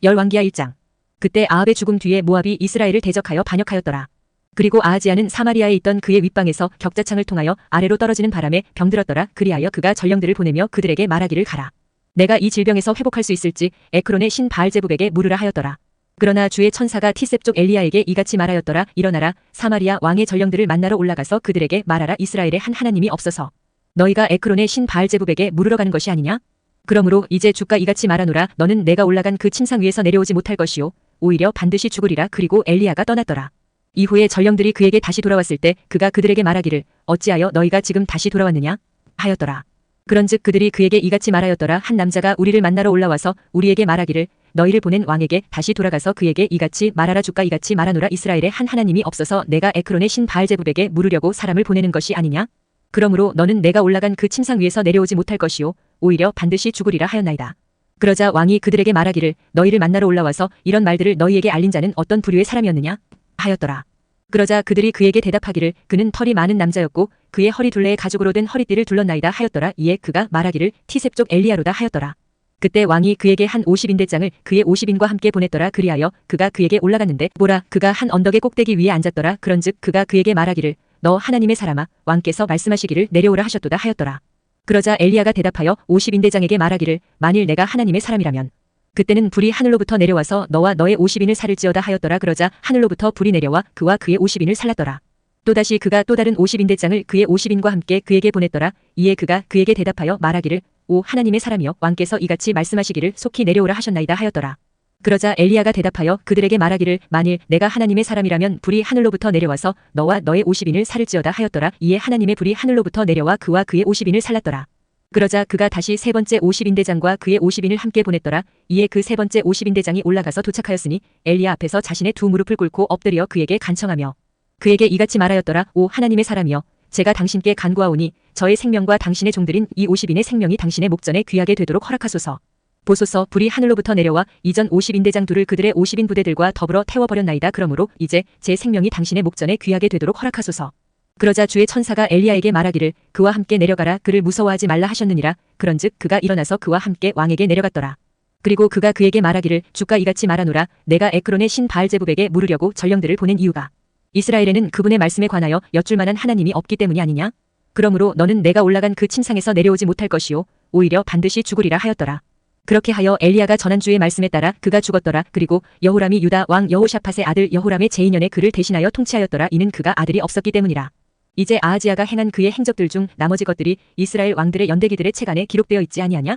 열왕기하 1장. 그때 아합의 죽음 뒤에 모압이 이스라엘을 대적하여 반역하였더라. 그리고 아하지야는 사마리아에 있던 그의 윗방에서 격자창을 통하여 아래로 떨어지는 바람에 병들었더라. 그리하여 그가 전령들을 보내며 그들에게 말하기를 가라. 내가 이 질병에서 회복할 수 있을지 에크론의 신 바알제붑에게 물으라 하였더라. 그러나 주의 천사가 티셉 족 엘리야에게 이같이 말하였더라. 일어나라. 사마리아 왕의 전령들을 만나러 올라가서 그들에게 말하라. 이스라엘에 한 하나님이 없어서 너희가 에크론의 신 바알제붑에게 물으러 가는 것이 아니냐? 그러므로 이제 주가 이같이 말하노라. 너는 내가 올라간 그 침상 위에서 내려오지 못할 것이요 오히려 반드시 죽으리라. 그리고 엘리야가 떠났더라. 이후에 전령들이 그에게 다시 돌아왔을 때 그가 그들에게 말하기를 어찌하여 너희가 지금 다시 돌아왔느냐 하였더라. 그런즉 그들이 그에게 이같이 말하였더라. 한 남자가 우리를 만나러 올라와서 우리에게 말하기를 너희를 보낸 왕에게 다시 돌아가서 그에게 이같이 말하라. 주가 이같이 말하노라. 이스라엘에 한 하나님이 없어서 내가 에크론의 신 바알제붑에게 물으려고 사람을 보내는 것이 아니냐? 그러므로 너는 내가 올라간 그 침상 위에서 내려오지 못할 것이요 오히려 반드시 죽으리라 하였나이다. 그러자 왕이 그들에게 말하기를 너희를 만나러 올라와서 이런 말들을 너희에게 알린 자는 어떤 부류의 사람이었느냐 하였더라. 그러자 그들이 그에게 대답하기를 그는 털이 많은 남자였고 그의 허리 둘레에 가죽으로 된 허리띠를 둘렀나이다 하였더라. 이에 그가 말하기를 티셉 족 엘리야로다 하였더라. 그때 왕이 그에게 한 50인대장을 그의 50인과 함께 보냈더라. 그리하여 그가 그에게 올라갔는데 보라 그가 한 언덕의 꼭대기 위에 앉았더라. 그런즉 그가 그에게 말하기를 너 하나님의 사람아 왕께서 말씀하시기를 내려오라 하셨도다 하였더라. 그러자 엘리야가 대답하여 50인대장에게 말하기를 만일 내가 하나님의 사람이라면 그때는 불이 하늘로부터 내려와서 너와 너의 50인을 살을지어다 하였더라. 그러자 하늘로부터 불이 내려와 그와 그의 50인을 살랐더라. 또다시 그가 또 다른 50인대장을 그의 50인과 함께 그에게 보냈더라. 이에 그가 그에게 대답하여 말하기를 오 하나님의 사람이여 왕께서 이같이 말씀하시기를 속히 내려오라 하셨나이다 하였더라. 그러자 엘리야가 대답하여 그들에게 말하기를 만일 내가 하나님의 사람이라면 불이 하늘로부터 내려와서 너와 너의 50인을 살을지어다 하였더라. 이에 하나님의 불이 하늘로부터 내려와 그와 그의 50인을 살랐더라. 그러자 그가 다시 세 번째 50인대장과 그의 50인을 함께 보냈더라. 이에 그 세 번째 50인대장이 올라가서 도착하였으니 엘리야 앞에서 자신의 두 무릎을 꿇고 엎드려 그에게 간청하며 그에게 이같이 말하였더라. 오 하나님의 사람이여 제가 당신께 간구하오니 저의 생명과 당신의 종들인 이 50인의 생명이 당신의 목전에 귀하게 되도록 허락하소서. 보소서 불이 하늘로부터 내려와 이전 50인대장 둘을 그들의 50인 부대들과 더불어 태워버렸나이다. 그러므로 이제 제 생명이 당신의 목전에 귀하게 되도록 허락하소서. 그러자 주의 천사가 엘리야에게 말하기를 그와 함께 내려가라. 그를 무서워하지 말라 하셨느니라. 그런즉 그가 일어나서 그와 함께 왕에게 내려갔더라. 그리고 그가 그에게 말하기를 주가 이같이 말하노라. 내가 에크론의 신 바알제붑에게 물으려고 전령들을 보낸 이유가 이스라엘에는 그분의 말씀에 관하여 여쭐 만한 하나님이 없기 때문이 아니냐? 그러므로 너는 내가 올라간 그 침상에서 내려오지 못할 것이요 오히려 반드시 죽으리라 하였더라. 그렇게 하여 엘리야가 전한 주의 말씀에 따라 그가 죽었더라. 그리고 여호람이 유다 왕 여호샤밧의 아들 여호람의 제2년에 그를 대신하여 통치하였더라. 이는 그가 아들이 없었기 때문이라. 이제 아하지야가 행한 그의 행적들 중 나머지 것들이 이스라엘 왕들의 연대기들의 책 안에 기록되어 있지 아니하냐?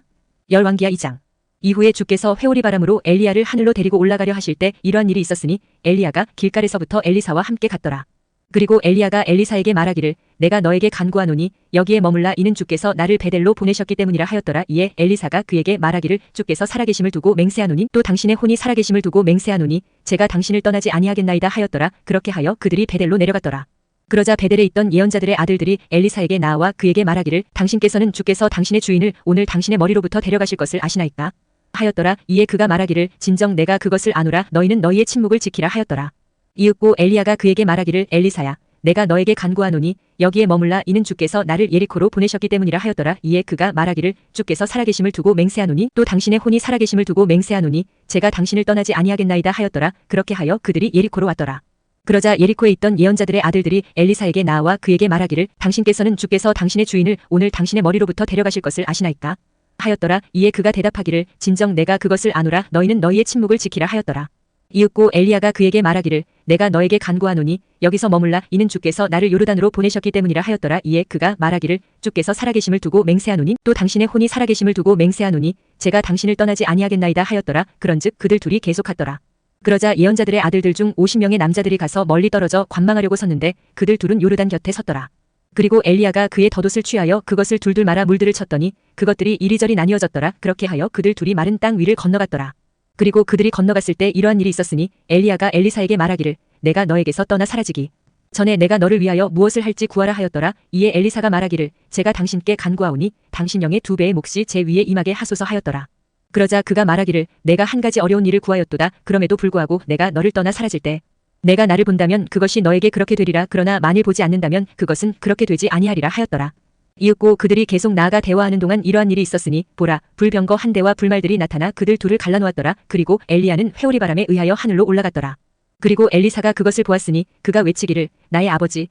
열왕기하 2장. 이후에 주께서 회오리 바람으로 엘리야를 하늘로 데리고 올라가려 하실 때 이러한 일이 있었으니 엘리야가 길갈에서부터 엘리사와 함께 갔더라. 그리고 엘리야가 엘리사에게 말하기를 내가 너에게 간구하노니 여기에 머물라. 이는 주께서 나를 베델로 보내셨기 때문이라 하였더라. 이에 엘리사가 그에게 말하기를 주께서 살아계심을 두고 맹세하노니 또 당신의 혼이 살아계심을 두고 맹세하노니 제가 당신을 떠나지 아니하겠나이다 하였더라. 그렇게 하여 그들이 베델로 내려갔더라. 그러자 베델에 있던 예언자들의 아들들이 엘리사에게 나와 그에게 말하기를 당신께서는 주께서 당신의 주인을 오늘 당신의 머리로부터 데려가실 것을 아시나이까? 하였더라. 이에 그가 말하기를 진정 내가 그것을 아노라. 너희는 너희의 침묵을 지키라 하였더라. 이윽고 엘리야가 그에게 말하기를 엘리사야 내가 너에게 간구하노니 여기에 머물라. 이는 주께서 나를 예리코로 보내셨기 때문이라 하였더라. 이에 그가 말하기를 주께서 살아계심을 두고 맹세하노니 또 당신의 혼이 살아계심을 두고 맹세하노니 제가 당신을 떠나지 아니하겠나이다 하였더라. 그렇게 하여 그들이 예리코로 왔더라. 그러자 예리코에 있던 예언자들의 아들들이 엘리사에게 나와 그에게 말하기를 당신께서는 주께서 당신의 주인을 오늘 당신의 머리로부터 데려가실 것을 아시나이까? 하였더라. 이에 그가 대답하기를 진정 내가 그것을 아노라. 너희는 너희의 침묵을 지키라 하였더라. 이윽고 엘리야가 그에게 말하기를 내가 너에게 간구하노니 여기서 머물라. 이는 주께서 나를 요르단으로 보내셨기 때문이라 하였더라. 이에 그가 말하기를 주께서 살아계심을 두고 맹세하노니 또 당신의 혼이 살아계심을 두고 맹세하노니 제가 당신을 떠나지 아니하겠나이다 하였더라. 그런즉 그들 둘이 계속 갔더라. 그러자 예언자들의 아들들 중 50명의 남자들이 가서 멀리 떨어져 관망하려고 섰는데 그들 둘은 요르단 곁에 섰더라. 그리고 엘리야가 그의 덧옷을 취하여 그것을 둘둘 말아 물들을 쳤더니 그것들이 이리저리 나뉘어졌더라. 그렇게 하여 그들 둘이 마른 땅 위를 건너갔더라. 그리고 그들이 건너갔을 때 이러한 일이 있었으니 엘리야가 엘리사에게 말하기를 내가 너에게서 떠나 사라지기 전에 내가 너를 위하여 무엇을 할지 구하라 하였더라. 이에 엘리사가 말하기를 제가 당신께 간구하오니 당신 영의 2배의 몫이 제 위에 임하게 하소서 하였더라. 그러자 그가 말하기를 내가 한 가지 어려운 일을 구하였도다. 그럼에도 불구하고 내가 너를 떠나 사라질 때 내가 나를 본다면 그것이 너에게 그렇게 되리라. 그러나 만일 보지 않는다면 그것은 그렇게 되지 아니하리라 하였더라. 이윽고 그들이 계속 나아가 대화하는 동안 이러한 일이 있었으니 보라 불병거 한 대와 불말들이 나타나 그들 둘을 갈라놓았더라. 그리고 엘리야는 회오리 바람에 의하여 하늘로 올라갔더라. 그리고 엘리사가 그것을 보았으니 그가 외치기를 나의 아버지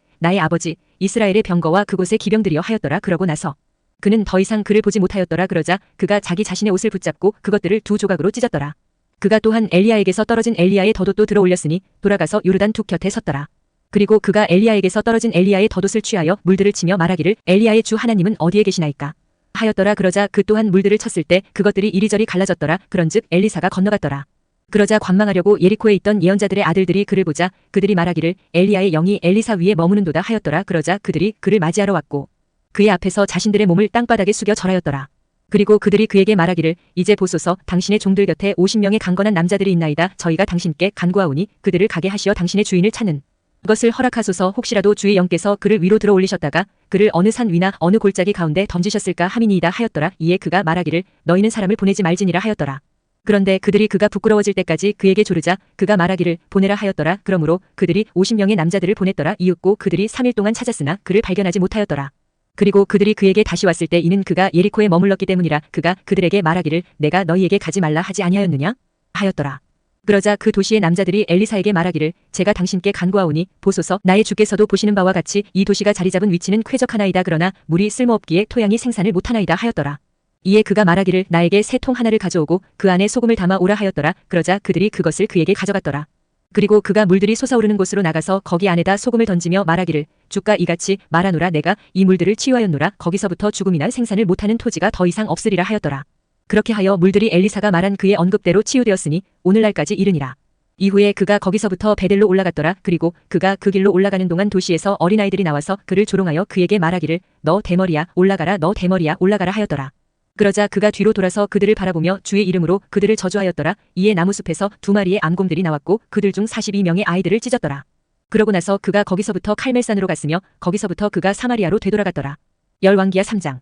이스라엘의 병거와 그곳의 기병들이여 하였더라. 그러고 나서 그는 더 이상 그를 보지 못하였더라. 그러자 그가 자기 자신의 옷을 붙잡고 그것들을 두 조각으로 찢었더라. 그가 또한 엘리야에게서 떨어진 엘리야의 덧옷도 들어 올렸으니 돌아가서 요르단 둑 곁에 섰더라. 그리고 그가 엘리야에게서 떨어진 엘리야의 덧옷을 취하여 물들을 치며 말하기를 엘리야의 주 하나님은 어디에 계시나이까 하였더라. 그러자 그 또한 물들을 쳤을 때 그것들이 이리저리 갈라졌더라. 그런즉 엘리사가 건너갔더라. 그러자 관망하려고 예리코에 있던 예언자들의 아들들이 그를 보자 그들이 말하기를 엘리야의 영이 엘리사 위에 머무는도다 하였더라. 그러자 그들이 그를 맞이하러 왔고 그의 앞에서 자신들의 몸을 땅바닥에 숙여 절하였더라. 그리고 그들이 그에게 말하기를 이제 보소서 당신의 종들 곁에 50명의 강건한 남자들이 있나이다. 저희가 당신께 간구하오니 그들을 가게 하시어 당신의 주인을 찾는 것을 허락하소서. 혹시라도 주의 영께서 그를 위로 들어 올리셨다가 그를 어느 산 위나 어느 골짜기 가운데 던지셨을까 함이니이다 하였더라. 이에 그가 말하기를 너희는 사람을 보내지 말지니라 하였더라. 그런데 그들이 그가 부끄러워질 때까지 그에게 조르자 그가 말하기를 보내라 하였더라. 그러므로 그들이 50명의 남자들을 보냈더라. 이윽고 그들이 3일 동안 찾았으나 그를 발견하지 못하였더라. 그리고 그들이 그에게 다시 왔을 때 이는 그가 예리코에 머물렀기 때문이라. 그가 그들에게 말하기를 내가 너희에게 가지 말라 하지 아니하였느냐 하였더라. 그러자 그 도시의 남자들이 엘리사에게 말하기를 제가 당신께 간구하오니 보소서 나의 주께서도 보시는 바와 같이 이 도시가 자리 잡은 위치는 쾌적하나이다. 그러나 물이 쓸모없기에 토양이 생산을 못하나이다 하였더라. 이에 그가 말하기를 나에게 새 통 하나를 가져오고 그 안에 소금을 담아 오라 하였더라. 그러자 그들이 그것을 그에게 가져갔더라. 그리고 그가 물들이 솟아오르는 곳으로 나가서 거기 안에다 소금을 던지며 말하기를 주가 이같이 말하노라 내가 이 물들을 치유하였노라. 거기서부터 죽음이나 생산을 못하는 토지가 더 이상 없으리라 하였더라. 그렇게 하여 물들이 엘리사가 말한 그의 언급대로 치유되었으니 오늘날까지 이르니라. 이후에 그가 거기서부터 베델로 올라갔더라. 그리고 그가 그 길로 올라가는 동안 도시에서 어린아이들이 나와서 그를 조롱하여 그에게 말하기를 너 대머리야 올라가라 너 대머리야 올라가라 하였더라. 그러자 그가 뒤로 돌아서 그들을 바라보며 주의 이름으로 그들을 저주하였더라. 이에 나무숲에서 2마리의 암곰들이 나왔고 그들 중 42명의 아이들을 찢었더라. 그러고 나서 그가 거기서부터 칼멜산으로 갔으며 거기서부터 그가 사마리아로 되돌아갔더라. 열왕기하 3장.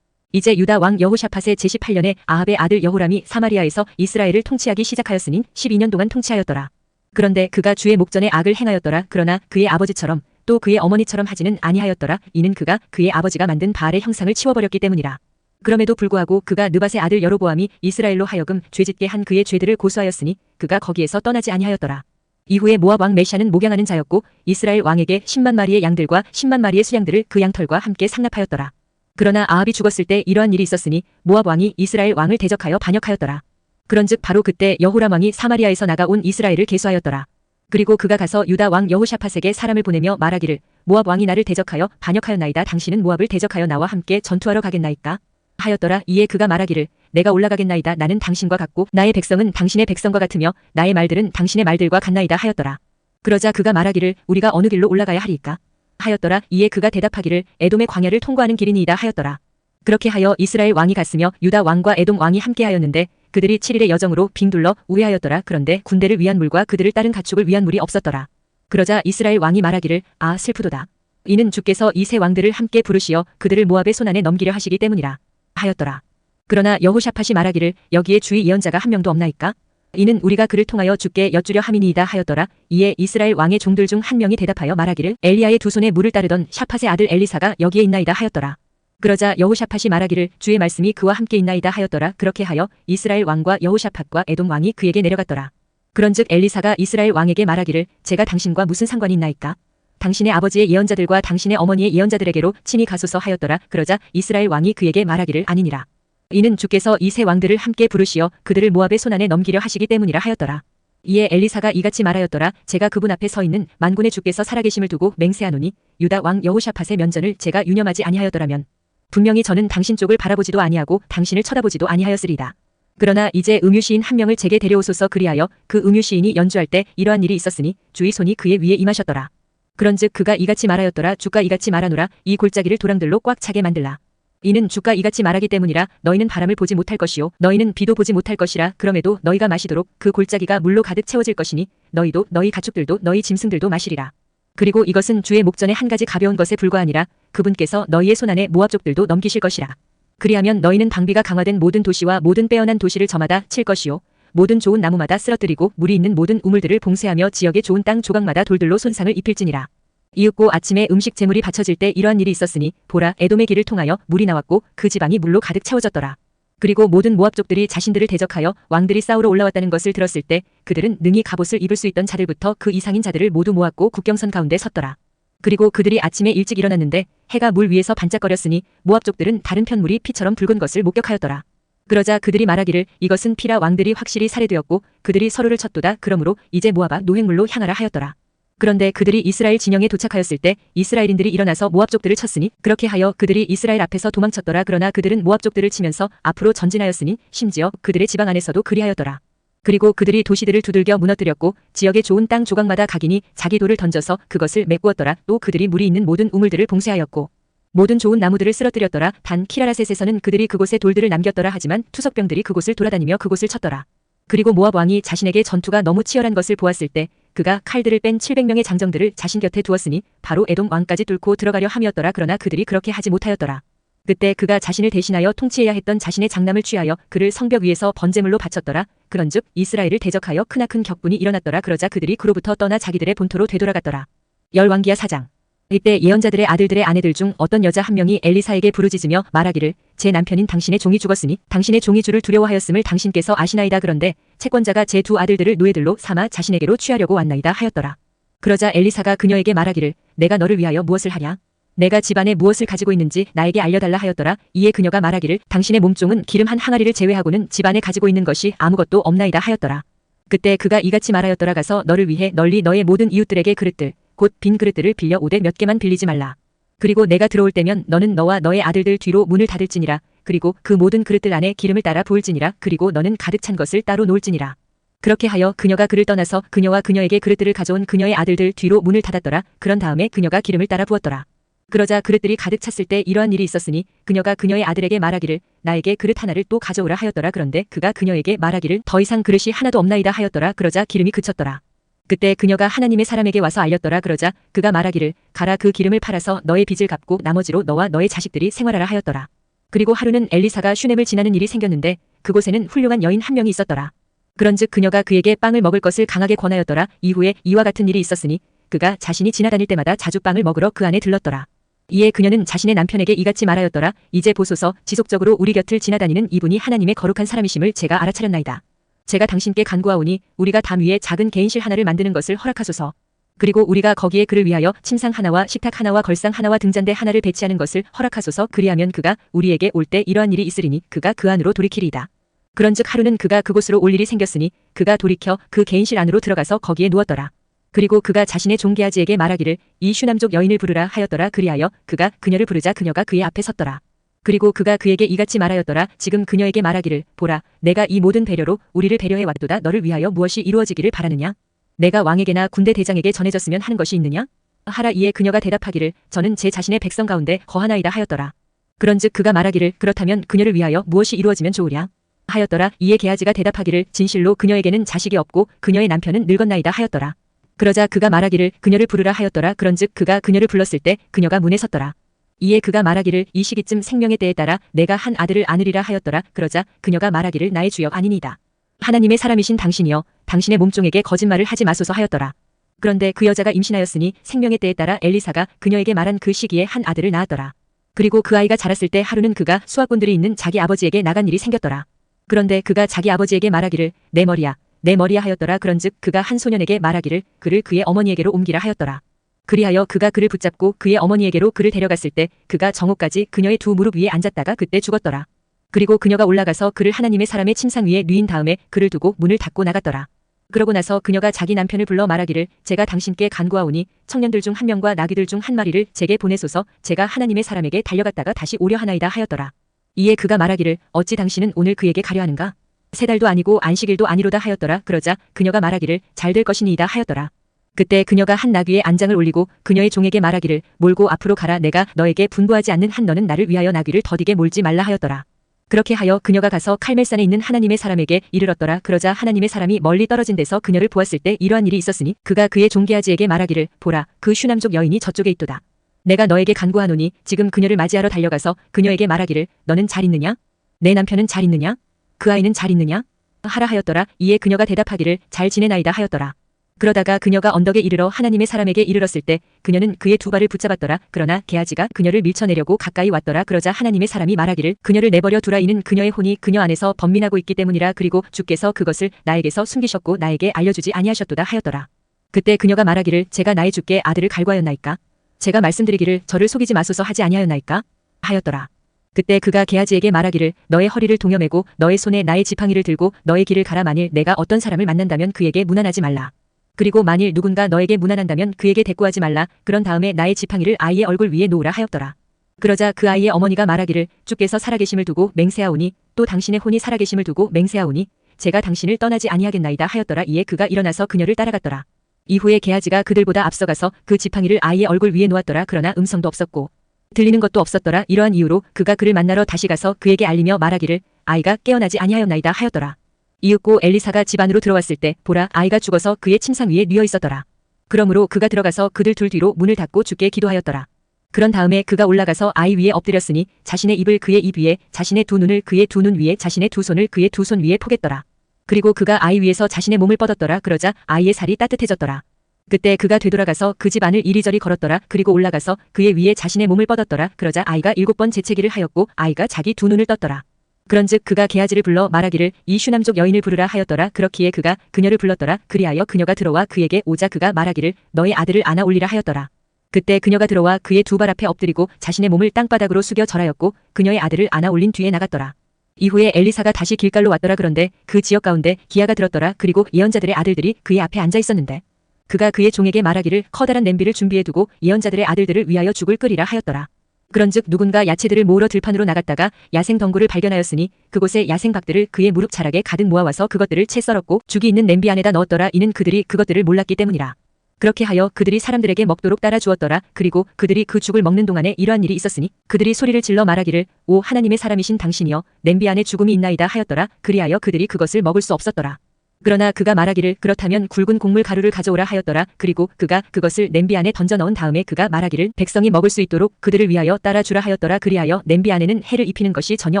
이제 유다 왕 여호샤밧의 제18년에 아합의 아들 여호람이 사마리아에서 이스라엘을 통치하기 시작하였으니 12년 동안 통치하였더라. 그런데 그가 주의 목전에 악을 행하였더라. 그러나 그의 아버지처럼 또 그의 어머니처럼 하지는 아니하였더라. 이는 그가 그의 아버지가 만든 바알의 형상을 치워버렸기 때문이라. 그럼에도 불구하고 그가 느밧의 아들 여로보암이 이스라엘로 하여금 죄짓게 한 그의 죄들을 고소하였으니 그가 거기에서 떠나지 아니하였더라. 이후에 모압 왕 메샤는 목양하는 자였고 이스라엘 왕에게 10만 마리의 양들과 10만 마리의 수양들을 그 양털과 함께 상납하였더라. 그러나 아합이 죽었을 때 이러한 일이 있었으니 모압 왕이 이스라엘 왕을 대적하여 반역하였더라. 그런즉 바로 그때 여호람 왕이 사마리아에서 나가온 이스라엘을 계수하였더라. 그리고 그가 가서 유다 왕 여호샤밧에게 사람을 보내며 말하기를 모압 왕이 나를 대적하여 반역하였나이다. 당신은 모압을 대적하여 나와 함께 전투하러 가겠나이까 하였더라. 이에 그가 말하기를 내가 올라가겠나이다. 나는 당신과 같고 나의 백성은 당신의 백성과 같으며 나의 말들은 당신의 말들과 같나이다 하였더라. 그러자 그가 말하기를 우리가 어느 길로 올라가야 하리까 하였더라. 이에 그가 대답하기를 에돔의 광야를 통과하는 길이니이다 하였더라. 그렇게 하여 이스라엘 왕이 갔으며 유다 왕과 에돔 왕이 함께하였는데 그들이 7일의 여정으로 빙둘러 우회하였더라. 그런데 군대를 위한 물과 그들을 따른 가축을 위한 물이 없었더라. 그러자 이스라엘 왕이 말하기를 아 슬프도다. 이는 주께서 이 세 왕들을 함께 부르시어 그들을 모압의 손안에 넘기려 하시기 때문이라 하였더라. 그러나 여호샤밧이 말하기를 여기에 주의 예언자가 한 명도 없나이까? 이는 우리가 그를 통하여 주께 여쭈려 함이니이다 하였더라. 이에 이스라엘 왕의 종들 중 한 명이 대답하여 말하기를 엘리야의 두 손에 물을 따르던 샤팟의 아들 엘리사가 여기에 있나이다 하였더라. 그러자 여호샤밧이 말하기를 주의 말씀이 그와 함께 있나이다 하였더라. 그렇게 하여 이스라엘 왕과 여호샤밧과 에돔 왕이 그에게 내려갔더라. 그런즉 엘리사가 이스라엘 왕에게 말하기를 제가 당신과 무슨 상관이 있나이까? 당신의 아버지의 예언자들과 당신의 어머니의 예언자들에게로 친히 가소서 하였더라. 그러자 이스라엘 왕이 그에게 말하기를 아니니라. 이는 주께서 이 세 왕들을 함께 부르시어 그들을 모압의 손안에 넘기려 하시기 때문이라 하였더라. 이에 엘리사가 이같이 말하였더라. 제가 그분 앞에 서 있는 만군의 주께서 살아계심을 두고 맹세하노니 유다 왕 여호샤밧의 면전을 제가 유념하지 아니하였더라면 분명히 저는 당신 쪽을 바라보지도 아니하고 당신을 쳐다보지도 아니하였으리이다. 그러나 이제 음유시인 한 명을 제게 데려오소서. 그리하여 그 음유시인이 연주할 때 이러한 일이 있었으니 주의 손이 그의 위에 임하셨더라. 그런즉 그가 이같이 말하였더라. 주가 이같이 말하노라. 이 골짜기를 도랑들로 꽉 차게 만들라. 이는 주가 이같이 말하기 때문이라. 너희는 바람을 보지 못할 것이요 너희는 비도 보지 못할 것이라. 그럼에도 너희가 마시도록 그 골짜기가 물로 가득 채워질 것이니 너희도 너희 가축들도 너희 짐승들도 마시리라. 그리고 이것은 주의 목전에 한 가지 가벼운 것에 불과하니라. 그분께서 너희의 손안에 모압족들도 넘기실 것이라. 그리하면 너희는 방비가 강화된 모든 도시와 모든 빼어난 도시를 저마다 칠 것이요 모든 좋은 나무마다 쓰러뜨리고 물이 있는 모든 우물들을 봉쇄하며 지역의 좋은 땅 조각마다 돌들로 손상을 입힐지니라. 이윽고 아침에 음식 제물이 바쳐질 때 이러한 일이 있었으니 보라 에돔의 길을 통하여 물이 나왔고 그 지방이 물로 가득 채워졌더라. 그리고 모든 모압족들이 자신들을 대적하여 왕들이 싸우러 올라왔다는 것을 들었을 때 그들은 능히 갑옷을 입을 수 있던 자들부터 그 이상인 자들을 모두 모았고 국경선 가운데 섰더라. 그리고 그들이 아침에 일찍 일어났는데 해가 물 위에서 반짝거렸으니 모압족들은 다른 편물이 피처럼 붉은 것을 목격하였더라. 그러자 그들이 말하기를 이것은 피라 왕들이 확실히 살해되었고 그들이 서로를 쳤도다. 그러므로 이제 모압아 노획물로 향하라 하였더라. 그런데 그들이 이스라엘 진영에 도착하였을 때 이스라엘인들이 일어나서 모압족들을 쳤으니 그렇게 하여 그들이 이스라엘 앞에서 도망쳤더라. 그러나 그들은 모압족들을 치면서 앞으로 전진하였으니 심지어 그들의 지방 안에서도 그리하였더라. 그리고 그들이 도시들을 두들겨 무너뜨렸고 지역의 좋은 땅 조각마다 각인이 자기 돌을 던져서 그것을 메꾸었더라. 또 그들이 물이 있는 모든 우물들을 봉쇄하였고 모든 좋은 나무들을 쓰러뜨렸더라. 단 키라라셋에서는 그들이 그곳에 돌들을 남겼더라. 하지만 투석병들이 그곳을 돌아다니며 그곳을 쳤더라. 그리고 모압 왕이 자신에게 전투가 너무 치열한 것을 보았을 때 그가 칼들을 뺀 700명의 장정들을 자신 곁에 두었으니 바로 에돔 왕까지 뚫고 들어가려 함이었더라. 그러나 그들이 그렇게 하지 못하였더라. 그때 그가 자신을 대신하여 통치해야 했던 자신의 장남을 취하여 그를 성벽 위에서 번제물로 바쳤더라. 그런즉 이스라엘을 대적하여 크나큰 격분이 일어났더라. 그러자 그들이 그로부터 떠나 자기들의 본토로 되돌아갔더라. 열왕기하 4장. 이때 예언자들의 아들들의 아내들 중 어떤 여자 한 명이 엘리사에게 부르짖으며 말하기를 제 남편인 당신의 종이 죽었으니 당신의 종이 주를 두려워하였음을 당신께서 아시나이다. 그런데 채권자가 제 두 아들들을 노예들로 삼아 자신에게로 취하려고 왔나이다 하였더라. 그러자 엘리사가 그녀에게 말하기를 내가 너를 위하여 무엇을 하랴? 내가 집안에 무엇을 가지고 있는지 나에게 알려달라 하였더라. 이에 그녀가 말하기를 당신의 몸종은 기름 한 항아리를 제외하고는 집안에 가지고 있는 것이 아무것도 없나이다 하였더라. 그때 그가 이같이 말하였더라. 가서 너를 위해 널리 너의 모든 이웃들에게 그릇들 곧 빈 그릇들을 빌려 오되 몇 개만 빌리지 말라. 그리고 내가 들어올 때면 너는 너와 너의 아들들 뒤로 문을 닫을지니라. 그리고 그 모든 그릇들 안에 기름을 따라 부을지니라. 그리고 너는 가득 찬 것을 따로 놓을지니라. 그렇게 하여 그녀가 그를 떠나서 그녀와 그녀에게 그릇들을 가져온 그녀의 아들들 뒤로 문을 닫았더라. 그런 다음에 그녀가 기름을 따라 부었더라. 그러자 그릇들이 가득 찼을 때 이러한 일이 있었으니 그녀가 그녀의 아들에게 말하기를 나에게 그릇 하나를 또 가져오라 하였더라. 그런데 그가 그녀에게 말하기를 더 이상 그릇이 하나도 없나이다 하였더라. 그러자 기름이 그쳤더라. 그때 그녀가 하나님의 사람에게 와서 알렸더라. 그러자 그가 말하기를 가라 그 기름을 팔아서 너의 빚을 갚고 나머지로 너와 너의 자식들이 생활하라 하였더라. 그리고 하루는 엘리사가 슈넴을 지나는 일이 생겼는데 그곳에는 훌륭한 여인 한 명이 있었더라. 그런즉 그녀가 그에게 빵을 먹을 것을 강하게 권하였더라. 이후에 이와 같은 일이 있었으니 그가 자신이 지나다닐 때마다 자주 빵을 먹으러 그 안에 들렀더라. 이에 그녀는 자신의 남편에게 이같이 말하였더라. 이제 보소서 지속적으로 우리 곁을 지나다니는 이분이 하나님의 거룩한 사람이심을 제가 알아차렸나이다. 제가 당신께 간구하오니 우리가 담 위에 작은 개인실 하나를 만드는 것을 허락하소서. 그리고 우리가 거기에 그를 위하여 침상 하나와 식탁 하나와 걸상 하나와 등잔대 하나를 배치하는 것을 허락하소서. 그리하면 그가 우리에게 올 때 이러한 일이 있으리니 그가 그 안으로 돌이키리이다. 그런즉 하루는 그가 그곳으로 올 일이 생겼으니 그가 돌이켜 그 개인실 안으로 들어가서 거기에 누웠더라. 그리고 그가 자신의 종 게하지에게 말하기를 이 슈남족 여인을 부르라 하였더라. 그리하여 그가 그녀를 부르자 그녀가 그의 앞에 섰더라. 그리고 그가 그에게 이같이 말하였더라. 지금 그녀에게 말하기를 보라 내가 이 모든 배려로 우리를 배려해 왔도다. 너를 위하여 무엇이 이루어지기를 바라느냐? 내가 왕에게나 군대 대장에게 전해졌으면 하는 것이 있느냐? 하라. 이에 그녀가 대답하기를 저는 제 자신의 백성 가운데 거하나이다 하였더라. 그런즉 그가 말하기를 그렇다면 그녀를 위하여 무엇이 이루어지면 좋으랴? 하였더라. 이에 게하지가 대답하기를 진실로 그녀에게는 자식이 없고 그녀의 남편은 늙었나이다 하였더라. 그러자 그가 말하기를 그녀를 부르라 하였더라. 그런즉 그가 그녀를 불렀을 때 그녀가 문에 섰더라. 이에 그가 말하기를 이 시기쯤 생명의 때에 따라 내가 한 아들을 안으리라 하였더라. 그러자 그녀가 말하기를 나의 주여 아니니이다. 하나님의 사람이신 당신이여 당신의 몸종에게 거짓말을 하지 마소서 하였더라. 그런데 그 여자가 임신하였으니 생명의 때에 따라 엘리사가 그녀에게 말한 그 시기에 한 아들을 낳았더라. 그리고 그 아이가 자랐을 때 하루는 그가 수하꾼들이 있는 자기 아버지에게 나간 일이 생겼더라. 그런데 그가 자기 아버지에게 말하기를 내 머리야 내 머리야 하였더라. 그런즉 그가 한 소년에게 말하기를 그를 그의 어머니에게로 옮기라 하였더라. 그리하여 그가 그를 붙잡고 그의 어머니에게로 그를 데려갔을 때 그가 정오까지 그녀의 두 무릎 위에 앉았다가 그때 죽었더라. 그리고 그녀가 올라가서 그를 하나님의 사람의 침상 위에 누인 다음에 그를 두고 문을 닫고 나갔더라. 그러고 나서 그녀가 자기 남편을 불러 말하기를 제가 당신께 간구하오니 청년들 중 한 명과 나귀들 중 한 마리를 제게 보내소서. 제가 하나님의 사람에게 달려갔다가 다시 오려 하나이다 하였더라. 이에 그가 말하기를 어찌 당신은 오늘 그에게 가려 하는가? 3달도 아니고 안식일도 아니로다 하였더라. 그러자 그녀가 말하기를 잘 될 것이니이다 하였더라. 그때 그녀가 한 나귀에 안장을 올리고 그녀의 종에게 말하기를 몰고 앞으로 가라. 내가 너에게 분부하지 않는 한 너는 나를 위하여 나귀를 더디게 몰지 말라 하였더라. 그렇게 하여 그녀가 가서 칼멜산에 있는 하나님의 사람에게 이르렀더라. 그러자 하나님의 사람이 멀리 떨어진 데서 그녀를 보았을 때 이러한 일이 있었으니 그가 그의 종 게하지에게 말하기를 보라 그 슈남족 여인이 저쪽에 있도다. 내가 너에게 간구하노니 지금 그녀를 맞이하러 달려가서 그녀에게 말하기를 너는 잘 있느냐? 내 남편은 잘 있느냐? 그 아이는 잘 있느냐? 하라 하였더라. 이에 그녀가 대답하기를 잘 지내나이다 하였더라. 그러다가 그녀가 언덕에 이르러 하나님의 사람에게 이르렀을 때 그녀는 그의 두 발을 붙잡았더라. 그러나 게하지가 그녀를 밀쳐내려고 가까이 왔더라. 그러자 하나님의 사람이 말하기를 그녀를 내버려 두라. 이는 그녀의 혼이 그녀 안에서 번민하고 있기 때문이라. 그리고 주께서 그것을 나에게서 숨기셨고 나에게 알려주지 아니하셨도다 하였더라. 그때 그녀가 말하기를 제가 나의 주께 아들을 갈구하였나이까? 제가 말씀드리기를 저를 속이지 마소서 하지 아니하였나이까? 하였더라. 그때 그가 게하지에게 말하기를 너의 허리를 동여매고 너의 손에 나의 지팡이를 들고 너의 길을 가라. 만일 내가 어떤 사람을 만난다면 그에게 무난하지 말라. 그리고 만일 누군가 너에게 무난한다면 그에게 대꾸하지 말라. 그런 다음에 나의 지팡이를 아이의 얼굴 위에 놓으라 하였더라. 그러자 그 아이의 어머니가 말하기를 주께서 살아계심을 두고 맹세하오니 또 당신의 혼이 살아계심을 두고 맹세하오니 제가 당신을 떠나지 아니하겠나이다 하였더라. 이에 그가 일어나서 그녀를 따라갔더라. 이후에 게하지가 그들보다 앞서가서 그 지팡이를 아이의 얼굴 위에 놓았더라. 그러나 음성도 없었고 들리는 것도 없었더라. 이러한 이유로 그가 그를 만나러 다시 가서 그에게 알리며 말하기를 아이가 깨어나지 아니하였나이다 하였더라. 이윽고 엘리사가 집 안으로 들어왔을 때 보라 아이가 죽어서 그의 침상 위에 뉘어 있었더라. 그러므로 그가 들어가서 그들 둘 뒤로 문을 닫고 주께 기도하였더라. 그런 다음에 그가 올라가서 아이 위에 엎드렸으니 자신의 입을 그의 입 위에 자신의 두 눈을 그의 두 눈 위에 자신의 두 손을 그의 두 손 위에 포겠더라. 그리고 그가 아이 위에서 자신의 몸을 뻗었더라. 그러자 아이의 살이 따뜻해졌더라. 그때 그가 되돌아가서 그 집 안을 이리저리 걸었더라. 그리고 올라가서 그의 위에 자신의 몸을 뻗었더라. 그러자 아이가 7번 재채기를 하였고 아이가 자기 두 눈을 떴더라. 그런즉 그가 게하지를 불러 말하기를 이 슈남족 여인을 부르라 하였더라. 그렇기에 그가 그녀를 불렀더라. 그리하여 그녀가 들어와 그에게 오자 그가 말하기를 너의 아들을 안아 올리라 하였더라. 그때 그녀가 들어와 그의 두 발 앞에 엎드리고 자신의 몸을 땅바닥으로 숙여 절하였고 그녀의 아들을 안아 올린 뒤에 나갔더라. 이후에 엘리사가 다시 길갈로 왔더라. 그런데 그 지역 가운데 기아가 들었더라. 그리고 예언자들의 아들들이 그의 앞에 앉아 있었는데 그가 그의 종에게 말하기를 커다란 냄비를 준비해 두고 예언자들의 아들들을 위하여 죽을 끓이라 하였더라. 그런즉 누군가 야채들을 모으러 들판으로 나갔다가 야생 덩굴을 발견하였으니 그곳에 야생 박들을 그의 무릎 자락에 가득 모아와서 그것들을 채 썰었고 죽이 있는 냄비 안에다 넣었더라. 이는 그들이 그것들을 몰랐기 때문이라. 그렇게 하여 그들이 사람들에게 먹도록 따라 주었더라. 그리고 그들이 그 죽을 먹는 동안에 이러한 일이 있었으니 그들이 소리를 질러 말하기를 오 하나님의 사람이신 당신이여 냄비 안에 죽음이 있나이다 하였더라. 그리하여 그들이 그것을 먹을 수 없었더라. 그러나 그가 말하기를 그렇다면 굵은 곡물 가루를 가져오라 하였더라. 그리고 그가 그것을 냄비 안에 던져 넣은 다음에 그가 말하기를 백성이 먹을 수 있도록 그들을 위하여 따라주라 하였더라. 그리하여 냄비 안에는 해를 입히는 것이 전혀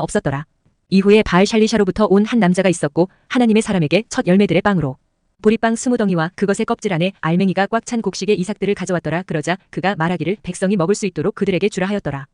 없었더라. 이후에 바알샬리샤로부터 온 한 남자가 있었고 하나님의 사람에게 첫 열매들의 빵으로 보리빵 20덩이와 그것의 껍질 안에 알맹이가 꽉 찬 곡식의 이삭들을 가져왔더라. 그러자 그가 말하기를 백성이 먹을 수 있도록 그들에게 주라 하였더라.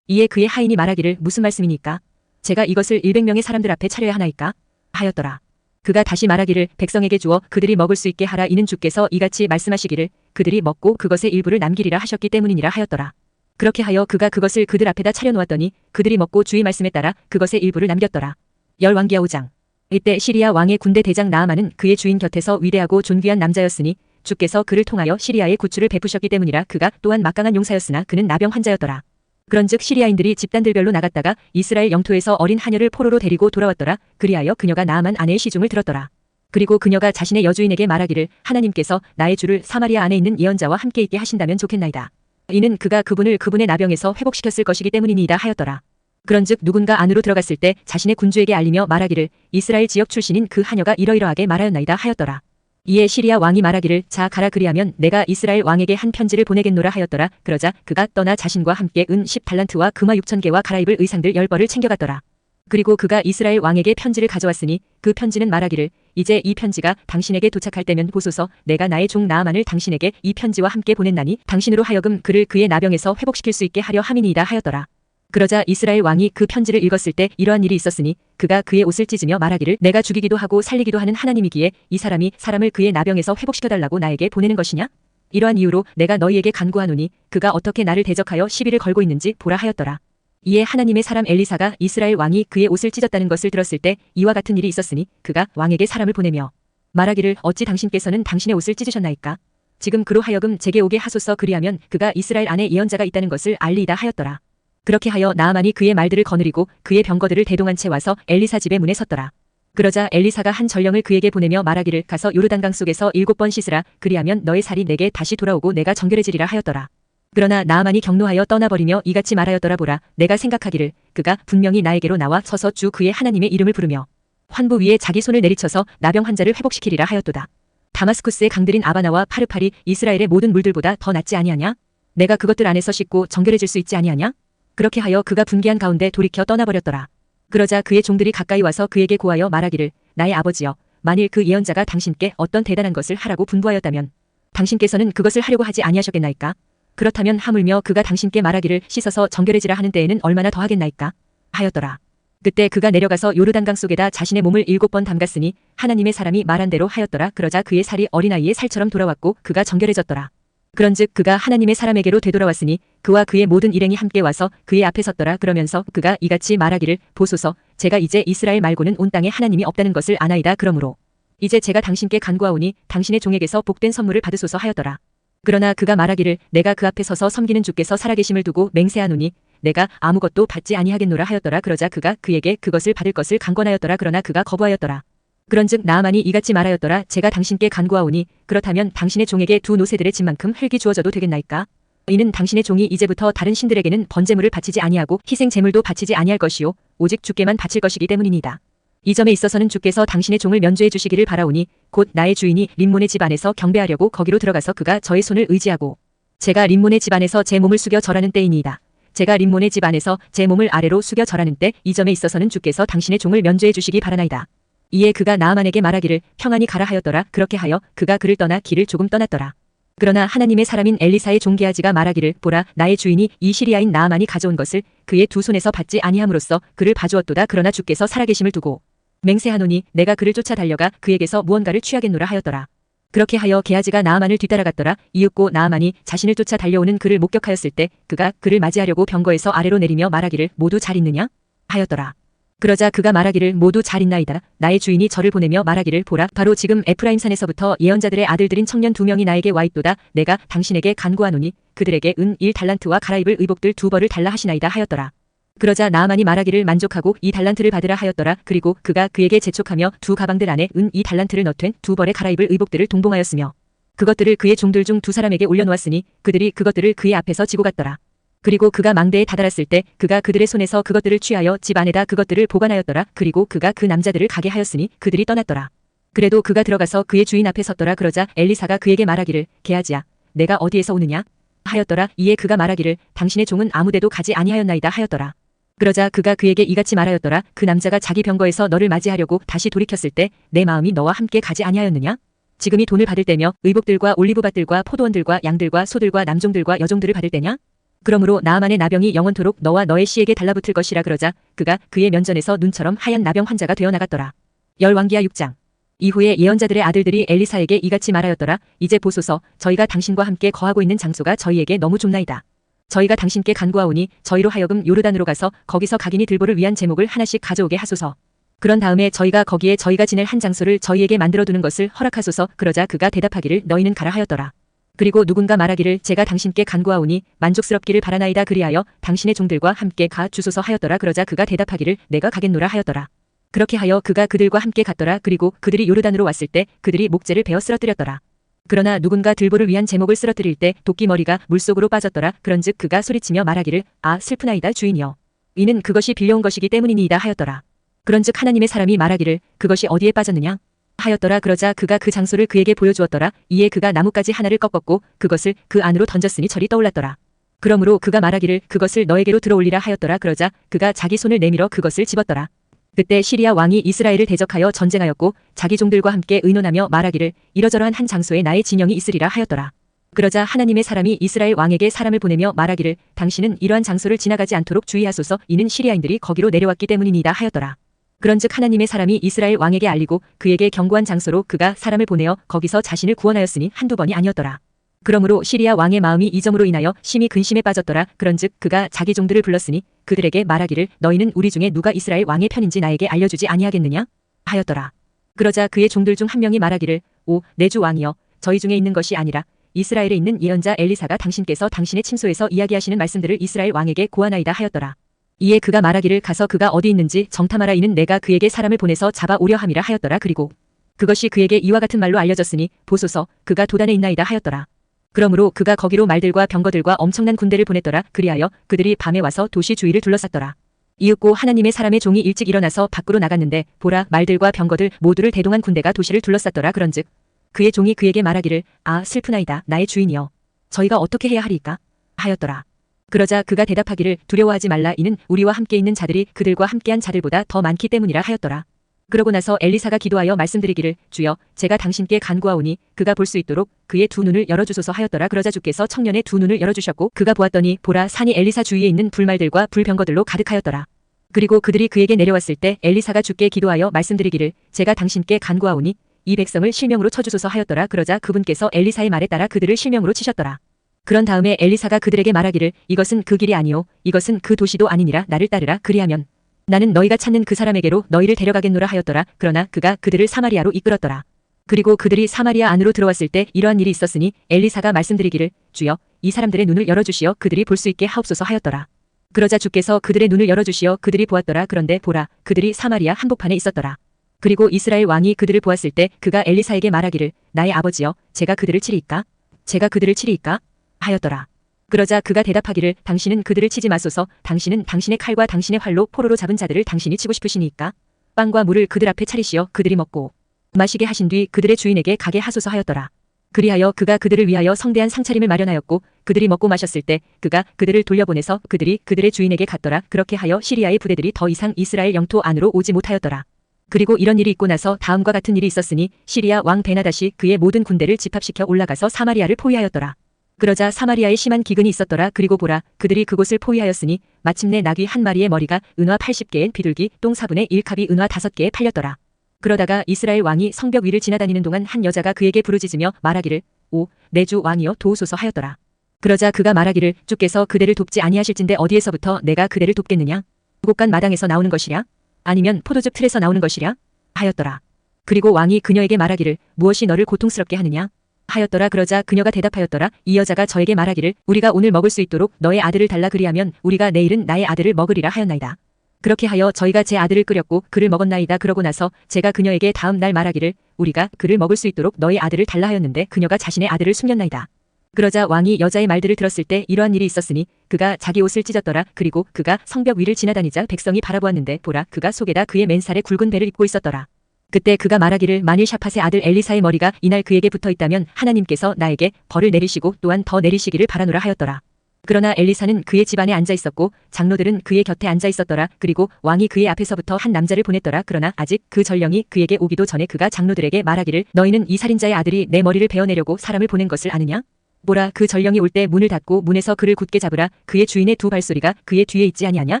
이에 그의 하인이 말하기를 무슨 말씀이니까? 제가 이것을 100명의 사람들 앞에 차려야 하나이까? 하였더라. 그가 다시 말하기를 백성에게 주어 그들이 먹을 수 있게 하라. 이는 주께서 이같이 말씀하시기를 그들이 먹고 그것의 일부를 남기리라 하셨기 때문이니라 하였더라. 그렇게 하여 그가 그것을 그들 앞에다 차려놓았더니 그들이 먹고 주의 말씀에 따라 그것의 일부를 남겼더라. 열왕기하 5장. 이때 시리아 왕의 군대 대장 나아만은 그의 주인 곁에서 위대하고 존귀한 남자였으니 주께서 그를 통하여 시리아의 구출을 베푸셨기 때문이라. 그가 또한 막강한 용사였으나 그는 나병 환자였더라. 그런즉 시리아인들이 집단들별로 나갔다가 이스라엘 영토에서 어린 하녀를 포로로 데리고 돌아왔더라. 그리하여 그녀가 나아만 아내의 시중을 들었더라. 그리고 그녀가 자신의 여주인에게 말하기를 하나님께서 나의 주를 사마리아 안에 있는 예언자와 함께 있게 하신다면 좋겠나이다. 이는 그가 그분을 그분의 나병에서 회복시켰을 것이기 때문이니이다 하였더라. 그런즉 누군가 안으로 들어갔을 때 자신의 군주에게 알리며 말하기를 이스라엘 지역 출신인 그 하녀가 이러이러하게 말하였나이다 하였더라. 이에 시리아 왕이 말하기를 자 가라. 그리하면 내가 이스라엘 왕에게 한 편지를 보내겠노라 하였더라. 그러자 그가 떠나 자신과 함께 은 10달란트와 금화 6,000개와 갈아입을 의상들 10벌을 챙겨갔더라. 그리고 그가 이스라엘 왕에게 편지를 가져왔으니 그 편지는 말하기를 이제 이 편지가 당신에게 도착할 때면 보소서. 내가 나의 종 나아만을 당신에게 이 편지와 함께 보냈나니 당신으로 하여금 그를 그의 나병에서 회복시킬 수 있게 하려 함이니이다 하였더라. 그러자 이스라엘 왕이 그 편지를 읽었을 때 이러한 일이 있었으니 그가 그의 옷을 찢으며 말하기를 내가 죽이기도 하고 살리기도 하는 하나님이기에 이 사람이 사람을 그의 나병에서 회복시켜달라고 나에게 보내는 것이냐? 이러한 이유로 내가 너희에게 간구하노니 그가 어떻게 나를 대적하여 시비를 걸고 있는지 보라 하였더라. 이에 하나님의 사람 엘리사가 이스라엘 왕이 그의 옷을 찢었다는 것을 들었을 때 이와 같은 일이 있었으니 그가 왕에게 사람을 보내며 말하기를 어찌 당신께서는 당신의 옷을 찢으셨나이까? 지금 그로 하여금 제게 오게 하소서. 그리하면 그가 이스라엘 안에 예언자가 있다는 것을 알리이다 하였더라. 그렇게 하여 나아만이 그의 말들을 거느리고 그의 병거들을 대동한 채 와서 엘리사 집의 문에 섰더라. 그러자 엘리사가 한 전령을 그에게 보내며 말하기를 가서 요르단강 속에서 7번 씻으라. 그리하면 너의 살이 내게 다시 돌아오고 내가 정결해지리라 하였더라. 그러나 나아만이 경노하여 떠나버리며 이같이 말하였더라. 보라 내가 생각하기를 그가 분명히 나에게로 나와 서서 주 그의 하나님의 이름을 부르며 환부 위에 자기 손을 내리쳐서 나병 환자를 회복시키리라 하였도다. 다마스쿠스의 강들인 아바나와 파르팔이 이스라엘의 모든 물들보다 더 낫지 아니하냐? 내가 그것들 안에서 씻고 정결해질 수 있지 아니하냐? 그렇게 하여 그가 분개한 가운데 돌이켜 떠나버렸더라. 그러자 그의 종들이 가까이 와서 그에게 고하여 말하기를 나의 아버지여 만일 그 예언자가 당신께 어떤 대단한 것을 하라고 분부하였다면 당신께서는 그것을 하려고 하지 아니하셨겠나이까? 그렇다면 하물며 그가 당신께 말하기를 씻어서 정결해지라 하는 때에는 얼마나 더 하겠나이까? 하였더라. 그때 그가 내려가서 요르단강 속에다 자신의 몸을 7번 담갔으니 하나님의 사람이 말한 대로 하였더라. 그러자 그의 살이 어린아이의 살처럼 돌아왔고 그가 정결해졌더라. 그런즉 그가 하나님의 사람에게로 되돌아왔으니 그와 그의 모든 일행이 함께 와서 그의 앞에 섰더라. 그러면서 그가 이같이 말하기를 보소서 제가 이제 이스라엘 말고는 온 땅에 하나님이 없다는 것을 아나이다. 그러므로 이제 제가 당신께 간구하오니 당신의 종에게서 복된 선물을 받으소서 하였더라. 그러나 그가 말하기를 내가 그 앞에 서서 섬기는 주께서 살아계심을 두고 맹세하노니 내가 아무것도 받지 아니하겠노라 하였더라. 그러자 그가 그에게 그것을 받을 것을 간권하였더라. 그러나 그가 거부하였더라. 그런즉 나아만이 이같이 말하였더라. 제가 당신께 간구하오니 그렇다면 당신의 종에게 두 노새들의 집만큼 흙이 주어져도 되겠나이까? 이는 당신의 종이 이제부터 다른 신들에게는 번제물을 바치지 아니하고 희생 제물도 바치지 아니할 것이요 오직 주께만 바칠 것이기 때문이니이다. 이 점에 있어서는 주께서 당신의 종을 면죄해 주시기를 바라오니 곧 나의 주인이 림몬의 집 안에서 경배하려고 거기로 들어가서 그가 저의 손을 의지하고 제가 림몬의 집 안에서 제 몸을 숙여 절하는 때이니이다. 제가 림몬의 집 안에서 제 몸을 아래로 숙여 절하는 때 이 점에 있어서는 주께서 당신의 종을 면죄해 주시기 바라나이다. 이에 그가 나아만에게 말하기를 평안히 가라 하였더라. 그렇게 하여 그가 그를 떠나 길을 조금 떠났더라. 그러나 하나님의 사람인 엘리사의 종 게하지가 말하기를 보라 나의 주인이 이 시리아인 나아만이 가져온 것을 그의 두 손에서 받지 아니함으로써 그를 봐주었도다. 그러나 주께서 살아계심을 두고 맹세하노니 내가 그를 쫓아 달려가 그에게서 무언가를 취하겠노라 하였더라. 그렇게 하여 게하지가 나아만을 뒤따라갔더라. 이윽고 나아만이 자신을 쫓아 달려오는 그를 목격하였을 때 그가 그를 맞이하려고 병거에서 아래로 내리며 말하기를 모두 잘 있느냐? 하였더라. 그러자 그가 말하기를 모두 잘 있나이다. 나의 주인이 저를 보내며 말하기를 보라 바로 지금 에프라임 산에서부터 예언자들의 아들들인 청년 2명이 나에게 와 있도다. 내가 당신에게 간구하노니 그들에게 은 1달란트와 갈아입을 의복들 2벌을 달라 하시나이다 하였더라. 그러자 나아만이 말하기를 만족하고 2달란트를 받으라 하였더라. 그리고 그가 그에게 재촉하며 두 가방들 안에 은 2달란트를 넣된 2벌의 갈아입을 의복들을 동봉하였으며 그것들을 그의 종들 중 2사람에게 올려놓았으니 그들이 그것들을 그의 앞에서 지고 갔더라. 그리고 그가 망대에 다다랐을 때 그가 그들의 손에서 그것들을 취하여 집 안에다 그것들을 보관하였더라. 그리고 그가 그 남자들을 가게 하였으니 그들이 떠났더라. 그래도 그가 들어가서 그의 주인 앞에 섰더라. 그러자 엘리사가 그에게 말하기를 게하지야 내가 어디에서 오느냐? 하였더라. 이에 그가 말하기를 당신의 종은 아무데도 가지 아니하였나이다 하였더라. 그러자 그가 그에게 이같이 말하였더라. 그 남자가 자기 병거에서 너를 맞이하려고 다시 돌이켰을 때 내 마음이 너와 함께 가지 아니하였느냐? 지금이 돈을 받을 때며 의복들과 올리브밭들과 포도원들과 양들과 소들과 남종들과 여종들을 받을 때냐? 그러므로 나아만의 나병이 영원토록 너와 너의 씨에게 달라붙을 것이라. 그러자 그가 그의 면전에서 눈처럼 하얀 나병 환자가 되어 나갔더라. 열왕기하 6장. 이후에 예언자들의 아들들이 엘리사에게 이같이 말하였더라. 이제 보소서 저희가 당신과 함께 거하고 있는 장소가 저희에게 너무 좁나이다. 저희가 당신께 간구하오니 저희로 하여금 요르단으로 가서 거기서 각인이 들보를 위한 제목을 하나씩 가져오게 하소서. 그런 다음에 저희가 거기에 저희가 지낼 한 장소를 저희에게 만들어두는 것을 허락하소서. 그러자 그가 대답하기를 너희는 가라 하였더라. 그리고 누군가 말하기를 제가 당신께 간구하오니 만족스럽기를 바라나이다. 그리하여 당신의 종들과 함께 가 주소서 하였더라. 그러자 그가 대답하기를 내가 가겠노라 하였더라. 그렇게 하여 그가 그들과 함께 갔더라. 그리고 그들이 요르단으로 왔을 때 그들이 목재를 베어 쓰러뜨렸더라. 그러나 누군가 들보를 위한 제목을 쓰러뜨릴 때 도끼 머리가 물속으로 빠졌더라. 그런즉 그가 소리치며 말하기를 아 슬프나이다 주인이여 이는 그것이 빌려온 것이기 때문이니이다 하였더라. 그런즉 하나님의 사람이 말하기를 그것이 어디에 빠졌느냐? 하였더라. 그러자 그가 그 장소를 그에게 보여주었더라. 이에 그가 나뭇가지 하나를 꺾었고 그것을 그 안으로 던졌으니 철이 떠올랐더라. 그러므로 그가 말하기를 그것을 너에게로 들어올리라 하였더라. 그러자 그가 자기 손을 내밀어 그것을 집었더라. 그때 시리아 왕이 이스라엘을 대적하여 전쟁하였고 자기 종들과 함께 의논하며 말하기를 이러저러한 한 장소에 나의 진영이 있으리라 하였더라. 그러자 하나님의 사람이 이스라엘 왕에게 사람을 보내며 말하기를 당신은 이러한 장소를 지나가지 않도록 주의하소서 이는 시리아인들이 거기로 내려왔기 때문이니이다 하였더라. 그런즉 하나님의 사람이 이스라엘 왕에게 알리고 그에게 경고한 장소로 그가 사람을 보내어 거기서 자신을 구원하였으니 한두 번이 아니었더라. 그러므로 시리아 왕의 마음이 이 점으로 인하여 심히 근심에 빠졌더라. 그런즉 그가 자기 종들을 불렀으니 그들에게 말하기를 너희는 우리 중에 누가 이스라엘 왕의 편인지 나에게 알려주지 아니하겠느냐? 하였더라. 그러자 그의 종들 중 한 명이 말하기를 오 내 주 왕이여 저희 중에 있는 것이 아니라 이스라엘에 있는 예언자 엘리사가 당신께서 당신의 침소에서 이야기하시는 말씀들을 이스라엘 왕에게 고하나이다 하였더라. 이에 그가 말하기를 가서 그가 어디 있는지 정탐하라 이는 내가 그에게 사람을 보내서 잡아오려 함이라 하였더라. 그리고 그것이 그에게 이와 같은 말로 알려졌으니 보소서 그가 도단에 있나이다 하였더라. 그러므로 그가 거기로 말들과 병거들과 엄청난 군대를 보냈더라. 그리하여 그들이 밤에 와서 도시 주위를 둘러쌌더라. 이윽고 하나님의 사람의 종이 일찍 일어나서 밖으로 나갔는데 보라 말들과 병거들 모두를 대동한 군대가 도시를 둘러쌌더라. 그런즉 그의 종이 그에게 말하기를 아 슬프나이다 나의 주인이여 저희가 어떻게 해야 하리까? 하였더라. 그러자 그가 대답하기를 두려워하지 말라 이는 우리와 함께 있는 자들이 그들과 함께한 자들보다 더 많기 때문이라 하였더라. 그러고 나서 엘리사가 기도하여 말씀드리기를 주여 제가 당신께 간구하오니 그가 볼 수 있도록 그의 두 눈을 열어주소서 하였더라. 그러자 주께서 청년의 두 눈을 열어주셨고 그가 보았더니 보라 산이 엘리사 주위에 있는 불말들과 불병거들로 가득하였더라. 그리고 그들이 그에게 내려왔을 때 엘리사가 주께 기도하여 말씀드리기를 제가 당신께 간구하오니 이 백성을 실명으로 쳐주소서 하였더라. 그러자 그분께서 엘리사의 말에 따라 그들을 실명으로 치셨더라. 그런 다음에 엘리사가 그들에게 말하기를 이것은 그 길이 아니오 이것은 그 도시도 아니니라 나를 따르라. 그리하면 나는 너희가 찾는 그 사람에게로 너희를 데려가겠노라 하였더라. 그러나 그가 그들을 사마리아로 이끌었더라. 그리고 그들이 사마리아 안으로 들어왔을 때 이러한 일이 있었으니 엘리사가 말씀드리기를 주여 이 사람들의 눈을 열어주시어 그들이 볼 수 있게 하옵소서 하였더라. 그러자 주께서 그들의 눈을 열어주시어 그들이 보았더라. 그런데 보라 그들이 사마리아 한복판에 있었더라. 그리고 이스라엘 왕이 그들을 보았을 때 그가 엘리사에게 말하기를 나의 아버지여 제가 그들을 치리이까? 제가 그들을 치리이까? 하였더라. 그러자 그가 대답하기를 당신은 그들을 치지 마소서 당신은 당신의 칼과 당신의 활로 포로로 잡은 자들을 당신이 치고 싶으시니까 빵과 물을 그들 앞에 차리시어 그들이 먹고 마시게 하신 뒤 그들의 주인에게 가게 하소서 하였더라. 그리하여 그가 그들을 위하여 성대한 상차림을 마련하였고 그들이 먹고 마셨을 때 그가 그들을 돌려보내서 그들이 그들의 주인에게 갔더라. 그렇게 하여 시리아의 부대들이 더 이상 이스라엘 영토 안으로 오지 못하였더라. 그리고 이런 일이 있고 나서 다음과 같은 일이 있었으니 시리아 왕 베나닷이 그의 모든 군대를 집합시켜 올라가서 사마리아를 포위하였더라. 그러자 사마리아에 심한 기근이 있었더라. 그리고 보라 그들이 그곳을 포위하였으니 마침내 나귀 한 마리의 머리가 은화 80개엔 비둘기 똥 4분의 1캅이 은화 5개에 팔렸더라. 그러다가 이스라엘 왕이 성벽 위를 지나다니는 동안 한 여자가 그에게 부르짖으며 말하기를 오 내 주 왕이여 도우소서 하였더라. 그러자 그가 말하기를 주께서 그대를 돕지 아니하실진데 어디에서부터 내가 그대를 돕겠느냐? 곳간 마당에서 나오는 것이랴? 아니면 포도즙 틀에서 나오는 것이랴? 하였더라. 그리고 왕이 그녀에게 말하기를 무엇이 너를 고통스럽게 하느냐? 하였더라. 그러자 그녀가 대답하였더라. 이 여자가 저에게 말하기를 우리가 오늘 먹을 수 있도록 너의 아들을 달라 그리하면 우리가 내일은 나의 아들을 먹으리라 하였나이다. 그렇게 하여 저희가 제 아들을 끓였고 그를 먹었나이다. 그러고 나서 제가 그녀에게 다음 날 말하기를 우리가 그를 먹을 수 있도록 너의 아들을 달라 하였는데 그녀가 자신의 아들을 숨겼나이다. 그러자 왕이 여자의 말들을 들었을 때 이러한 일이 있었으니 그가 자기 옷을 찢었더라. 그리고 그가 성벽 위를 지나다니자 백성이 바라보았는데 보라 그가 속에다 그의 맨살에 굵은 배를 입고 있었더라. 그때 그가 말하기를 만일 샤팟의 아들 엘리사의 머리가 이날 그에게 붙어 있다면 하나님께서 나에게 벌을 내리시고 또한 더 내리시기를 바라노라 하였더라. 그러나 엘리사는 그의 집안에 앉아 있었고 장로들은 그의 곁에 앉아 있었더라. 그리고 왕이 그의 앞에서부터 한 남자를 보냈더라. 그러나 아직 그 전령이 그에게 오기도 전에 그가 장로들에게 말하기를 너희는 이 살인자의 아들이 내 머리를 베어내려고 사람을 보낸 것을 아느냐? 보라 그 전령이 올 때 문을 닫고 문에서 그를 굳게 잡으라. 그의 주인의 두 발소리가 그의 뒤에 있지 아니하냐?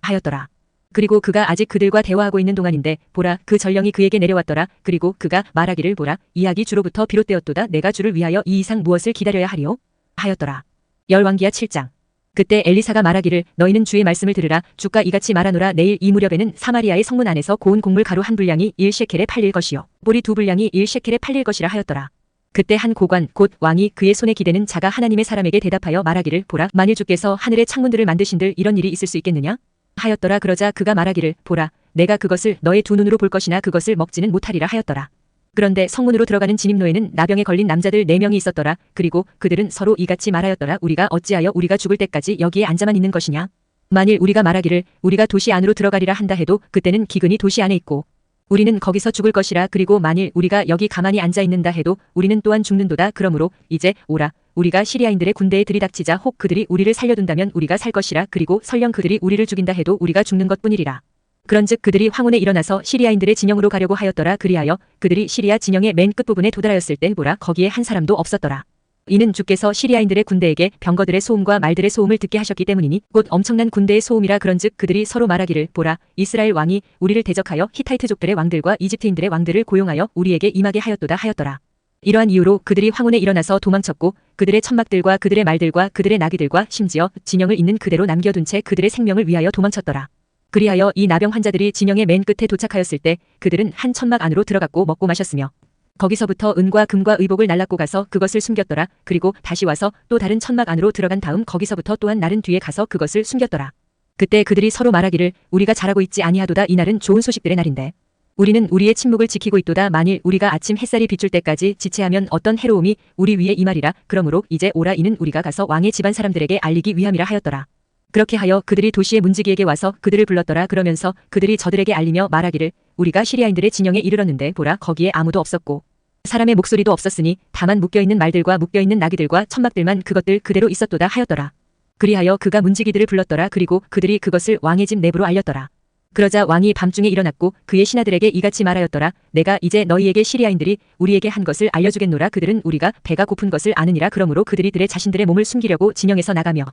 하였더라. 그리고 그가 아직 그들과 대화하고 있는 동안인데 보라 그 전령이 그에게 내려왔더라. 그리고 그가 말하기를 보라 이야기 주로부터 비롯되었도다. 내가 주를 위하여 이 이상 무엇을 기다려야 하리오? 하였더라. 열왕기하 7장. 그때 엘리사가 말하기를 너희는 주의 말씀을 들으라. 주가 이같이 말하노라. 내일 이 무렵에는 사마리아의 성문 안에서 고운 곡물 가루 한 분량이 1셰켈에 팔릴 것이요 보리 2분량이 1셰켈에 팔릴 것이라 하였더라. 그때 한 고관 곧 왕이 그의 손에 기대는 자가 하나님의 사람에게 대답하여 말하기를 보라 만일 주께서 하늘의 창문들을 만드신들 이런 일이 있을 수 있겠느냐? 하였더라. 그러자 그가 말하기를 보라 내가 그것을 너의 두 눈으로 볼 것이나 그것을 먹지는 못하리라 하였더라. 그런데 성문으로 들어가는 진입로에는 나병에 걸린 남자들 4명이 있었더라. 그리고 그들은 서로 이같이 말하였더라. 우리가 어찌하여 우리가 죽을 때까지 여기에 앉아만 있는 것이냐? 만일 우리가 말하기를 우리가 도시 안으로 들어가리라 한다 해도 그때는 기근이 도시 안에 있고 우리는 거기서 죽을 것이라. 그리고 만일 우리가 여기 가만히 앉아 있는다 해도 우리는 또한 죽는도다. 그러므로 이제 오라 우리가 시리아인들의 군대에 들이닥치자 혹 그들이 우리를 살려둔다면 우리가 살 것이라. 그리고 설령 그들이 우리를 죽인다 해도 우리가 죽는 것뿐이리라. 그런즉 그들이 황혼에 일어나서 시리아인들의 진영으로 가려고 하였더라. 그리하여 그들이 시리아 진영의 맨 끝부분에 도달하였을 때 보라 거기에 한 사람도 없었더라. 이는 주께서 시리아인들의 군대에게 병거들의 소음과 말들의 소음을 듣게 하셨기 때문이니 곧 엄청난 군대의 소음이라. 그런즉 그들이 서로 말하기를 보라 이스라엘 왕이 우리를 대적하여 히타이트족들의 왕들과 이집트인들의 왕들을 고용하여 우리에게 임하게 하였도다 하였더라. 이러한 이유로 그들이 황혼에 일어나서 도망쳤고 그들의 천막들과 그들의 말들과 그들의 나귀들과 심지어 진영을 있는 그대로 남겨둔 채 그들의 생명을 위하여 도망쳤더라. 그리하여 이 나병 환자들이 진영의 맨 끝에 도착하였을 때 그들은 한 천막 안으로 들어갔고 먹고 마셨으며 거기서부터 은과 금과 의복을 날랐고 가서 그것을 숨겼더라. 그리고 다시 와서 또 다른 천막 안으로 들어간 다음 거기서부터 또한 날은 뒤에 가서 그것을 숨겼더라. 그때 그들이 서로 말하기를 우리가 잘하고 있지 아니하도다. 이 날은 좋은 소식들의 날인데 우리는 우리의 침묵을 지키고 있도다. 만일 우리가 아침 햇살이 비출 때까지 지체하면 어떤 해로움이 우리 위에 임하리라. 그러므로 이제 오라 이는 우리가 가서 왕의 집안 사람들에게 알리기 위함이라 하였더라. 그렇게 하여 그들이 도시의 문지기에게 와서 그들을 불렀더라. 그러면서 그들이 저들에게 알리며 말하기를 우리가 시리아인들의 진영에 이르렀는데 보라 거기에 아무도 없었고 사람의 목소리도 없었으니 다만 묶여있는 말들과 묶여있는 나귀들과 천막들만 그것들 그대로 있었도다 하였더라. 그리하여 그가 문지기들을 불렀더라. 그리고 그들이 그것을 왕의 집 내부로 알렸더라. 그러자 왕이 밤중에 일어났고 그의 신하들에게 이같이 말하였더라. 내가 이제 너희에게 시리아인들이 우리에게 한 것을 알려주겠노라. 그들은 우리가 배가 고픈 것을 아느니라. 그러므로 그들이 들의 자신들의 몸을 숨기려고 진영에서 나가며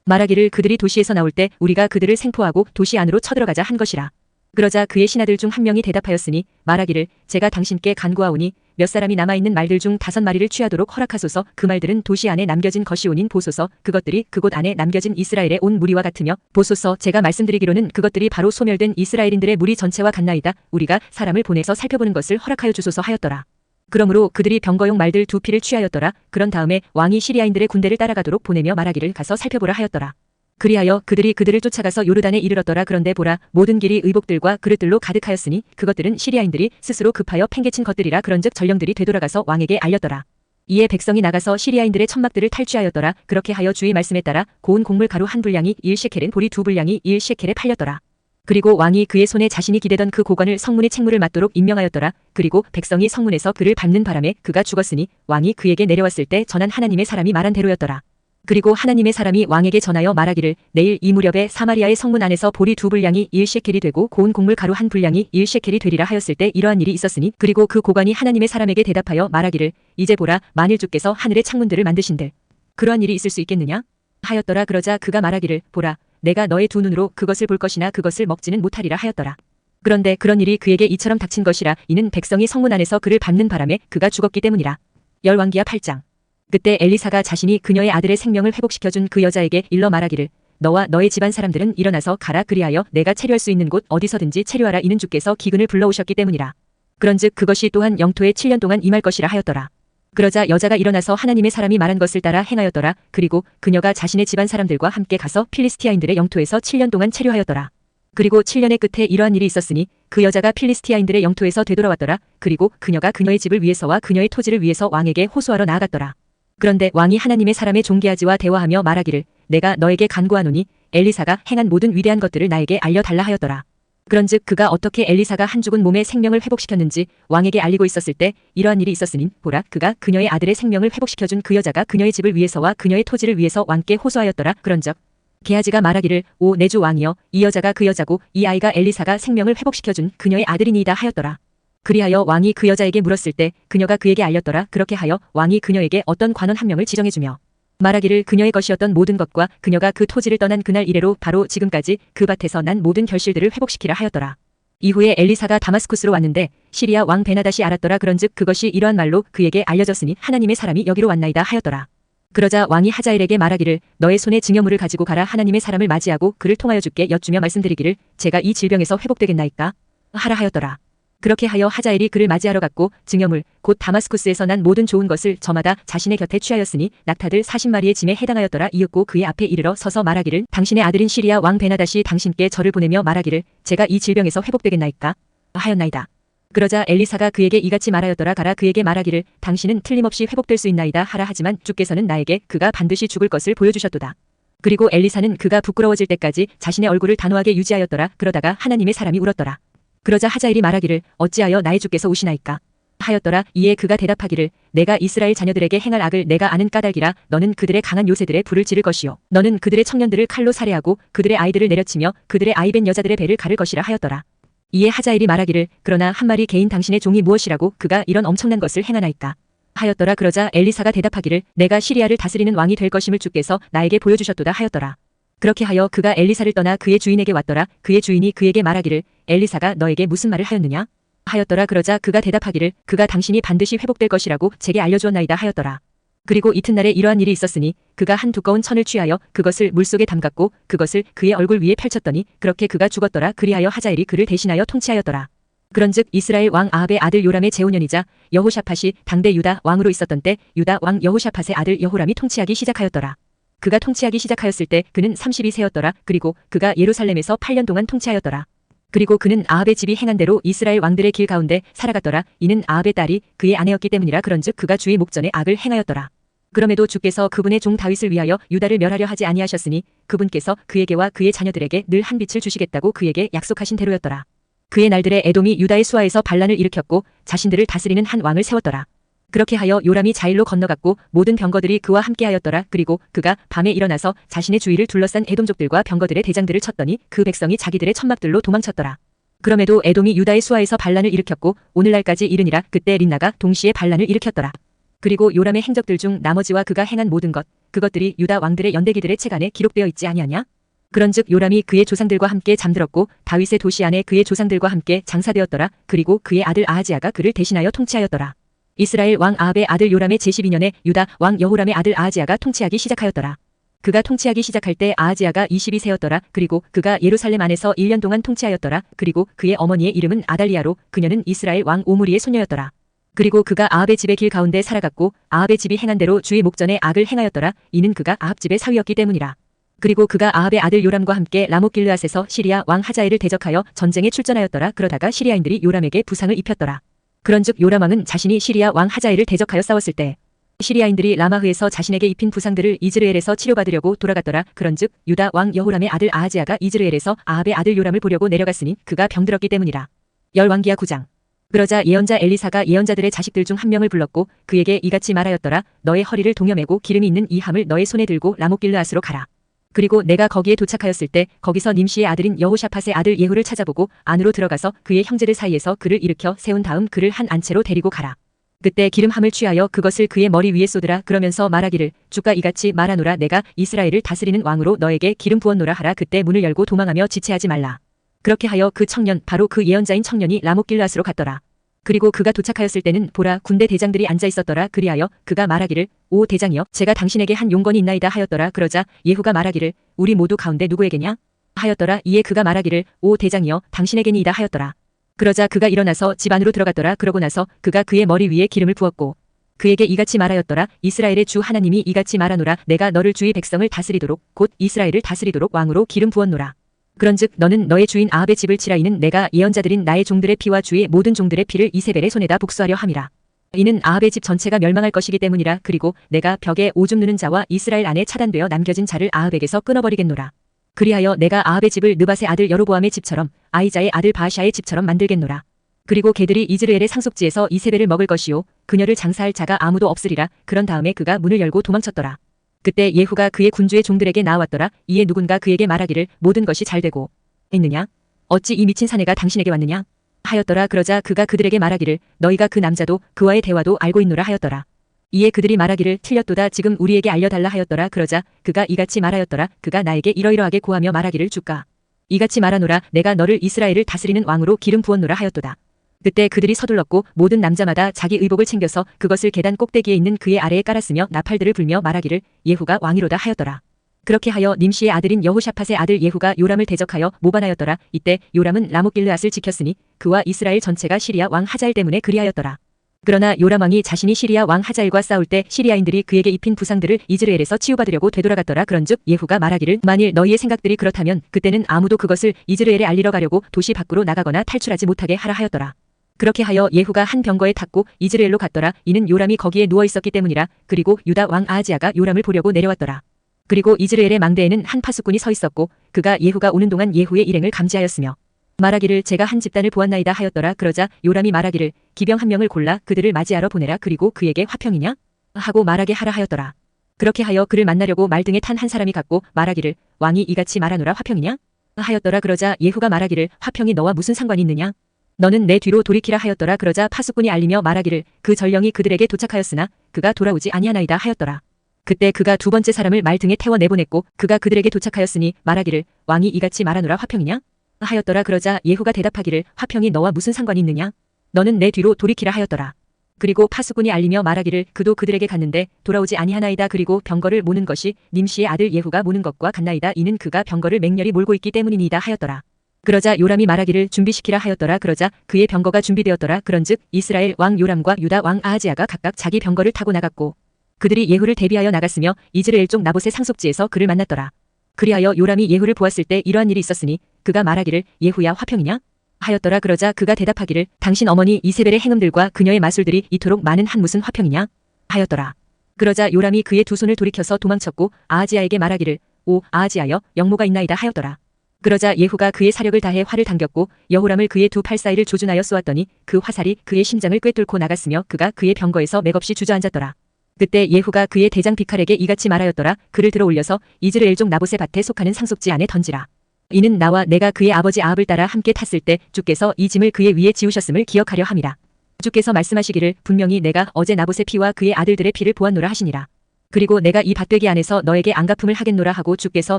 말하기를 그들이 도시에서 나올 때 우리가 그들을 생포하고 도시 안으로 쳐들어가자 한 것이라. 그러자 그의 신하들 중 한 명이 대답하였으니 말하기를 제가 당신께 간구하오니 몇 사람이 남아있는 말들 중 5마리를 취하도록 허락하소서. 그 말들은 도시 안에 남겨진 것이오닌 보소서. 그것들이 그곳 안에 남겨진 이스라엘의 온 무리와 같으며 보소서. 제가 말씀드리기로는 그것들이 바로 소멸된 이스라엘인들의 무리 전체와 같나이다. 우리가 사람을 보내서 살펴보는 것을 허락하여 주소서 하였더라. 그러므로 그들이 병거용 말들 2피를 취하였더라. 그런 다음에 왕이 시리아인들의 군대를 따라가도록 보내며 말하기를 가서 살펴보라 하였더라. 그리하여 그들이 그들을 쫓아가서 요르단에 이르렀더라. 그런데 보라, 모든 길이 의복들과 그릇들로 가득하였으니 그것들은 시리아인들이 스스로 급하여 팽개친 것들이라. 그런즉 전령들이 되돌아가서 왕에게 알렸더라. 이에 백성이 나가서 시리아인들의 천막들을 탈취하였더라. 그렇게 하여 주의 말씀에 따라 고운 곡물 가루 한 분량이 1시켈엔 보리 2분량이 1시켈에 팔렸더라. 그리고 왕이 그의 손에 자신이 기대던 그 고관을 성문의 책무를 맡도록 임명하였더라. 그리고 백성이 성문에서 그를 밟는 바람에 그가 죽었으니 왕이 그에게 내려왔을 때 전한 하나님의 사람이 말한 대로였더라. 그리고 하나님의 사람이 왕에게 전하여 말하기를 내일 이 무렵에 사마리아의 성문 안에서 보리 2분량이 1시켈이 되고 고운 곡물 가루 한 분량이 1시켈이 되리라 하였을 때 이러한 일이 있었으니 그리고 그 고관이 하나님의 사람에게 대답하여 말하기를 이제 보라, 만일 주께서 하늘의 창문들을 만드신들 그러한 일이 있을 수 있겠느냐 하였더라. 그러자 그가 말하기를 보라, 내가 너의 두 눈으로 그것을 볼 것이나 그것을 먹지는 못하리라 하였더라. 그런데 그런 일이 그에게 이처럼 닥친 것이라. 이는 백성이 성문 안에서 그를 밟는 바람에 그가 죽었기 때문이라. 열왕기하 8장. 그때 엘리사가 자신이 그녀의 아들의 생명을 회복시켜준 그 여자에게 일러 말하기를 너와 너의 집안 사람들은 일어나서 가라. 그리하여 내가 체류할 수 있는 곳 어디서든지 체류하라. 이는 주께서 기근을 불러오셨기 때문이라. 그런즉 그것이 또한 영토에 7년 동안 임할 것이라 하였더라. 그러자 여자가 일어나서 하나님의 사람이 말한 것을 따라 행하였더라. 그리고 그녀가 자신의 집안 사람들과 함께 가서 필리스티아인들의 영토에서 7년 동안 체류하였더라. 그리고 7년의 끝에 이러한 일이 있었으니 그 여자가 필리스티아인들의 영토에서 되돌아왔더라. 그리고 그녀가 그녀의 집을 위해서와 그녀의 토지를 위해서 왕에게 호소하러 나아갔더라. 그런데 왕이 하나님의 사람의 종 게하지와 대화하며 말하기를 내가 너에게 간구하노니 엘리사가 행한 모든 위대한 것들을 나에게 알려달라 하였더라. 그런즉 그가 어떻게 엘리사가 한 죽은 몸의 생명을 회복시켰는지 왕에게 알리고 있었을 때 이러한 일이 있었으니 보라, 그가 그녀의 아들의 생명을 회복시켜준 그 여자가 그녀의 집을 위해서와 그녀의 토지를 위해서 왕께 호소하였더라. 그런즉 게하지가 말하기를 오 내 주 왕이여, 이 여자가 그 여자고 이 아이가 엘리사가 생명을 회복시켜준 그녀의 아들이니이다 하였더라. 그리하여 왕이 그 여자에게 물었을 때 그녀가 그에게 알렸더라. 그렇게 하여 왕이 그녀에게 어떤 관원 한 명을 지정해주며 말하기를 그녀의 것이었던 모든 것과 그녀가 그 토지를 떠난 그날 이래로 바로 지금까지 그 밭에서 난 모든 결실들을 회복시키라 하였더라. 이후에 엘리사가 다마스쿠스로 왔는데 시리아 왕 베나닷이 알았더라. 그런즉 그것이 이러한 말로 그에게 알려졌으니 하나님의 사람이 여기로 왔나이다 하였더라. 그러자 왕이 하자엘에게 말하기를 너의 손에 증여물을 가지고 가라. 하나님의 사람을 맞이하고 그를 통하여 주께 여쭈며 말씀드리기를 제가 이 질병에서 회복되겠나이까 하라 하였더라. 그렇게 하여 하자엘이 그를 맞이하러 갔고 증여물 곧 다마스쿠스에서 난 모든 좋은 것을 저마다 자신의 곁에 취하였으니 낙타들 40마리의 짐에 해당하였더라. 이윽고 그의 앞에 이르러 서서 말하기를 당신의 아들인 시리아 왕 베나닷이 당신께 절을 보내며 말하기를 제가 이 질병에서 회복되겠나이까 하였나이다. 그러자 엘리사가 그에게 이같이 말하였더라. 가라, 그에게 말하기를 당신은 틀림없이 회복될 수 있나이다 하라. 하지만 주께서는 나에게 그가 반드시 죽을 것을 보여주셨도다. 그리고 엘리사는 그가 부끄러워질 때까지 자신의 얼굴을 단호하게 유지하였더라. 그러다가 하나님의 사람이 울었더라. 그러자 하자엘이 말하기를 어찌하여 나의 주께서 우시나이까 하였더라. 이에 그가 대답하기를 내가 이스라엘 자녀들에게 행할 악을 내가 아는 까닭이라. 너는 그들의 강한 요새들의 불을 지를 것이요 너는 그들의 청년들을 칼로 살해하고 그들의 아이들을 내려치며 그들의 아이벤 여자들의 배를 가를 것이라 하였더라. 이에 하자엘이 말하기를 그러나 한 마리 개인 당신의 종이 무엇이라고 그가 이런 엄청난 것을 행하나이까 하였더라. 그러자 엘리사가 대답하기를 내가 시리아를 다스리는 왕이 될 것임을 주께서 나에게 보여주셨도다 하였더라. 그렇게 하여 그가 엘리사를 떠나 그의 주인에게 왔더라. 그의 주인이 그에게 말하기를 엘리사가 너에게 무슨 말을 하였느냐 하였더라. 그러자 그가 대답하기를 그가 당신이 반드시 회복될 것이라고 제게 알려주었나이다 하였더라. 그리고 이튿날에 이러한 일이 있었으니 그가 한 두꺼운 천을 취하여 그것을 물속에 담갔고 그것을 그의 얼굴 위에 펼쳤더니 그렇게 그가 죽었더라. 그리하여 하자엘이 그를 대신하여 통치하였더라. 그런즉 이스라엘 왕 아합의 아들 요람의 제5년이자 여호샤팟이 당대 유다 왕으로 있었던 때 유다 왕 여호샤팟의 아들 여호람이 통치하기 시작하였더라. 그가 통치하기 시작하였을 때 그는 32세였더라. 그리고 그가 예루살렘에서 8년 동안 통치하였더라. 그리고 그는 아합의 집이 행한 대로 이스라엘 왕들의 길 가운데 살아갔더라. 이는 아합의 딸이 그의 아내였기 때문이라. 그런즉 그가 주의 목전에 악을 행하였더라. 그럼에도 주께서 그분의 종 다윗을 위하여 유다를 멸하려 하지 아니하셨으니 그분께서 그에게와 그의 자녀들에게 늘 한 빛을 주시겠다고 그에게 약속하신 대로였더라. 그의 날들에 에돔이 유다의 수하에서 반란을 일으켰고 자신들을 다스리는 한 왕을 세웠더라. 그렇게 하여 요람이 자일로 건너갔고 모든 병거들이 그와 함께하였더라. 그리고 그가 밤에 일어나서 자신의 주위를 둘러싼 에돔족들과 병거들의 대장들을 쳤더니 그 백성이 자기들의 천막들로 도망쳤더라. 그럼에도 에돔이 유다의 수하에서 반란을 일으켰고 오늘날까지 이르니라. 그때 린나가 동시에 반란을 일으켰더라. 그리고 요람의 행적들 중 나머지와 그가 행한 모든 것, 그것들이 유다 왕들의 연대기들의 책 안에 기록되어 있지 아니하냐? 그런즉 요람이 그의 조상들과 함께 잠들었고 다윗의 도시 안에 그의 조상들과 함께 장사되었더라. 그리고 그의 아들 아하지야가 그를 대신하여 통치하였더라. 이스라엘 왕 아합의 아들 요람의 제12년에 유다 왕 여호람의 아들 아하지야가 통치하기 시작하였더라. 그가 통치하기 시작할 때 아하지야가 22세였더라. 그리고 그가 예루살렘 안에서 1년 동안 통치하였더라. 그리고 그의 어머니의 이름은 아달리아로 그녀는 이스라엘 왕 오므리의 소녀였더라. 그리고 그가 아합의 집의 길 가운데 살아갔고 아합의 집이 행한 대로 주의 목전에 악을 행하였더라. 이는 그가 아합 집의 사위였기 때문이라. 그리고 그가 아합의 아들 요람과 함께 라못길르앗에서 시리아 왕 하자엘을 대적하여 전쟁에 출전하였더라. 그러다가 시리아인들이 요람에게 부상을 입혔더라. 그런즉 요람 왕은 자신이 시리아 왕 하자엘을 대적하여 싸웠을 때 시리아인들이 라마흐에서 자신에게 입힌 부상들을 이즈르엘에서 치료받으려고 돌아갔더라. 그런즉 유다 왕 여호람의 아들 아하지야가 이즈르엘에서 아합의 아들 요람을 보려고 내려갔으니 그가 병들었기 때문이라. 열왕기하 9장. 그러자 예언자 엘리사가 예언자들의 자식들 중 한 명을 불렀고 그에게 이같이 말하였더라. 너의 허리를 동여매고 기름이 있는 이 함을 너의 손에 들고 라못길르앗으로 가라. 그리고 내가 거기에 도착하였을 때 거기서 님시의 아들인 여호샤팟의 아들 예후를 찾아보고 안으로 들어가서 그의 형제들 사이에서 그를 일으켜 세운 다음 그를 한 안채로 데리고 가라. 그때 기름함을 취하여 그것을 그의 머리 위에 쏟으라. 그러면서 말하기를 주가 이같이 말하노라. 내가 이스라엘을 다스리는 왕으로 너에게 기름 부었노라 하라. 그때 문을 열고 도망하며 지체하지 말라. 그렇게 하여 그 청년 바로 그 예언자인 청년이 라못길르앗으로 갔더라. 그리고 그가 도착하였을 때는 보라 군대 대장들이 앉아 있었더라. 그리하여 그가 말하기를 오 대장이여 제가 당신에게 한 용건이 있나이다 하였더라. 그러자 예후가 말하기를 우리 모두 가운데 누구에게냐 하였더라. 이에 그가 말하기를 오 대장이여 당신에게니이다 하였더라. 그러자 그가 일어나서 집 안으로 들어갔더라. 그러고 나서 그가 그의 머리 위에 기름을 부었고 그에게 이같이 말하였더라. 이스라엘의 주 하나님이 이같이 말하노라. 내가 너를 주의 백성을 다스리도록 곧 이스라엘을 다스리도록 왕으로 기름 부었노라. 그런즉 너는 너의 주인 아합의 집을 치라. 이는 내가 예언자들인 나의 종들의 피와 주의 모든 종들의 피를 이세벨의 손에다 복수하려 함이라. 이는 아합의 집 전체가 멸망할 것이기 때문이라. 그리고 내가 벽에 오줌 누는 자와 이스라엘 안에 차단되어 남겨진 자를 아합에게서 끊어버리겠노라. 그리하여 내가 아합의 집을 느밧의 아들 여로보암의 집처럼 아이자의 아들 바샤의 집처럼 만들겠노라. 그리고 개들이 이즈르엘의 상속지에서 이세벨을 먹을 것이요 그녀를 장사할 자가 아무도 없으리라. 그런 다음에 그가 문을 열고 도망쳤더라. 그때 예후가 그의 군주의 종들에게 나왔더라. 이에 누군가 그에게 말하기를 모든 것이 잘되고 있느냐? 어찌 이 미친 사내가 당신에게 왔느냐? 하였더라. 그러자 그가 그들에게 말하기를 너희가 그 남자도 그와의 대화도 알고 있노라 하였더라. 이에 그들이 말하기를 틀렸도다. 지금 우리에게 알려달라 하였더라. 그러자 그가 이같이 말하였더라. 그가 나에게 이러이러하게 고하며 말하기를 주가 이같이 말하노라. 내가 너를 이스라엘을 다스리는 왕으로 기름 부었노라 하였도다. 그때 그들이 서둘렀고 모든 남자마다 자기 의복을 챙겨서 그것을 계단 꼭대기에 있는 그의 아래에 깔았으며 나팔들을 불며 말하기를 예후가 왕이로다 하였더라. 그렇게 하여 님시의 아들인 여호샤팟의 아들 예후가 요람을 대적하여 모반하였더라. 이때 요람은 라못길르앗을 지켰으니 그와 이스라엘 전체가 시리아 왕 하자엘 때문에 그리하였더라. 그러나 요람 왕이 자신이 시리아 왕 하자엘과 싸울 때 시리아인들이 그에게 입힌 부상들을 이즈르엘에서 치유받으려고 되돌아갔더라. 그런즉 예후가 말하기를 만일 너희의 생각들이 그렇다면 그때는 아무도 그것을 이즈르엘에 알리러 가려고 도시 밖으로 나가거나 탈출하지 못하게 하라 하였더라. 그렇게 하여 예후가 한 병거에 탔고 이즈르엘로 갔더라. 이는 요람이 거기에 누워 있었기 때문이라. 그리고 유다 왕 아하지야가 요람을 보려고 내려왔더라. 그리고 이즈르엘의 망대에는 한 파수꾼이 서 있었고 그가 예후가 오는 동안 예후의 일행을 감지하였으며 말하기를 제가 한 집단을 보았나이다 하였더라. 그러자 요람이 말하기를 기병 한 명을 골라 그들을 맞이하러 보내라. 그리고 그에게 화평이냐 하고 말하게 하라 하였더라. 그렇게 하여 그를 만나려고 말등에 탄 한 사람이 갔고 말하기를 왕이 이같이 말하노라 화평이냐 하였더라. 그러자 예후가 말하기를 화평이 너와 무슨 상관이 있느냐 너는 내 뒤로 돌이키라 하였더라. 그러자 파수꾼이 알리며 말하기를 그 전령이 그들에게 도착하였으나 그가 돌아오지 아니하나이다 하였더라. 그때 그가 두 번째 사람을 말등에 태워 내보냈고 그가 그들에게 도착하였으니 말하기를 왕이 이같이 말하노라 화평이냐 하였더라. 그러자 예후가 대답하기를 화평이 너와 무슨 상관이 있느냐 너는 내 뒤로 돌이키라 하였더라. 그리고 파수꾼이 알리며 말하기를 그도 그들에게 갔는데 돌아오지 아니하나이다. 그리고 병거를 모는 것이 님시의 아들 예후가 모는 것과 같나이다. 이는 그가 병거를 맹렬히 몰고 있기 때문이니이다 하였더라. 그러자 요람이 말하기를 준비시키라 하였더라. 그러자 그의 병거가 준비되었더라. 그런즉 이스라엘 왕 요람과 유다 왕 아하지야가 각각 자기 병거를 타고 나갔고 그들이 예후를 대비하여 나갔으며 이즈르엘 쪽 나봇의 상속지에서 그를 만났더라. 그리하여 요람이 예후를 보았을 때 이러한 일이 있었으니 그가 말하기를 예후야 화평이냐 하였더라. 그러자 그가 대답하기를 당신 어머니 이세벨의 행음들과 그녀의 마술들이 이토록 많은 한 무슨 화평이냐 하였더라. 그러자 요람이 그의 두 손을 돌이켜서 도망쳤고 아하지야에게 말하기를 오 아하지야여 영모가 있나이다 하였더라. 그러자 예후가 그의 사력을 다해 활을 당겼고 여호람을 그의 두 팔 사이를 조준하여 쏘았더니 그 화살이 그의 심장을 꿰뚫고 나갔으며 그가 그의 병거에서 맥없이 주저앉았더라. 그때 예후가 그의 대장 비칼에게 이같이 말하였더라. 그를 들어 올려서 이즈르엘족 나봇의 밭에 속하는 상속지 안에 던지라. 이는 나와 내가 그의 아버지 아합을 따라 함께 탔을 때 주께서 이 짐을 그의 위에 지우셨음을 기억하려 함이라. 주께서 말씀하시기를 분명히 내가 어제 나봇의 피와 그의 아들들의 피를 보았노라 하시니라. 그리고 내가 이 밭되기 안에서 너에게 안갚음을 하겠노라 하고 주께서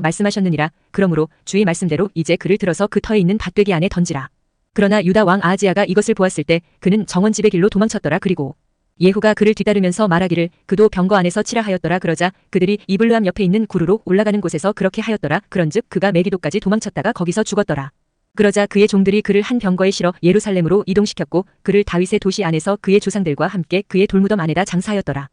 말씀하셨느니라. 그러므로 주의 말씀대로 이제 그를 들어서 그 터에 있는 밭되기 안에 던지라. 그러나 유다 왕 아하지야가 이것을 보았을 때 그는 정원집의 길로 도망쳤더라. 그리고 예후가 그를 뒤따르면서 말하기를 그도 병거 안에서 치라 하였더라. 그러자 그들이 이블르함 옆에 있는 구루로 올라가는 곳에서 그렇게 하였더라. 그런즉 그가 메기도까지 도망쳤다가 거기서 죽었더라. 그러자 그의 종들이 그를 한 병거에 실어 예루살렘으로 이동시켰고 그를 다윗의 도시 안에서 그의 조상들과 함께 그의 돌무덤 안에다 장사하였더라.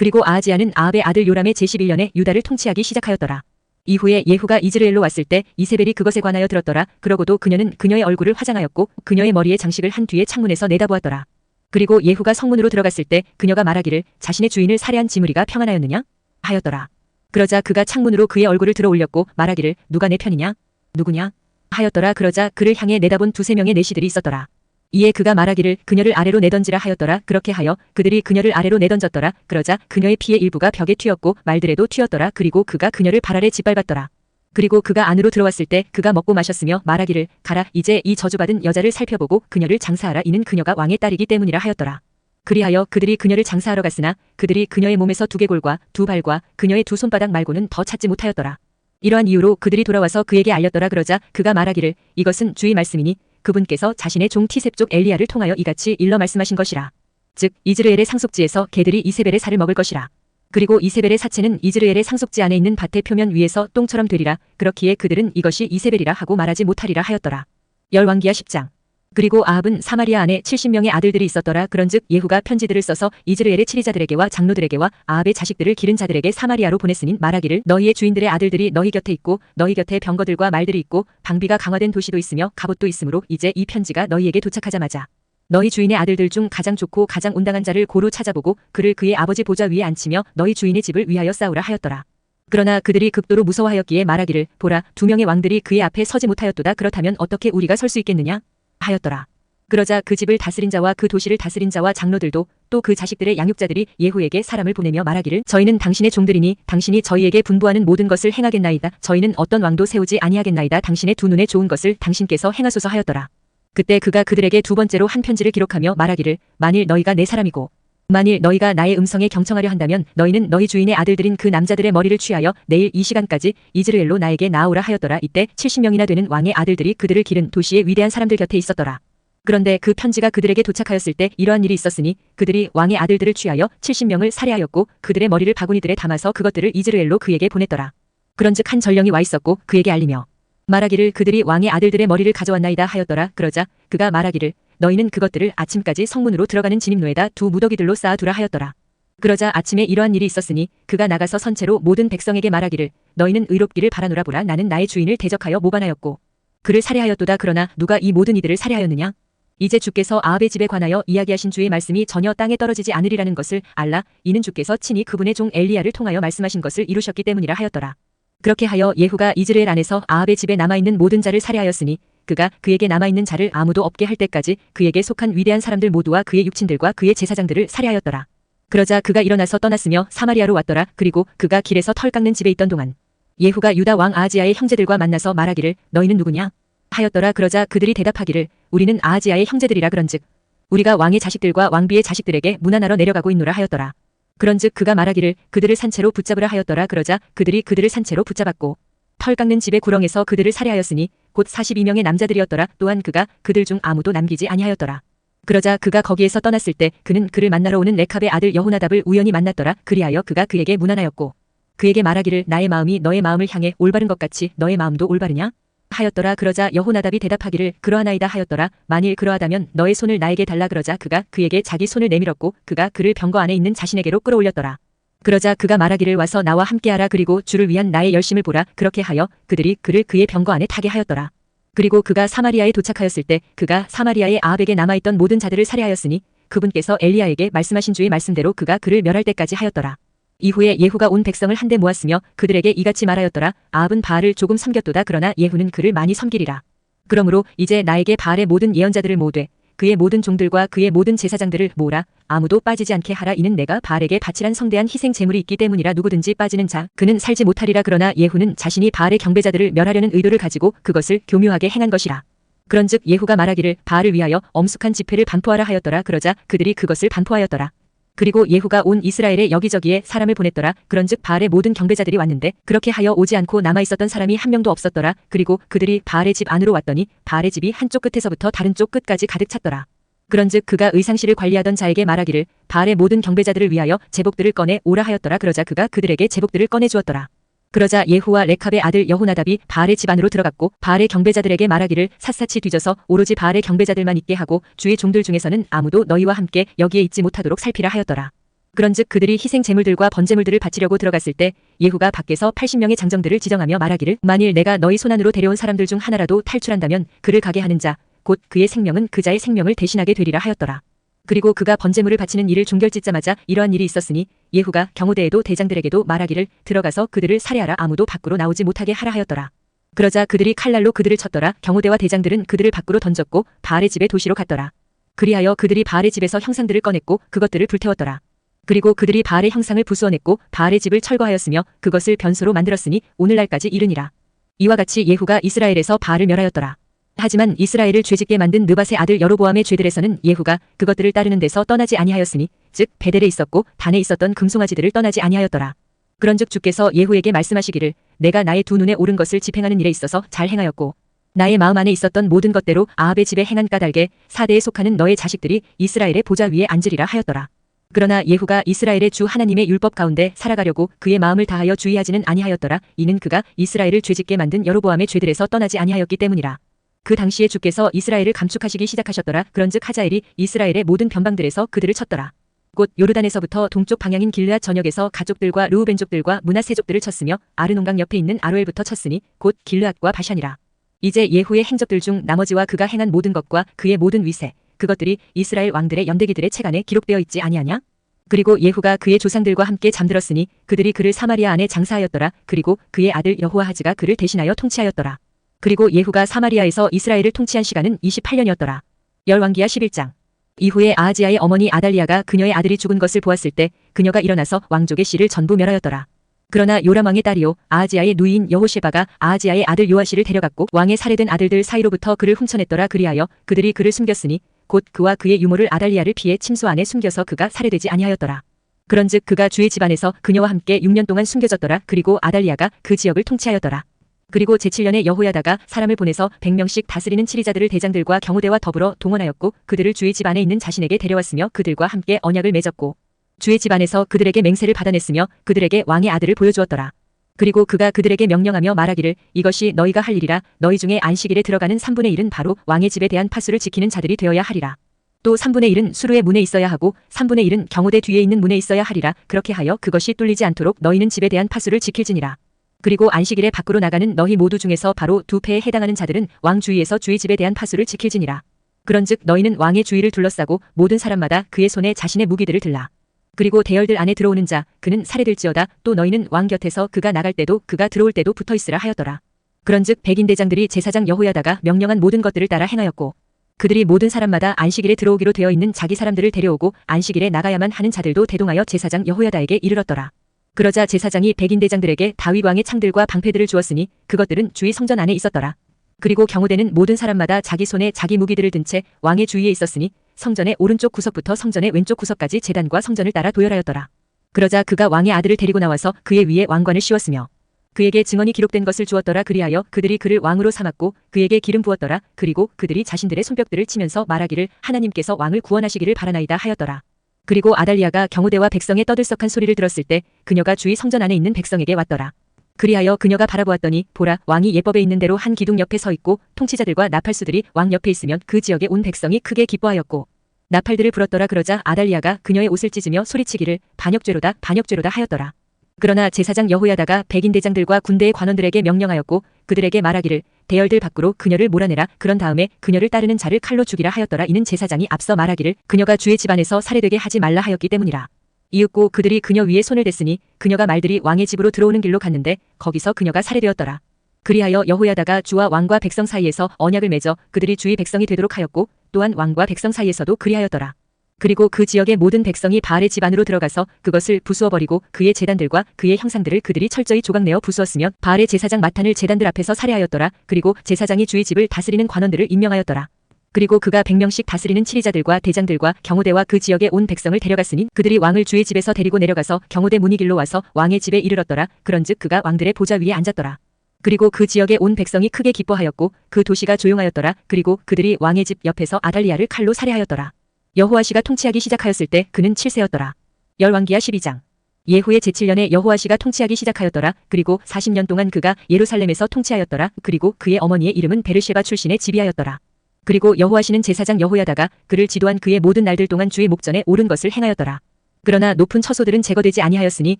그리고 아하지야는 아합의 아들 요람의 제11년에 유다를 통치하기 시작하였더라. 이후에 예후가 이즈르엘로 왔을 때 이세벨이 그것에 관하여 들었더라. 그러고도 그녀는 그녀의 얼굴을 화장하였고 그녀의 머리에 장식을 한 뒤에 창문에서 내다보았더라. 그리고 예후가 성문으로 들어갔을 때 그녀가 말하기를 자신의 주인을 살해한 지므리가 평안하였느냐? 하였더라. 그러자 그가 창문으로 그의 얼굴을 들어 올렸고 말하기를 누가 내 편이냐? 누구냐? 하였더라. 그러자 그를 향해 내다본 두세 명의 내시들이 있었더라. 이에 그가 말하기를 그녀를 아래로 내던지라 하였더라. 그렇게 하여 그들이 그녀를 아래로 내던졌더라. 그러자 그녀의 피의 일부가 벽에 튀었고 말들에도 튀었더라. 그리고 그가 그녀를 발 아래 짓밟았더라. 그리고 그가 안으로 들어왔을 때 그가 먹고 마셨으며 말하기를 가라 이제 이 저주받은 여자를 살펴보고 그녀를 장사하라. 이는 그녀가 왕의 딸이기 때문이라 하였더라. 그리하여 그들이 그녀를 장사하러 갔으나 그들이 그녀의 몸에서 두개골과 두 발과 그녀의 두 손바닥 말고는 더 찾지 못하였더라. 이러한 이유로 그들이 돌아와서 그에게 알렸더라. 그러자 그가 말하기를 이것은 주의 말씀이니 그분께서 자신의 종 티셉족 엘리야를 통하여 이같이 일러 말씀하신 것이라. 즉 이즈르엘의 상속지에서 개들이 이세벨의 살을 먹을 것이라. 그리고 이세벨의 사체는 이즈르엘의 상속지 안에 있는 밭의 표면 위에서 똥처럼 되리라. 그렇기에 그들은 이것이 이세벨이라 하고 말하지 못하리라 하였더라. 열왕기하 10장. 그리고 아합은 사마리아 안에 70명의 아들들이 있었더라. 그런즉 예후가 편지들을 써서 이즈르엘의 치리자들에게와 장로들에게와 아합의 자식들을 기른 자들에게 사마리아로 보냈으니 말하기를 너희의 주인들의 아들들이 너희 곁에 있고 너희 곁에 병거들과 말들이 있고 방비가 강화된 도시도 있으며 갑옷도 있으므로 이제 이 편지가 너희에게 도착하자마자 너희 주인의 아들들 중 가장 좋고 가장 온당한 자를 고루 찾아보고 그를 그의 아버지 보좌 위에 앉히며 너희 주인의 집을 위하여 싸우라 하였더라. 그러나 그들이 극도로 무서워하였기에 말하기를 보라 두 명의 왕들이 그의 앞에 서지 못하였도다. 그렇다면 어떻게 우리가 설 수 있겠느냐? 하였더라. 그러자 그 집을 다스린 자와 그 도시를 다스린 자와 장로들도 또 그 자식들의 양육자들이 예후에게 사람을 보내며 말하기를 저희는 당신의 종들이니 당신이 저희에게 분부하는 모든 것을 행하겠나이다. 저희는 어떤 왕도 세우지 아니하겠나이다. 당신의 두 눈에 좋은 것을 당신께서 행하소서 하였더라. 그때 그가 그들에게 두 번째로 한 편지를 기록하며 말하기를 만일 너희가 내 사람이고 만일 너희가 나의 음성에 경청하려 한다면 너희는 너희 주인의 아들들인 그 남자들의 머리를 취하여 내일 이 시간까지 이즈르엘로 나에게 나아오라 하였더라. 이때 70명이나 되는 왕의 아들들이 그들을 기른 도시의 위대한 사람들 곁에 있었더라. 그런데 그 편지가 그들에게 도착하였을 때 이러한 일이 있었으니 그들이 왕의 아들들을 취하여 70명을 살해하였고 그들의 머리를 바구니들에 담아서 그것들을 이즈르엘로 그에게 보냈더라. 그런즉 한 전령이 와 있었고 그에게 알리며 말하기를 그들이 왕의 아들들의 머리를 가져왔나이다 하였더라. 그러자 그가 말하기를 너희는 그것들을 아침까지 성문으로 들어가는 진입로에다 두 무더기들로 쌓아두라 하였더라. 그러자 아침에 이러한 일이 있었으니 그가 나가서 선체로 모든 백성에게 말하기를 너희는 의롭기를 바라노라. 보라 나는 나의 주인을 대적하여 모반하였고 그를 살해하였도다. 그러나 누가 이 모든 이들을 살해하였느냐? 이제 주께서 아합의 집에 관하여 이야기하신 주의 말씀이 전혀 땅에 떨어지지 않으리라는 것을 알라. 이는 주께서 친히 그분의 종 엘리야를 통하여 말씀하신 것을 이루셨기 때문이라 하였더라. 그렇게 하여 예후가 이즈르엘 안에서 아합의 집에 남아있는 모든 자를 살해하였으니 그가 그에게 남아있는 자를 아무도 없게 할 때까지 그에게 속한 위대한 사람들 모두와 그의 육친들과 그의 제사장들을 살해하였더라. 그러자 그가 일어나서 떠났으며 사마리아로 왔더라. 그리고 그가 길에서 털 깎는 집에 있던 동안 예후가 유다 왕 아하지야의 형제들과 만나서 말하기를 너희는 누구냐? 하였더라. 그러자 그들이 대답하기를 우리는 아하지야의 형제들이라. 그런즉 우리가 왕의 자식들과 왕비의 자식들에게 문안하러 내려가고 있노라 하였더라. 그런즉 그가 말하기를 그들을 산채로 붙잡으라 하였더라. 그러자 그들이 그들을 산채로 붙잡았고 털 깎는 집의 구렁에서 그들을 살해하였으니 곧 42명의 남자들이었더라. 또한 그가 그들 중 아무도 남기지 아니하였더라. 그러자 그가 거기에서 떠났을 때 그는 그를 만나러 오는 레캅의 아들 여호나답을 우연히 만났더라. 그리하여 그가 그에게 문안하였고 그에게 말하기를 나의 마음이 너의 마음을 향해 올바른 것 같이 너의 마음도 올바르냐? 하였더라. 그러자 여호나답이 대답하기를 그러하나이다 하였더라. 만일 그러하다면 너의 손을 나에게 달라. 그러자 그가 그에게 자기 손을 내밀었고 그가 그를 병거 안에 있는 자신에게로 끌어올렸더라. 그러자 그가 말하기를 와서 나와 함께하라. 그리고 주를 위한 나의 열심을 보라. 그렇게 하여 그들이 그를 그의 병거 안에 타게 하였더라. 그리고 그가 사마리아에 도착하였을 때 그가 사마리아의 아합에게 남아있던 모든 자들을 살해하였으니 그분께서 엘리야에게 말씀하신 주의 말씀대로 그가 그를 멸할 때까지 하였더라. 이후에 예후가 온 백성을 한데 모았으며 그들에게 이같이 말하였더라. 아합은 바알을 조금 섬겼도다. 그러나 예후는 그를 많이 섬기리라. 그러므로 이제 나에게 바알의 모든 예언자들을 모으되 그의 모든 종들과 그의 모든 제사장들을 모으라. 아무도 빠지지 않게 하라. 이는 내가 바알에게 바치란 성대한 희생 제물이 있기 때문이라. 누구든지 빠지는 자 그는 살지 못하리라. 그러나 예후는 자신이 바알의 경배자들을 멸하려는 의도를 가지고 그것을 교묘하게 행한 것이라. 그런즉 예후가 말하기를 바알을 위하여 엄숙한 집회를 반포하라 하였더라. 그러자 그들이 그것을 반포하였더라. 그리고 예후가 온 이스라엘의 여기저기에 사람을 보냈더라. 그런즉 바알의 모든 경배자들이 왔는데 그렇게 하여 오지 않고 남아있었던 사람이 한 명도 없었더라. 그리고 그들이 바알의 집 안으로 왔더니 바알의 집이 한쪽 끝에서부터 다른 쪽 끝까지 가득 찼더라. 그런즉 그가 의상실을 관리하던 자에게 말하기를 바알의 모든 경배자들을 위하여 제복들을 꺼내 오라 하였더라. 그러자 그가 그들에게 제복들을 꺼내 주었더라. 그러자 예후와 레캅의 아들 여호나답이 바알의 집 안으로 들어갔고 바알의 경배자들에게 말하기를 샅샅이 뒤져서 오로지 바알의 경배자들만 있게 하고 주의 종들 중에서는 아무도 너희와 함께 여기에 있지 못하도록 살피라 하였더라. 그런즉 그들이 희생 제물들과 번제물들을 바치려고 들어갔을 때 예후가 밖에서 80명의 장정들을 지정하며 말하기를 만일 내가 너희 손안으로 데려온 사람들 중 하나라도 탈출한다면 그를 가게 하는 자 곧 그의 생명은 그 자의 생명을 대신하게 되리라 하였더라. 그리고 그가 번제물을 바치는 일을 종결짓자마자 이러한 일이 있었으니 예후가 경호대에도 대장들에게도 말하기를 들어가서 그들을 살해하라. 아무도 밖으로 나오지 못하게 하라 하였더라. 그러자 그들이 칼날로 그들을 쳤더라. 경호대와 대장들은 그들을 밖으로 던졌고 바알의 집의 도시로 갔더라. 그리하여 그들이 바알의 집에서 형상들을 꺼냈고 그것들을 불태웠더라. 그리고 그들이 바알의 형상을 부수어냈고 바알의 집을 철거하였으며 그것을 변소로 만들었으니 오늘날까지 이르니라. 이와 같이 예후가 이스라엘에서 바알을 멸하였더라. 하지만 이스라엘을 죄짓게 만든 느밧의 아들 여로보암의 죄들에서는 예후가 그것들을 따르는 데서 떠나지 아니하였으니 즉 베델에 있었고 단에 있었던 금송아지들을 떠나지 아니하였더라. 그런즉 주께서 예후에게 말씀하시기를 내가 나의 두 눈에 옳은 것을 집행하는 일에 있어서 잘 행하였고 나의 마음 안에 있었던 모든 것대로 아합의 집에 행한 까닭에 4대에 속하는 너의 자식들이 이스라엘의 보좌 위에 앉으리라 하였더라. 그러나 예후가 이스라엘의 주 하나님의 율법 가운데 살아가려고 그의 마음을 다하여 주의하지는 아니하였더라. 이는 그가 이스라엘을 죄짓게 만든 여로보암의 죄들에서 떠나지 아니하였기 때문이라. 그 당시에 주께서 이스라엘을 감축하시기 시작하셨더라. 그런즉 하자엘이 이스라엘의 모든 변방들에서 그들을 쳤더라. 곧 요르단에서부터 동쪽 방향인 길르앗 전역에서 가족들과 르우벤족들과 므낫세족들을 쳤으며 아르논강 옆에 있는 아로엘부터 쳤으니 곧 길르앗과 바샨이라. 이제 예후의 행적들 중 나머지와 그가 행한 모든 것과 그의 모든 위세 그것들이 이스라엘 왕들의 연대기들의 책 안에 기록되어 있지 아니하냐? 그리고 예후가 그의 조상들과 함께 잠들었으니 그들이 그를 사마리아 안에 장사하였더라. 그리고 그의 아들 여호아하즈가 그를 대신하여 통치하였더라. 그리고 예후가 사마리아에서 이스라엘을 통치한 시간은 28년이었더라. 열왕기하 11장. 이후에 아하지야의 어머니 아달리아가 그녀의 아들이 죽은 것을 보았을 때 그녀가 일어나서 왕족의 씨를 전부 멸하였더라. 그러나 요람왕의 딸이요 아하지야의 누이인 여호셰바가 아하지야의 아들 요아시를 데려갔고 왕의 살해된 아들들 사이로부터 그를 훔쳐냈더라. 그리하여 그들이 그를 숨겼으니 곧 그와 그의 유모를 아달리아를 피해 침소 안에 숨겨서 그가 살해되지 아니하였더라. 그런즉 그가 주의 집안에서 그녀와 함께 6년 동안 숨겨졌더라. 그리고 아달리아가 그 지역을 통치하였더라. 그리고 제7년에 여호야다가 사람을 보내서 100명씩 다스리는 치리자들을 대장들과 경호대와 더불어 동원하였고 그들을 주의 집 안에 있는 자신에게 데려왔으며 그들과 함께 언약을 맺었고 주의 집 안에서 그들에게 맹세를 받아냈으며 그들에게 왕의 아들을 보여주었더라. 그리고 그가 그들에게 명령하며 말하기를 이것이 너희가 할 일이라. 너희 중에 안식일에 들어가는 3분의 1은 바로 왕의 집에 대한 파수를 지키는 자들이 되어야 하리라. 또 3분의 1은 수루의 문에 있어야 하고 3분의 1은 경호대 뒤에 있는 문에 있어야 하리라. 그렇게 하여 그것이 뚫리지 않도록 너희는 집에 대한 파수를 지킬지니라. 그리고 안식일에 밖으로 나가는 너희 모두 중에서 바로 두 패에 해당하는 자들은 왕 주위에서 주의 집에 대한 파수를 지킬지니라. 그런즉 너희는 왕의 주위를 둘러싸고 모든 사람마다 그의 손에 자신의 무기들을 들라. 그리고 대열들 안에 들어오는 자 그는 살해될지어다. 또 너희는 왕 곁에서 그가 나갈 때도 그가 들어올 때도 붙어있으라 하였더라. 그런즉 백인 대장들이 제사장 여호야다가 명령한 모든 것들을 따라 행하였고 그들이 모든 사람마다 안식일에 들어오기로 되어 있는 자기 사람들을 데려오고 안식일에 나가야만 하는 자들도 대동하여 제사장 여호야다에게 이르렀더라. 그러자 제사장이 백인 대장들에게 다윗 왕의 창들과 방패들을 주었으니 그것들은 주의 성전 안에 있었더라. 그리고 경호대는 모든 사람마다 자기 손에 자기 무기들을 든 채 왕의 주위에 있었으니 성전의 오른쪽 구석부터 성전의 왼쪽 구석까지 제단과 성전을 따라 도열하였더라. 그러자 그가 왕의 아들을 데리고 나와서 그의 위에 왕관을 씌웠으며 그에게 증언이 기록된 것을 주었더라. 그리하여 그들이 그를 왕으로 삼았고 그에게 기름 부었더라. 그리고 그들이 자신들의 손뼉들을 치면서 말하기를 하나님께서 왕을 구원하시기를 바라나이다 하였더라. 그리고 아달리아가 경호대와 백성의 떠들썩한 소리를 들었을 때 그녀가 주의 성전 안에 있는 백성에게 왔더라. 그리하여 그녀가 바라보았더니 보라 왕이 예법에 있는 대로 한 기둥 옆에 서 있고 통치자들과 나팔수들이 왕 옆에 있으면 그 지역에 온 백성이 크게 기뻐하였고 나팔들을 불었더라. 그러자 아달리아가 그녀의 옷을 찢으며 소리치기를 반역죄로다 반역죄로다 하였더라. 그러나 제사장 여호야다가 백인 대장들과 군대의 관원들에게 명령하였고 그들에게 말하기를 대열들 밖으로 그녀를 몰아내라. 그런 다음에 그녀를 따르는 자를 칼로 죽이라 하였더라. 이는 제사장이 앞서 말하기를 그녀가 주의 집안에서 살해되게 하지 말라 하였기 때문이라. 이윽고 그들이 그녀 위에 손을 댔으니 그녀가 말들이 왕의 집으로 들어오는 길로 갔는데 거기서 그녀가 살해되었더라. 그리하여 여호야다가 주와 왕과 백성 사이에서 언약을 맺어 그들이 주의 백성이 되도록 하였고 또한 왕과 백성 사이에서도 그리하였더라. 그리고 그 지역의 모든 백성이 바알의 집 안으로 들어가서 그것을 부수어버리고 그의 제단들과 그의 형상들을 그들이 철저히 조각내어 부수었으며 바알의 제사장 마탄을 제단들 앞에서 살해하였더라. 그리고 제사장이 주의 집을 다스리는 관원들을 임명하였더라. 그리고 그가 100명씩 다스리는 치리자들과 대장들과 경호대와 그 지역의 온 백성을 데려갔으니 그들이 왕을 주의 집에서 데리고 내려가서 경호대 문이 길로 와서 왕의 집에 이르렀더라. 그런즉 그가 왕들의 보좌 위에 앉았더라. 그리고 그 지역의 온 백성이 크게 기뻐하였고 그 도시가 조용하였더라. 그리고 그들이 왕의 집 옆에서 아달리아를 칼로 살해하였더라. 여호아시가 통치하기 시작하였을 때 그는 7세였더라. 열왕기하 12장. 예후의 제7년에 여호아시가 통치하기 시작하였더라. 그리고 40년 동안 그가 예루살렘에서 통치하였더라. 그리고 그의 어머니의 이름은 베르셰바 출신의 지비하였더라. 그리고 여호아시는 제사장 여호야다가 그를 지도한 그의 모든 날들 동안 주의 목전에 옳은 것을 행하였더라. 그러나 높은 처소들은 제거되지 아니하였으니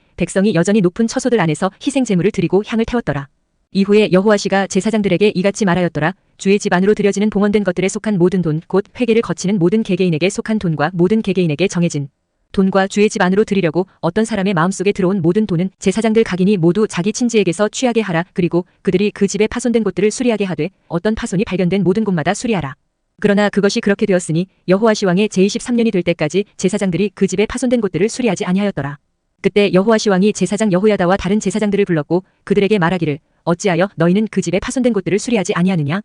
백성이 여전히 높은 처소들 안에서 희생 제물을 드리고 향을 태웠더라. 이후에 여호아시가 제사장들에게 이같이 말하였더라. 주의 집 안으로 들여지는 봉헌된 것들에 속한 모든 돈, 곧 회계를 거치는 모든 개개인에게 속한 돈과 모든 개개인에게 정해진 돈과 주의 집 안으로 드리려고 어떤 사람의 마음속에 들어온 모든 돈은 제사장들 각인이 모두 자기 친지에게서 취하게 하라. 그리고 그들이 그 집에 파손된 곳들을 수리하게 하되 어떤 파손이 발견된 모든 곳마다 수리하라. 그러나 그것이 그렇게 되었으니 여호아시 왕의 제23년이 될 때까지 제사장들이 그 집에 파손된 곳들을 수리하지 아니하였더라. 그때 여호아시 왕이 제사장 여호야다와 다른 제사장들을 불렀고 그들에게 말하기를 어찌하여 너희는 그 집에 파손된 곳들을 수리하지 아니하느냐?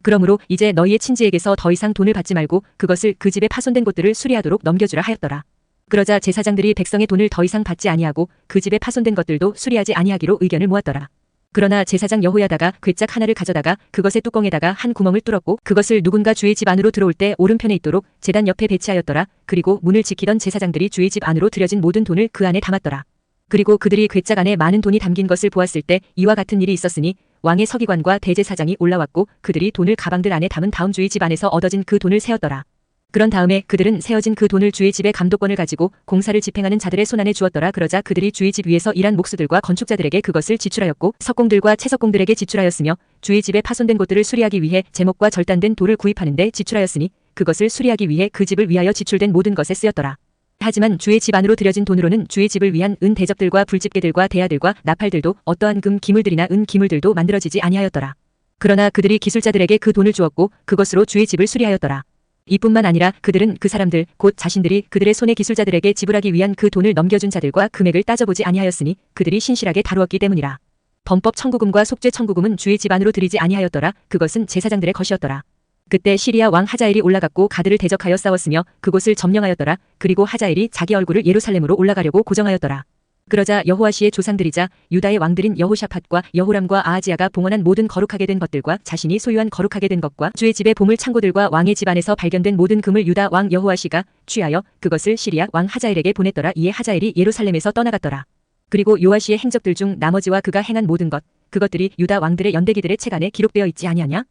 그러므로 이제 너희의 친지에게서 더 이상 돈을 받지 말고 그것을 그 집에 파손된 곳들을 수리하도록 넘겨주라 하였더라. 그러자 제사장들이 백성의 돈을 더 이상 받지 아니하고 그 집에 파손된 것들도 수리하지 아니하기로 의견을 모았더라. 그러나 제사장 여호야다가 괴짝 하나를 가져다가 그것의 뚜껑에다가 한 구멍을 뚫었고 그것을 누군가 주의 집 안으로 들어올 때 오른편에 있도록 제단 옆에 배치하였더라. 그리고 문을 지키던 제사장들이 주의 집 안으로 들여진 모든 돈을 그 안에 담았더라. 그리고 그들이 괴짝 안에 많은 돈이 담긴 것을 보았을 때 이와 같은 일이 있었으니 왕의 서기관과 대제사장이 올라왔고 그들이 돈을 가방들 안에 담은 다음 주의 집 안에서 얻어진 그 돈을 세었더라. 그런 다음에 그들은 세어진 그 돈을 주의 집의 감독권을 가지고 공사를 집행하는 자들의 손안에 주었더라. 그러자 그들이 주의 집 위에서 일한 목수들과 건축자들에게 그것을 지출하였고 석공들과 채석공들에게 지출하였으며 주의 집에 파손된 곳들을 수리하기 위해 제목과 절단된 돌을 구입하는 데 지출하였으니 그것을 수리하기 위해 그 집을 위하여 지출된 모든 것에 쓰였더라. 하지만 주의 집 안으로 들여진 돈으로는 주의 집을 위한 은 대접들과 불집게들과 대야들과 나팔들도 어떠한 금 기물들이나 은 기물들도 만들어지지 아니하였더라. 그러나 그들이 기술자들에게 그 돈을 주었고 그것으로 주의 집을 수리하였더라. 이뿐만 아니라 그들은 그 사람들 곧 자신들이 그들의 손의 기술자들에게 지불하기 위한 그 돈을 넘겨준 자들과 금액을 따져보지 아니하였으니 그들이 신실하게 다루었기 때문이라. 범법 청구금과 속죄 청구금은 주의 집 안으로 들이지 아니하였더라. 그것은 제사장들의 것이었더라. 그때 시리아 왕 하자엘이 올라갔고 가드를 대적하여 싸웠으며 그곳을 점령하였더라. 그리고 하자엘이 자기 얼굴을 예루살렘으로 올라가려고 고정하였더라. 그러자 여호아시의 조상들이자 유다의 왕들인 여호샤밧과 여호람과 아하지야가 봉헌한 모든 거룩하게 된 것들과 자신이 소유한 거룩하게 된 것과 주의 집의 보물 창고들과 왕의 집 안에서 발견된 모든 금을 유다 왕 여호아시가 취하여 그것을 시리아 왕 하자엘에게 보냈더라. 이에 하자엘이 예루살렘에서 떠나갔더라. 그리고 요아시의 행적들 중 나머지와 그가 행한 모든 것 그것들이 유다 왕들의 연대기들의 책 안에 기록되어 있지 아니하냐?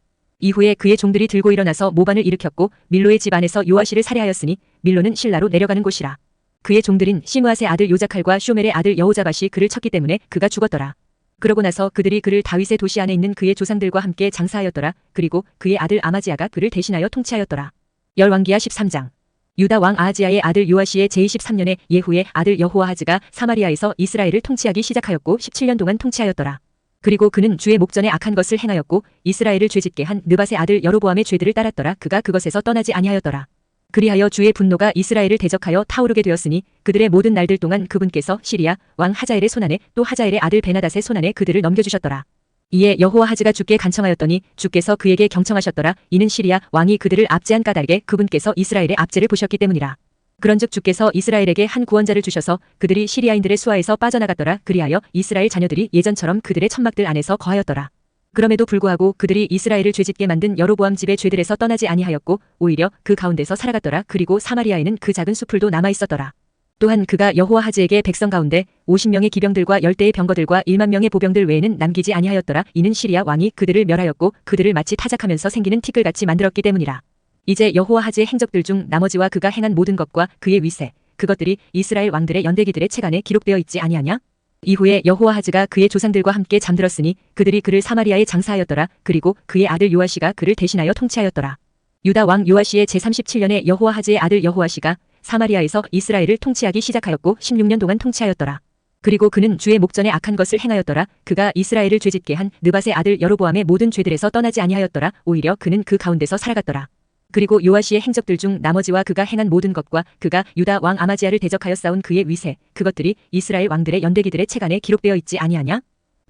이후에 그의 종들이 들고 일어나서 모반을 일으켰고 밀로의 집 안에서 요아시를 살해하였으니 밀로는 실라로 내려가는 곳이라. 그의 종들인 시므앗의 아들 요자칼과 쇼멜의 아들 여호자밧이 그를 쳤기 때문에 그가 죽었더라. 그러고 나서 그들이 그를 다윗의 도시 안에 있는 그의 조상들과 함께 장사하였더라. 그리고 그의 아들 아마지야가 그를 대신하여 통치하였더라. 열왕기하 13장. 유다 왕 아하지야의 아들 요아시의 제23년에 예후의 아들 여호아하즈가 사마리아에서 이스라엘을 통치하기 시작하였고 17년 동안 통치하였더라. 그리고 그는 주의 목전에 악한 것을 행하였고 이스라엘을 죄짓게 한 느밧의 아들 여로보암의 죄들을 따랐더라. 그가 그것에서 떠나지 아니하였더라. 그리하여 주의 분노가 이스라엘을 대적하여 타오르게 되었으니 그들의 모든 날들 동안 그분께서 시리아 왕 하자엘의 손안에 또 하자엘의 아들 베나닷의 손안에 그들을 넘겨주셨더라. 이에 여호아하즈가 주께 간청하였더니 주께서 그에게 경청하셨더라. 이는 시리아 왕이 그들을 압제한 까닭에 그분께서 이스라엘의 압제를 보셨기 때문이라. 그런즉 주께서 이스라엘에게 한 구원자를 주셔서 그들이 시리아인들의 수하에서 빠져나갔더라. 그리하여 이스라엘 자녀들이 예전처럼 그들의 천막들 안에서 거하였더라. 그럼에도 불구하고 그들이 이스라엘을 죄짓게 만든 여로보암 집의 죄들에서 떠나지 아니하였고 오히려 그 가운데서 살아갔더라. 그리고 사마리아에는 그 작은 수풀도 남아 있었더라. 또한 그가 여호아하즈에게 백성 가운데 50명의 기병들과 10대의 병거들과 1만 명의 보병들 외에는 남기지 아니하였더라. 이는 시리아 왕이 그들을 멸하였고 그들을 마치 타작하면서 생기는 티끌같이 만들었기 때문이라. 이제 여호아하즈의 행적들 중 나머지와 그가 행한 모든 것과 그의 위세 그것들이 이스라엘 왕들의 연대기들의 책 안에 기록되어 있지 아니하냐? 이후에 여호아하즈가 그의 조상들과 함께 잠들었으니 그들이 그를 사마리아에 장사하였더라. 그리고 그의 아들 요아시가 그를 대신하여 통치하였더라. 유다 왕 요아시의 제37년에 여호아하즈의 아들 여호아시가 사마리아에서 이스라엘을 통치하기 시작하였고 16년 동안 통치하였더라. 그리고 그는 주의 목전에 악한 것을 행하였더라. 그가 이스라엘을 죄짓게 한 느밧의 아들 여로보암의 모든 죄들에서 떠나지 아니하였더라. 오히려 그는 그 가운데서 살아갔더라. 그리고 요아시의 행적들 중 나머지와 그가 행한 모든 것과 그가 유다 왕 아마지아를 대적하여 싸운 그의 위세, 그것들이 이스라엘 왕들의 연대기들의 책안에 기록되어 있지 아니하냐?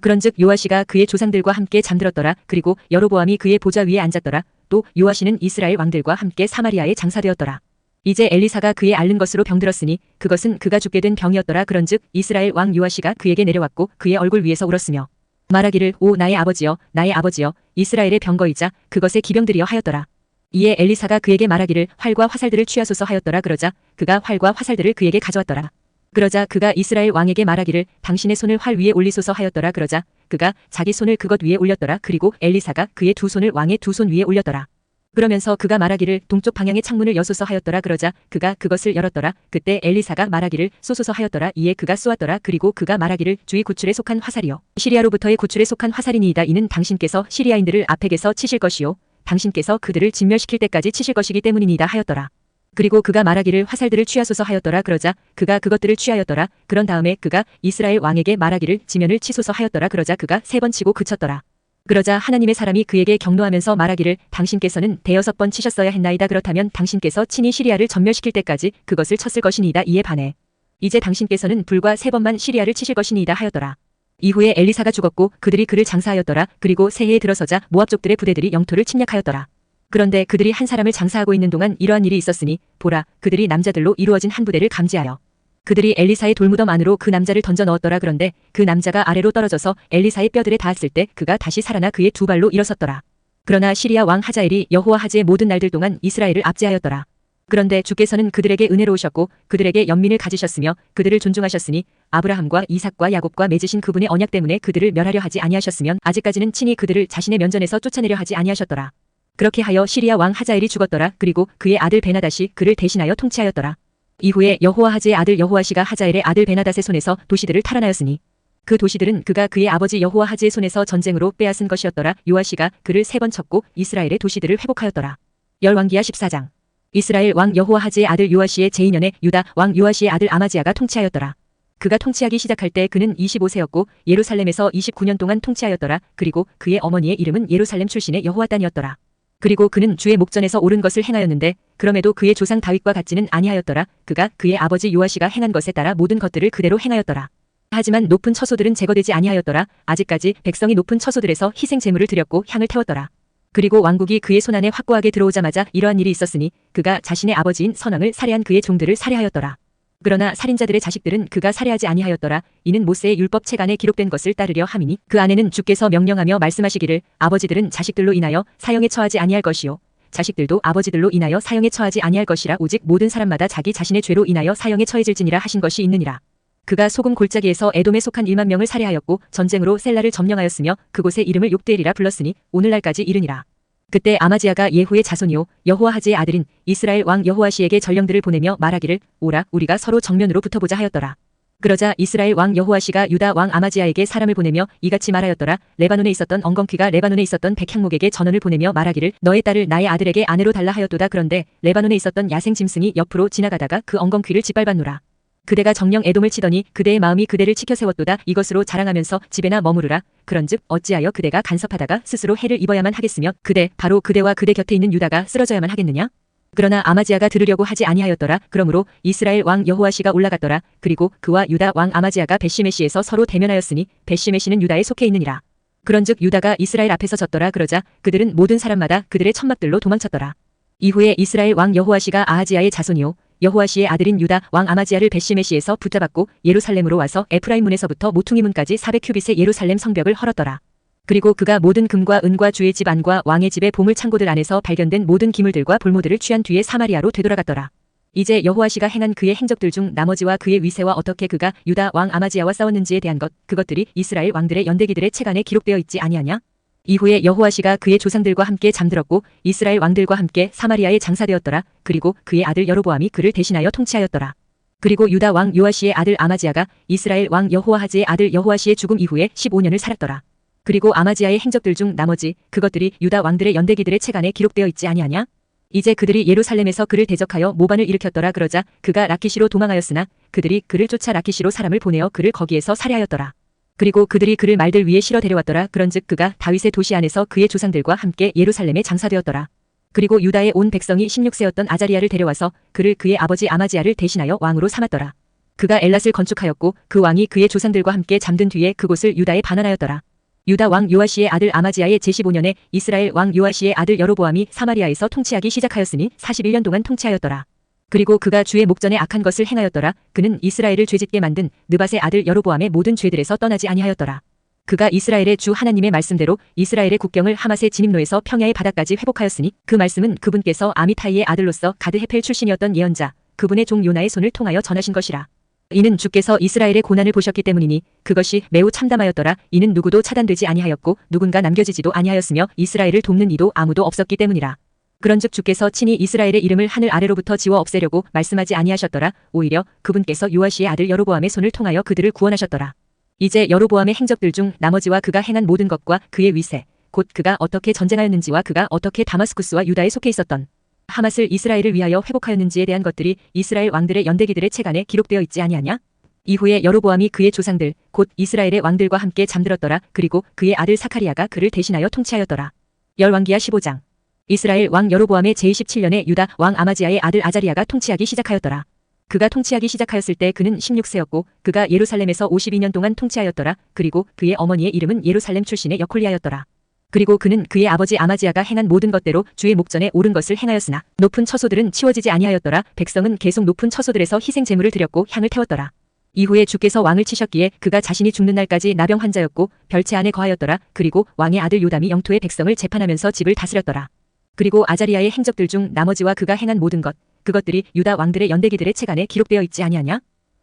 그런즉 요아시가 그의 조상들과 함께 잠들었더라. 그리고 여로보암이 그의 보좌 위에 앉았더라. 또 요아시는 이스라엘 왕들과 함께 사마리아에 장사되었더라. 이제 엘리사가 그의 앓는 것으로 병들었으니 그것은 그가 죽게 된 병이었더라. 그런즉 이스라엘 왕 요아시가 그에게 내려왔고 그의 얼굴 위에서 울었으며 말하기를 오 나의 아버지여 나의 아버지여 이스라엘의 병거이자 그것의 기병들이여 하였더라. 이에 엘리사가 그에게 말하기를 활과 화살들을 취하소서 하였더라. 그러자 그가 활과 화살들을 그에게 가져왔더라. 그러자 그가 이스라엘 왕에게 말하기를 당신의 손을 활 위에 올리소서 하였더라. 그러자 그가 자기 손을 그것 위에 올렸더라. 그리고 엘리사가 그의 두 손을 왕의 두 손 위에 올렸더라. 그러면서 그가 말하기를 동쪽 방향의 창문을 여소서 하였더라. 그러자 그가 그것을 열었더라. 그때 엘리사가 말하기를 쏘소서 하였더라. 이에 그가 쏘았더라. 그리고 그가 말하기를 주의 구출에 속한 화살이요 시리아로부터의 구출에 속한 화살이니이다. 이는 당신께서 시리아인들을 앞에게서 치실 것이요 당신께서 그들을 진멸시킬 때까지 치실 것이기 때문이니이다 하였더라. 그리고 그가 말하기를 화살들을 취하소서 하였더라. 그러자 그가 그것들을 취하였더라. 그런 다음에 그가 이스라엘 왕에게 말하기를 지면을 치소서 하였더라. 그러자 그가 3번 치고 그쳤더라. 그러자 하나님의 사람이 그에게 경노하면서 말하기를 당신께서는 5번 치셨어야 했나이다. 그렇다면 당신께서 친히 시리아를 전멸시킬 때까지 그것을 쳤을 것이니이다. 이에 반해 이제 당신께서는 불과 3번만 시리아를 치실 것이니이다 하였더라. 이후에 엘리사가 죽었고 그들이 그를 장사하였더라. 그리고 새해에 들어서자 모압족들의 부대들이 영토를 침략하였더라. 그런데 그들이 한 사람을 장사하고 있는 동안 이러한 일이 있었으니 보라 그들이 남자들로 이루어진 한 부대를 감지하여 그들이 엘리사의 돌무덤 안으로 그 남자를 던져 넣었더라. 그런데 그 남자가 아래로 떨어져서 엘리사의 뼈들에 닿았을 때 그가 다시 살아나 그의 두 발로 일어섰더라. 그러나 시리아 왕 하자엘이 여호아하즈의 모든 날들 동안 이스라엘을 압제하였더라. 그런데 주께서는 그들에게 은혜로우셨고 그들에게 연민을 가지셨으며 그들을 존중하셨으니 아브라함과 이삭과 야곱과 맺으신 그분의 언약 때문에 그들을 멸하려 하지 아니하셨으면 아직까지는 친히 그들을 자신의 면전에서 쫓아내려 하지 아니하셨더라. 그렇게 하여 시리아 왕 하자엘이 죽었더라. 그리고 그의 아들 베나닷이 그를 대신하여 통치하였더라. 이후에 여호아하즈의 아들 여호아시가 하자엘의 아들 베나닷의 손에서 도시들을 탈환하였으니 그 도시들은 그가 그의 아버지 여호아하즈의 손에서 전쟁으로 빼앗은 것이었더라. 요아시가 그를 3번 쳤고 이스라엘의 도시들을 회복하였더라. 열왕기하 14장. 이스라엘 왕 여호아하즈의 아들 요아시의 제2년에 유다 왕 요아시의 아들 아마지아가 통치하였더라. 그가 통치하기 시작할 때 그는 25세였고 예루살렘에서 29년 동안 통치하였더라. 그리고 그의 어머니의 이름은 예루살렘 출신의 여호아단이었더라. 그리고 그는 주의 목전에서 옳은 것을 행하였는데 그럼에도 그의 조상 다윗과 같지는 아니하였더라. 그가 그의 아버지 요아시가 행한 것에 따라 모든 것들을 그대로 행하였더라. 하지만 높은 처소들은 제거되지 아니하였더라. 아직까지 백성이 높은 처소들에서 희생 제물을 드렸고 향을 태웠더라. 그리고 왕국이 그의 손안에 확고하게 들어오자마자 이러한 일이 있었으니 그가 자신의 아버지인 선왕을 살해한 그의 종들을 살해하였더라. 그러나 살인자들의 자식들은 그가 살해하지 아니하였더라. 이는 모세의 율법 책 안에 기록된 것을 따르려 함이니 그 안에는 주께서 명령하며 말씀하시기를 아버지들은 자식들로 인하여 사형에 처하지 아니할 것이요 자식들도 아버지들로 인하여 사형에 처하지 아니할 것이라 오직 모든 사람마다 자기 자신의 죄로 인하여 사형에 처해질지니라 하신 것이 있느니라. 그가 소금 골짜기에서 에돔에 속한 1만 명을 살해하였고 전쟁으로 셀라를 점령하였으며 그곳의 이름을 욕드엘이라 불렀으니 오늘날까지 이르니라. 그때 아마지아가 예후의 자손이요 여호아하즈의 아들인 이스라엘 왕 여호아시에게 전령들을 보내며 말하기를 오라 우리가 서로 정면으로 붙어보자 하였더라. 그러자 이스라엘 왕 여호아시가 유다 왕 아마지아에게 사람을 보내며 이같이 말하였더라. 레바논에 있었던 엉겅퀴가 레바논에 있었던 백향목에게 전언을 보내며 말하기를 너의 딸을 나의 아들에게 아내로 달라 하였도다. 그런데 레바논에 있었던 야생 짐승이 옆으로 지나가다가 그 엉겅퀴를 짓밟았노라. 그대가 정령 에돔을 치더니 그대의 마음이 그대를 치켜 세웠도다. 이것으로 자랑하면서 집에나 머무르라. 그런즉 어찌하여 그대가 간섭하다가 스스로 해를 입어야만 하겠으며 그대 바로 그대와 그대 곁에 있는 유다가 쓰러져야만 하겠느냐? 그러나 아마지아가 들으려고 하지 아니하였더라. 그러므로 이스라엘 왕 여호아시가 올라갔더라. 그리고 그와 유다 왕 아마지아가 벳시메시에서 서로 대면하였으니 벳시메시는 유다에 속해 있느니라. 그런즉 유다가 이스라엘 앞에서 졌더라. 그러자 그들은 모든 사람마다 그들의 천막들로 도망쳤더라. 이후에 이스라엘 왕 여호아시가 아하지야의 자손이요 여호아시의 아들인 유다 왕 아마지아를 벳시메시에서 붙잡았고 예루살렘으로 와서 에프라임 문에서부터 모퉁이 문까지 400큐빗의 예루살렘 성벽을 헐었더라. 그리고 그가 모든 금과 은과 주의 집 안과 왕의 집의 보물 창고들 안에서 발견된 모든 기물들과 볼모들을 취한 뒤에 사마리아로 되돌아갔더라. 이제 여호아시가 행한 그의 행적들 중 나머지와 그의 위세와 어떻게 그가 유다 왕 아마지아와 싸웠는지에 대한 그것들이 이스라엘 왕들의 연대기들의 책 안에 기록되어 있지 아니하냐? 이후에 여호아시가 그의 조상들과 함께 잠들었고 이스라엘 왕들과 함께 사마리아에 장사되었더라. 그리고 그의 아들 여로보암이 그를 대신하여 통치하였더라. 그리고 유다 왕 요아시의 아들 아마지아가 이스라엘 왕 여호아하즈의 아들 여호아시의 죽음 이후에 15년을 살았더라. 그리고 아마지아의 행적들 중 나머지 그것들이 유다 왕들의 연대기들의 책 안에 기록되어 있지 아니하냐? 이제 그들이 예루살렘에서 그를 대적하여 모반을 일으켰더라. 그러자 그가 라키시로 도망하였으나 그들이 그를 쫓아 라키시로 사람을 보내어 그를 거기에서 살해하였더라. 그리고 그들이 그를 말들 위에 실어 데려왔더라. 그런즉 그가 다윗의 도시 안에서 그의 조상들과 함께 예루살렘에 장사되었더라. 그리고 유다의 온 백성이 16세였던 아자리아를 데려와서 그를 그의 아버지 아마지아를 대신하여 왕으로 삼았더라. 그가 엘랏을 건축하였고 그 왕이 그의 조상들과 함께 잠든 뒤에 그곳을 유다에 반환하였더라. 유다 왕 요아시의 아들 아마지아의 제15년에 이스라엘 왕 요아시의 아들 여로보암이 사마리아에서 통치하기 시작하였으니 41년 동안 통치하였더라. 그리고 그가 주의 목전에 악한 것을 행하였더라. 그는 이스라엘을 죄짓게 만든 느밧의 아들 여로보암의 모든 죄들에서 떠나지 아니하였더라. 그가 이스라엘의 주 하나님의 말씀대로 이스라엘의 국경을 하맛의 진입로에서 평야의 바다까지 회복하였으니 그 말씀은 그분께서 아미타이의 아들로서 가드 헤펠 출신이었던 예언자 그분의 종 요나의 손을 통하여 전하신 것이라. 이는 주께서 이스라엘의 고난을 보셨기 때문이니 그것이 매우 참담하였더라. 이는 누구도 차단되지 아니하였고 누군가 남겨지지도 아니하였으며 이스라엘을 돕는 이도 아무도 없었기 때문이라. 그런즉 주께서 친히 이스라엘의 이름을 하늘 아래로부터 지워 없애려고 말씀하지 아니하셨더라. 오히려 그분께서 요아시의 아들 여로보암의 손을 통하여 그들을 구원하셨더라. 이제 여로보암의 행적들 중 나머지와 그가 행한 모든 것과 그의 위세, 곧 그가 어떻게 전쟁하였는지와 그가 어떻게 다마스쿠스와 유다에 속해 있었던 하맛을 이스라엘을 위하여 회복하였는지에 대한 것들이 이스라엘 왕들의 연대기들의 책 안에 기록되어 있지 아니하냐? 이후에 여로보암이 그의 조상들, 곧 이스라엘의 왕들과 함께 잠들었더라. 그리고 그의 아들 사카리아가 그를 대신하여 통치하였더라. 열왕기하 15장. 이스라엘 왕 여로보암의 제27년에 유다 왕 아마지아의 아들 아자리아가 통치하기 시작하였더라. 그가 통치하기 시작하였을 때 그는 16세였고 그가 예루살렘에서 52년 동안 통치하였더라. 그리고 그의 어머니의 이름은 예루살렘 출신의 여콜리아였더라. 그리고 그는 그의 아버지 아마지아가 행한 모든 것대로 주의 목전에 옳은 것을 행하였으나 높은 처소들은 치워지지 아니하였더라. 백성은 계속 높은 처소들에서 희생 제물을 드렸고 향을 태웠더라. 이후에 주께서 왕을 치셨기에 그가 자신이 죽는 날까지 나병 환자였고 별채 안에 거하였더라. 그리고 왕의 아들 요담이 영토의 백성을 재판하면서 집을 다스렸더라. 그리고 아자리아의 행적들 중 나머지와 그가 행한 모든 것, 그것들이 유다 왕들의 연대기들의 책 안에 기록되어 있지 아니하냐?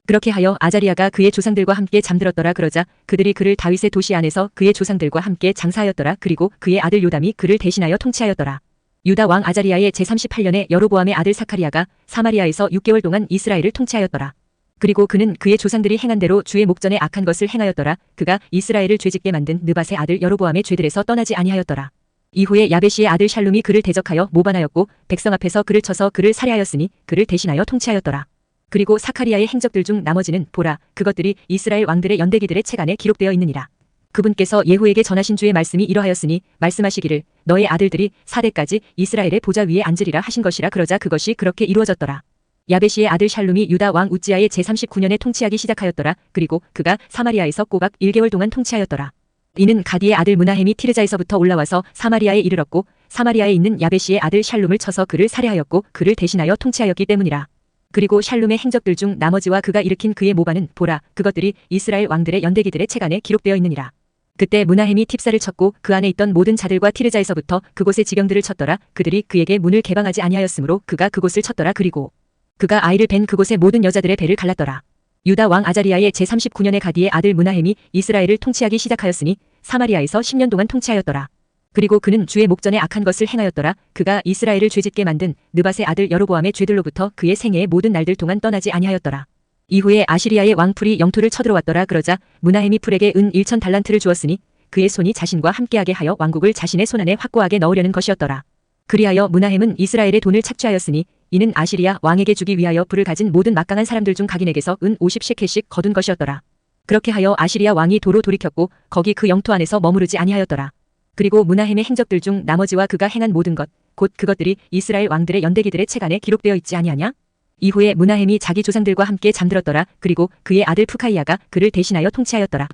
그렇게 하여 아자리아가 그의 조상들과 함께 잠들었더라. 그러자 그들이 그를 다윗의 도시 안에서 그의 조상들과 함께 장사하였더라. 그리고 그의 아들 요담이 그를 대신하여 통치하였더라. 유다 왕 아자리아의 제38년에 여로보암의 아들 사카리아가 사마리아에서 6개월 동안 이스라엘을 통치하였더라. 그리고 그는 그의 조상들이 행한 대로 주의 목전에 악한 것을 행하였더라. 그가 이스라엘을 죄짓게 만든 느밧의 아들 여로보암의 죄들에서 떠나지 아니하였더라. 이후에 야베시의 아들 샬룸이 그를 대적하여 모반하였고 백성 앞에서 그를 쳐서 그를 살해하였으니 그를 대신하여 통치하였더라. 그리고 사카리아의 행적들 중 나머지는 보라, 그것들이 이스라엘 왕들의 연대기들의 책 안에 기록되어 있느니라. 그분께서 예후에게 전하신 주의 말씀이 이러하였으니 말씀하시기를 너의 아들들이 4대까지 이스라엘의 보좌 위에 앉으리라 하신 것이라. 그러자 그것이 그렇게 이루어졌더라. 야베시의 아들 샬룸이 유다 왕 우찌아의 제39년에 통치하기 시작하였더라. 그리고 그가 사마리아에서 꼬박 1개월 동안 통치하였더라. 이는 가디의 아들 므나헴이 티르자에서부터 올라와서 사마리아에 이르렀고 사마리아에 있는 야베시의 아들 샬룸을 쳐서 그를 살해하였고 그를 대신하여 통치하였기 때문이라. 그리고 샬룸의 행적들 중 나머지와 그가 일으킨 그의 모반은 보라, 그것들이 이스라엘 왕들의 연대기들의 책 안에 기록되어 있느니라. 그때 므나헴이 팁사를 쳤고 그 안에 있던 모든 자들과 티르자에서부터 그곳의 지경들을 쳤더라. 그들이 그에게 문을 개방하지 아니하였으므로 그가 그곳을 쳤더라. 그리고 그가 아이를 뵌 그곳의 모든 여자들의 배를 갈랐더라. 유다 왕 아자리아의 제39년에 가디의 아들 므나헴이 이스라엘을 통치하기 시작하였으니 사마리아에서 10년 동안 통치하였더라. 그리고 그는 주의 목전에 악한 것을 행하였더라. 그가 이스라엘을 죄짓게 만든 느밧의 아들 여로보암의 죄들로부터 그의 생애의 모든 날들 동안 떠나지 아니하였더라. 이후에 아시리아의 왕 풀이 영토를 쳐들어왔더라. 그러자 므나헴이 풀에게 은 1000달란트를 주었으니 그의 손이 자신과 함께하게 하여 왕국을 자신의 손안에 확고하게 넣으려는 것이었더라. 그리하여 므나헴은 이스라엘의 돈을 착취하였으니 이는 아시리아 왕에게 주기 위하여 불을 가진 모든 막강한 사람들 중 각인에게서 은 50셰켈씩 거둔 것이었더라. 그렇게 하여 아시리아 왕이 도로 돌이켰고 거기 그 영토 안에서 머무르지 아니하였더라. 그리고 므나헴의 행적들 중 나머지와 그가 행한 모든 것, 곧 그것들이 이스라엘 왕들의 연대기들의 책 안에 기록되어 있지 아니하냐? 이후에 므나헴이 자기 조상들과 함께 잠들었더라. 그리고 그의 아들 푸카이아가 그를 대신하여 통치하였더라.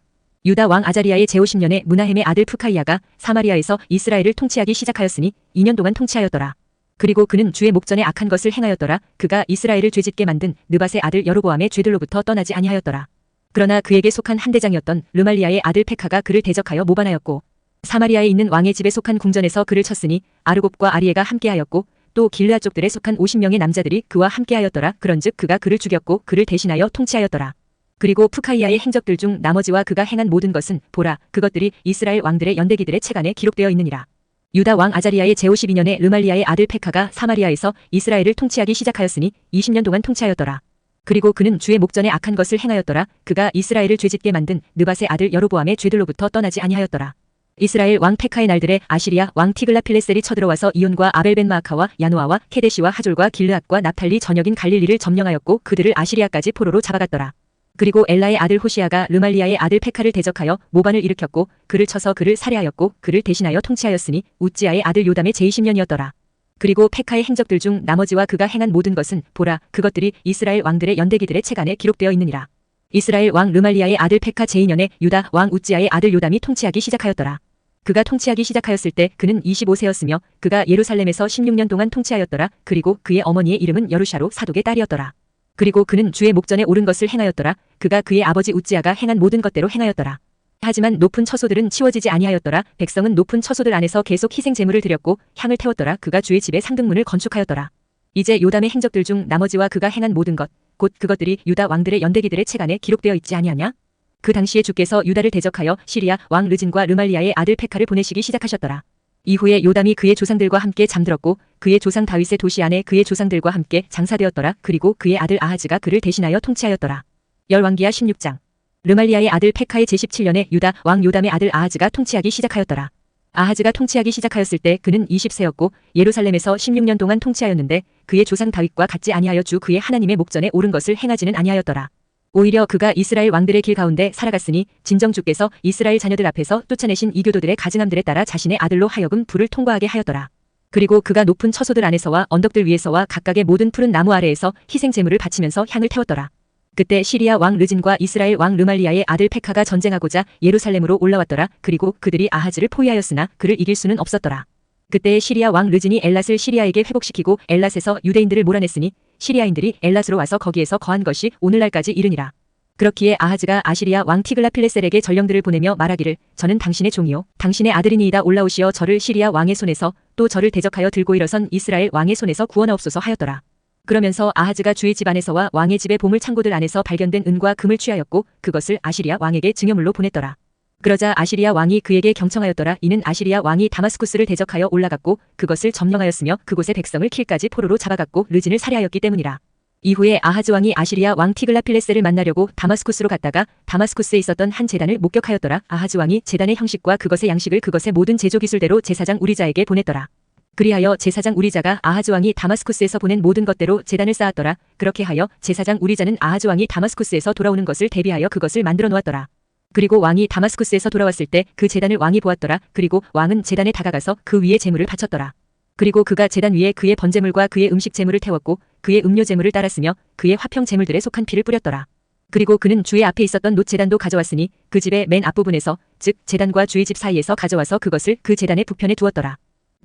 유다 왕 아자리아의 제50년에 므나헴의 아들 푸카이아가 사마리아에서 이스라엘을 통치하기 시작하였으니 2년 동안 통치하였더라. 그리고 그는 주의 목전에 악한 것을 행하였더라. 그가 이스라엘을 죄짓게 만든 느밧의 아들 여로보암의 죄들로부터 떠나지 아니하였더라. 그러나 그에게 속한 한 대장이었던 르말리아의 아들 페카가 그를 대적하여 모반하였고 사마리아에 있는 왕의 집에 속한 궁전에서 그를 쳤으니 아르곱과 아리에가 함께하였고 또 길르앗 족들에 속한 50명의 남자들이 그와 함께하였더라. 그런즉 그가 그를 죽였고 그를 대신하여 통치하였더라. 그리고 푸카이아의 행적들 중 나머지와 그가 행한 모든 것은 보라, 그것들이 이스라엘 왕들의 연대기들의 책 안에 기록되어 있느니라. 유다 왕 아자리아의 제52년에 르말리아의 아들 페카가 사마리아에서 이스라엘을 통치하기 시작하였으니 20년 동안 통치하였더라. 그리고 그는 주의 목전에 악한 것을 행하였더라. 그가 이스라엘을 죄짓게 만든 느밧의 아들 여로보암의 죄들로부터 떠나지 아니하였더라. 이스라엘 왕 페카의 날들에 아시리아 왕 티글라필레셀이 쳐들어와서 이온과 아벨벤마아카와 야노아와 케데시와 하졸과 길르앗과 naphtali 전역인 갈릴리를 점령하였고 그들을 아시리아까지 포로로 잡아갔더라. 그리고 엘라의 아들 호시아가 르말리아의 아들 페카를 대적하여 모반을 일으켰고 그를 쳐서 그를 살해하였고 그를 대신하여 통치하였으니 우찌아의 아들 요담의 제20년이었더라. 그리고 페카의 행적들 중 나머지와 그가 행한 모든 것은 보라 그것들이 이스라엘 왕들의 연대기들의 책 안에 기록되어 있느니라. 이스라엘 왕 르말리아의 아들 페카 제2년에 유다 왕 우찌아의 아들 요담이 통치하기 시작하였더라. 그가 통치하기 시작하였을 때 그는 25세였으며 그가 예루살렘에서 16년 동안 통치하였더라. 그리고 그의 어머니의 이름은 여루샤로 사독의 딸이었더라. 그리고 그는 주의 목전에 옳은 것을 행하였더라. 그가 그의 아버지 우찌아가 행한 모든 것대로 행하였더라. 하지만 높은 처소들은 치워지지 아니하였더라. 백성은 높은 처소들 안에서 계속 희생 제물을 드렸고 향을 태웠더라. 그가 주의 집의 상등문을 건축하였더라. 이제 요담의 행적들 중 나머지와 그가 행한 모든 것 곧 그것들이 유다 왕들의 연대기들의 책 안에 기록되어 있지 아니하냐? 그 당시에 주께서 유다를 대적하여 시리아 왕 르진과 르말리아의 아들 페카를 보내시기 시작하셨더라. 이후에 요담이 그의 조상들과 함께 잠들었고 그의 조상 다윗의 도시 안에 그의 조상들과 함께 장사되었더라. 그리고 그의 아들 아하즈가 그를 대신하여 통치하였더라. 열왕기하 16장. 르말리아의 아들 페카의 제17년에 유다 왕 요담의 아들 아하즈가 통치하기 시작하였더라. 아하즈가 통치하기 시작하였을 때 그는 20세였고 예루살렘에서 16년 동안 통치하였는데 그의 조상 다윗과 같지 아니하여 주 그의 하나님의 목전에 옳은 것을 행하지는 아니하였더라. 오히려 그가 이스라엘 왕들의 길 가운데 살아갔으니 진정 주께서 이스라엘 자녀들 앞에서 쫓아내신 이교도들의 가증함들에 따라 자신의 아들로 하여금 불을 통과하게 하였더라. 그리고 그가 높은 처소들 안에서와 언덕들 위에서와 각각의 모든 푸른 나무 아래에서 희생 제물을 바치면서 향을 태웠더라. 그때 시리아 왕 르진과 이스라엘 왕 르말리아의 아들 페카가 전쟁하고자 예루살렘으로 올라왔더라. 그리고 그들이 아하즈를 포위하였으나 그를 이길 수는 없었더라. 그때 시리아 왕 르진이 엘랏을 시리아에게 회복시키고 엘랏에서 유대인들을 몰아냈으니 시리아인들이 엘랏으로 와서 거기에서 거한 것이 오늘날까지 이르니라. 그렇기에 아하즈가 아시리아 왕 티글라필레셀에게 전령들을 보내며 말하기를 저는 당신의 종이요 당신의 아들이니이다. 올라오시어 저를 시리아 왕의 손에서 또 저를 대적하여 들고 일어선 이스라엘 왕의 손에서 구원하옵소서 하였더라. 그러면서 아하즈가 주의 집 안에서와 왕의 집의 보물 창고들 안에서 발견된 은과 금을 취하였고 그것을 아시리아 왕에게 증여물로 보냈더라. 그러자 아시리아 왕이 그에게 경청하였더라. 이는 아시리아 왕이 다마스쿠스를 대적하여 올라갔고 그것을 점령하였으며 그곳의 백성을 킬까지 포로로 잡아갔고 르진을 살해하였기 때문이라. 이후에 아하즈 왕이 아시리아 왕 티글라필레셀을 만나려고 다마스쿠스로 갔다가 다마스쿠스에 있었던 한 제단을 목격하였더라. 아하즈 왕이 제단의 형식과 그것의 양식을 그것의 모든 제조 기술대로 제사장 우리자에게 보냈더라. 그리하여 제사장 우리자가 아하즈 왕이 다마스쿠스에서 보낸 모든 것대로 제단을 쌓았더라. 그렇게 하여 제사장 우리자는 아하즈 왕이 다마스쿠스에서 돌아오는 것을 대비하여 그것을 만들어 놓았더라. 그리고 왕이 다마스쿠스에서 돌아왔을 때 그 제단을 왕이 보았더라. 그리고 왕은 제단에 다가가서 그 위에 제물을 바쳤더라. 그리고 그가 제단 위에 그의 번제물과 그의 음식 제물을 태웠고 그의 음료 제물을 따랐으며 그의 화평 제물들에 속한 피를 뿌렸더라. 그리고 그는 주의 앞에 있었던 놋 제단도 가져왔으니 그 집의 맨 앞부분에서 즉 제단과 주의 집 사이에서 가져와서 그것을 그 제단의 부편에 두었더라.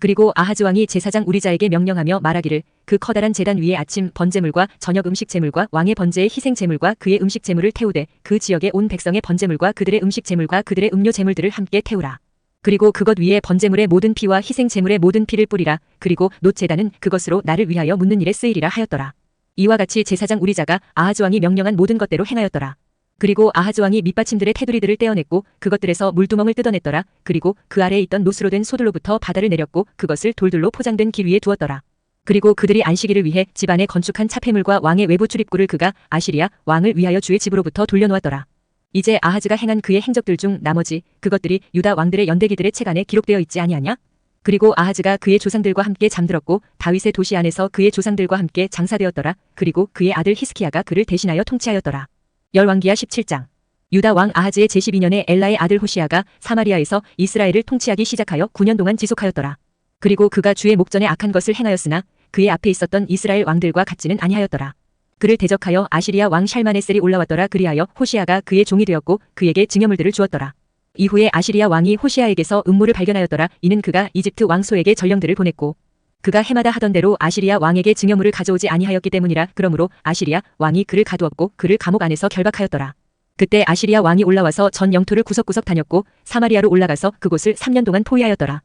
그리고 아하즈 왕이 제사장 우리자에게 명령하며 말하기를 그 커다란 제단 위에 아침 번제물과 저녁 음식 제물과 왕의 번제의 희생 제물과 그의 음식 제물을 태우되 그 지역의 온 백성의 번제물과 그들의 음식 제물과 그들의 음료 제물들을 함께 태우라. 그리고 그것 위에 번제물의 모든 피와 희생 제물의 모든 피를 뿌리라. 그리고 놋 제단은 그것으로 나를 위하여 묻는 일에 쓰이리라 하였더라. 이와 같이 제사장 우리자가 아하즈 왕이 명령한 모든 것대로 행하였더라. 그리고 아하즈 왕이 밑받침들의 테두리들을 떼어냈고 그것들에서 물두멍을 뜯어냈더라. 그리고 그 아래에 있던 놋으로 된 소들로부터 바다를 내렸고 그것을 돌들로 포장된 길 위에 두었더라. 그리고 그들이 안식일을 위해 집 안에 건축한 차폐물과 왕의 외부 출입구를 그가 아시리아 왕을 위하여 주의 집으로부터 돌려놓았더라. 이제 아하즈가 행한 그의 행적들 중 나머지 그것들이 유다 왕들의 연대기들의 책 안에 기록되어 있지 아니하냐? 그리고 아하즈가 그의 조상들과 함께 잠들었고 다윗의 도시 안에서 그의 조상들과 함께 장사되었더라. 그리고 그의 아들 히스키야가 그를 대신하여 통치하였더라. 열왕기하 17장. 유다 왕 아하즈의 제12년에 엘라의 아들 호시아가 사마리아에서 이스라엘을 통치하기 시작하여 9년 동안 지속하였더라. 그리고 그가 주의 목전에 악한 것을 행하였으나 그의 앞에 있었던 이스라엘 왕들과 같지는 아니하였더라. 그를 대적하여 아시리아 왕 샬마네셀이 올라왔더라. 그리하여 호시아가 그의 종이 되었고 그에게 증여물들을 주었더라. 이후에 아시리아 왕이 호시아에게서 음모를 발견하였더라. 이는 그가 이집트 왕소에게 전령들을 보냈고 그가 해마다 하던 대로 아시리아 왕에게 증여물을 가져오지 아니하였기 때문이라. 그러므로 아시리아 왕이 그를 가두었고 그를 감옥 안에서 결박하였더라. 그때 아시리아 왕이 올라와서 전 영토를 구석구석 다녔고 사마리아로 올라가서 그곳을 3년 동안 포위하였더라.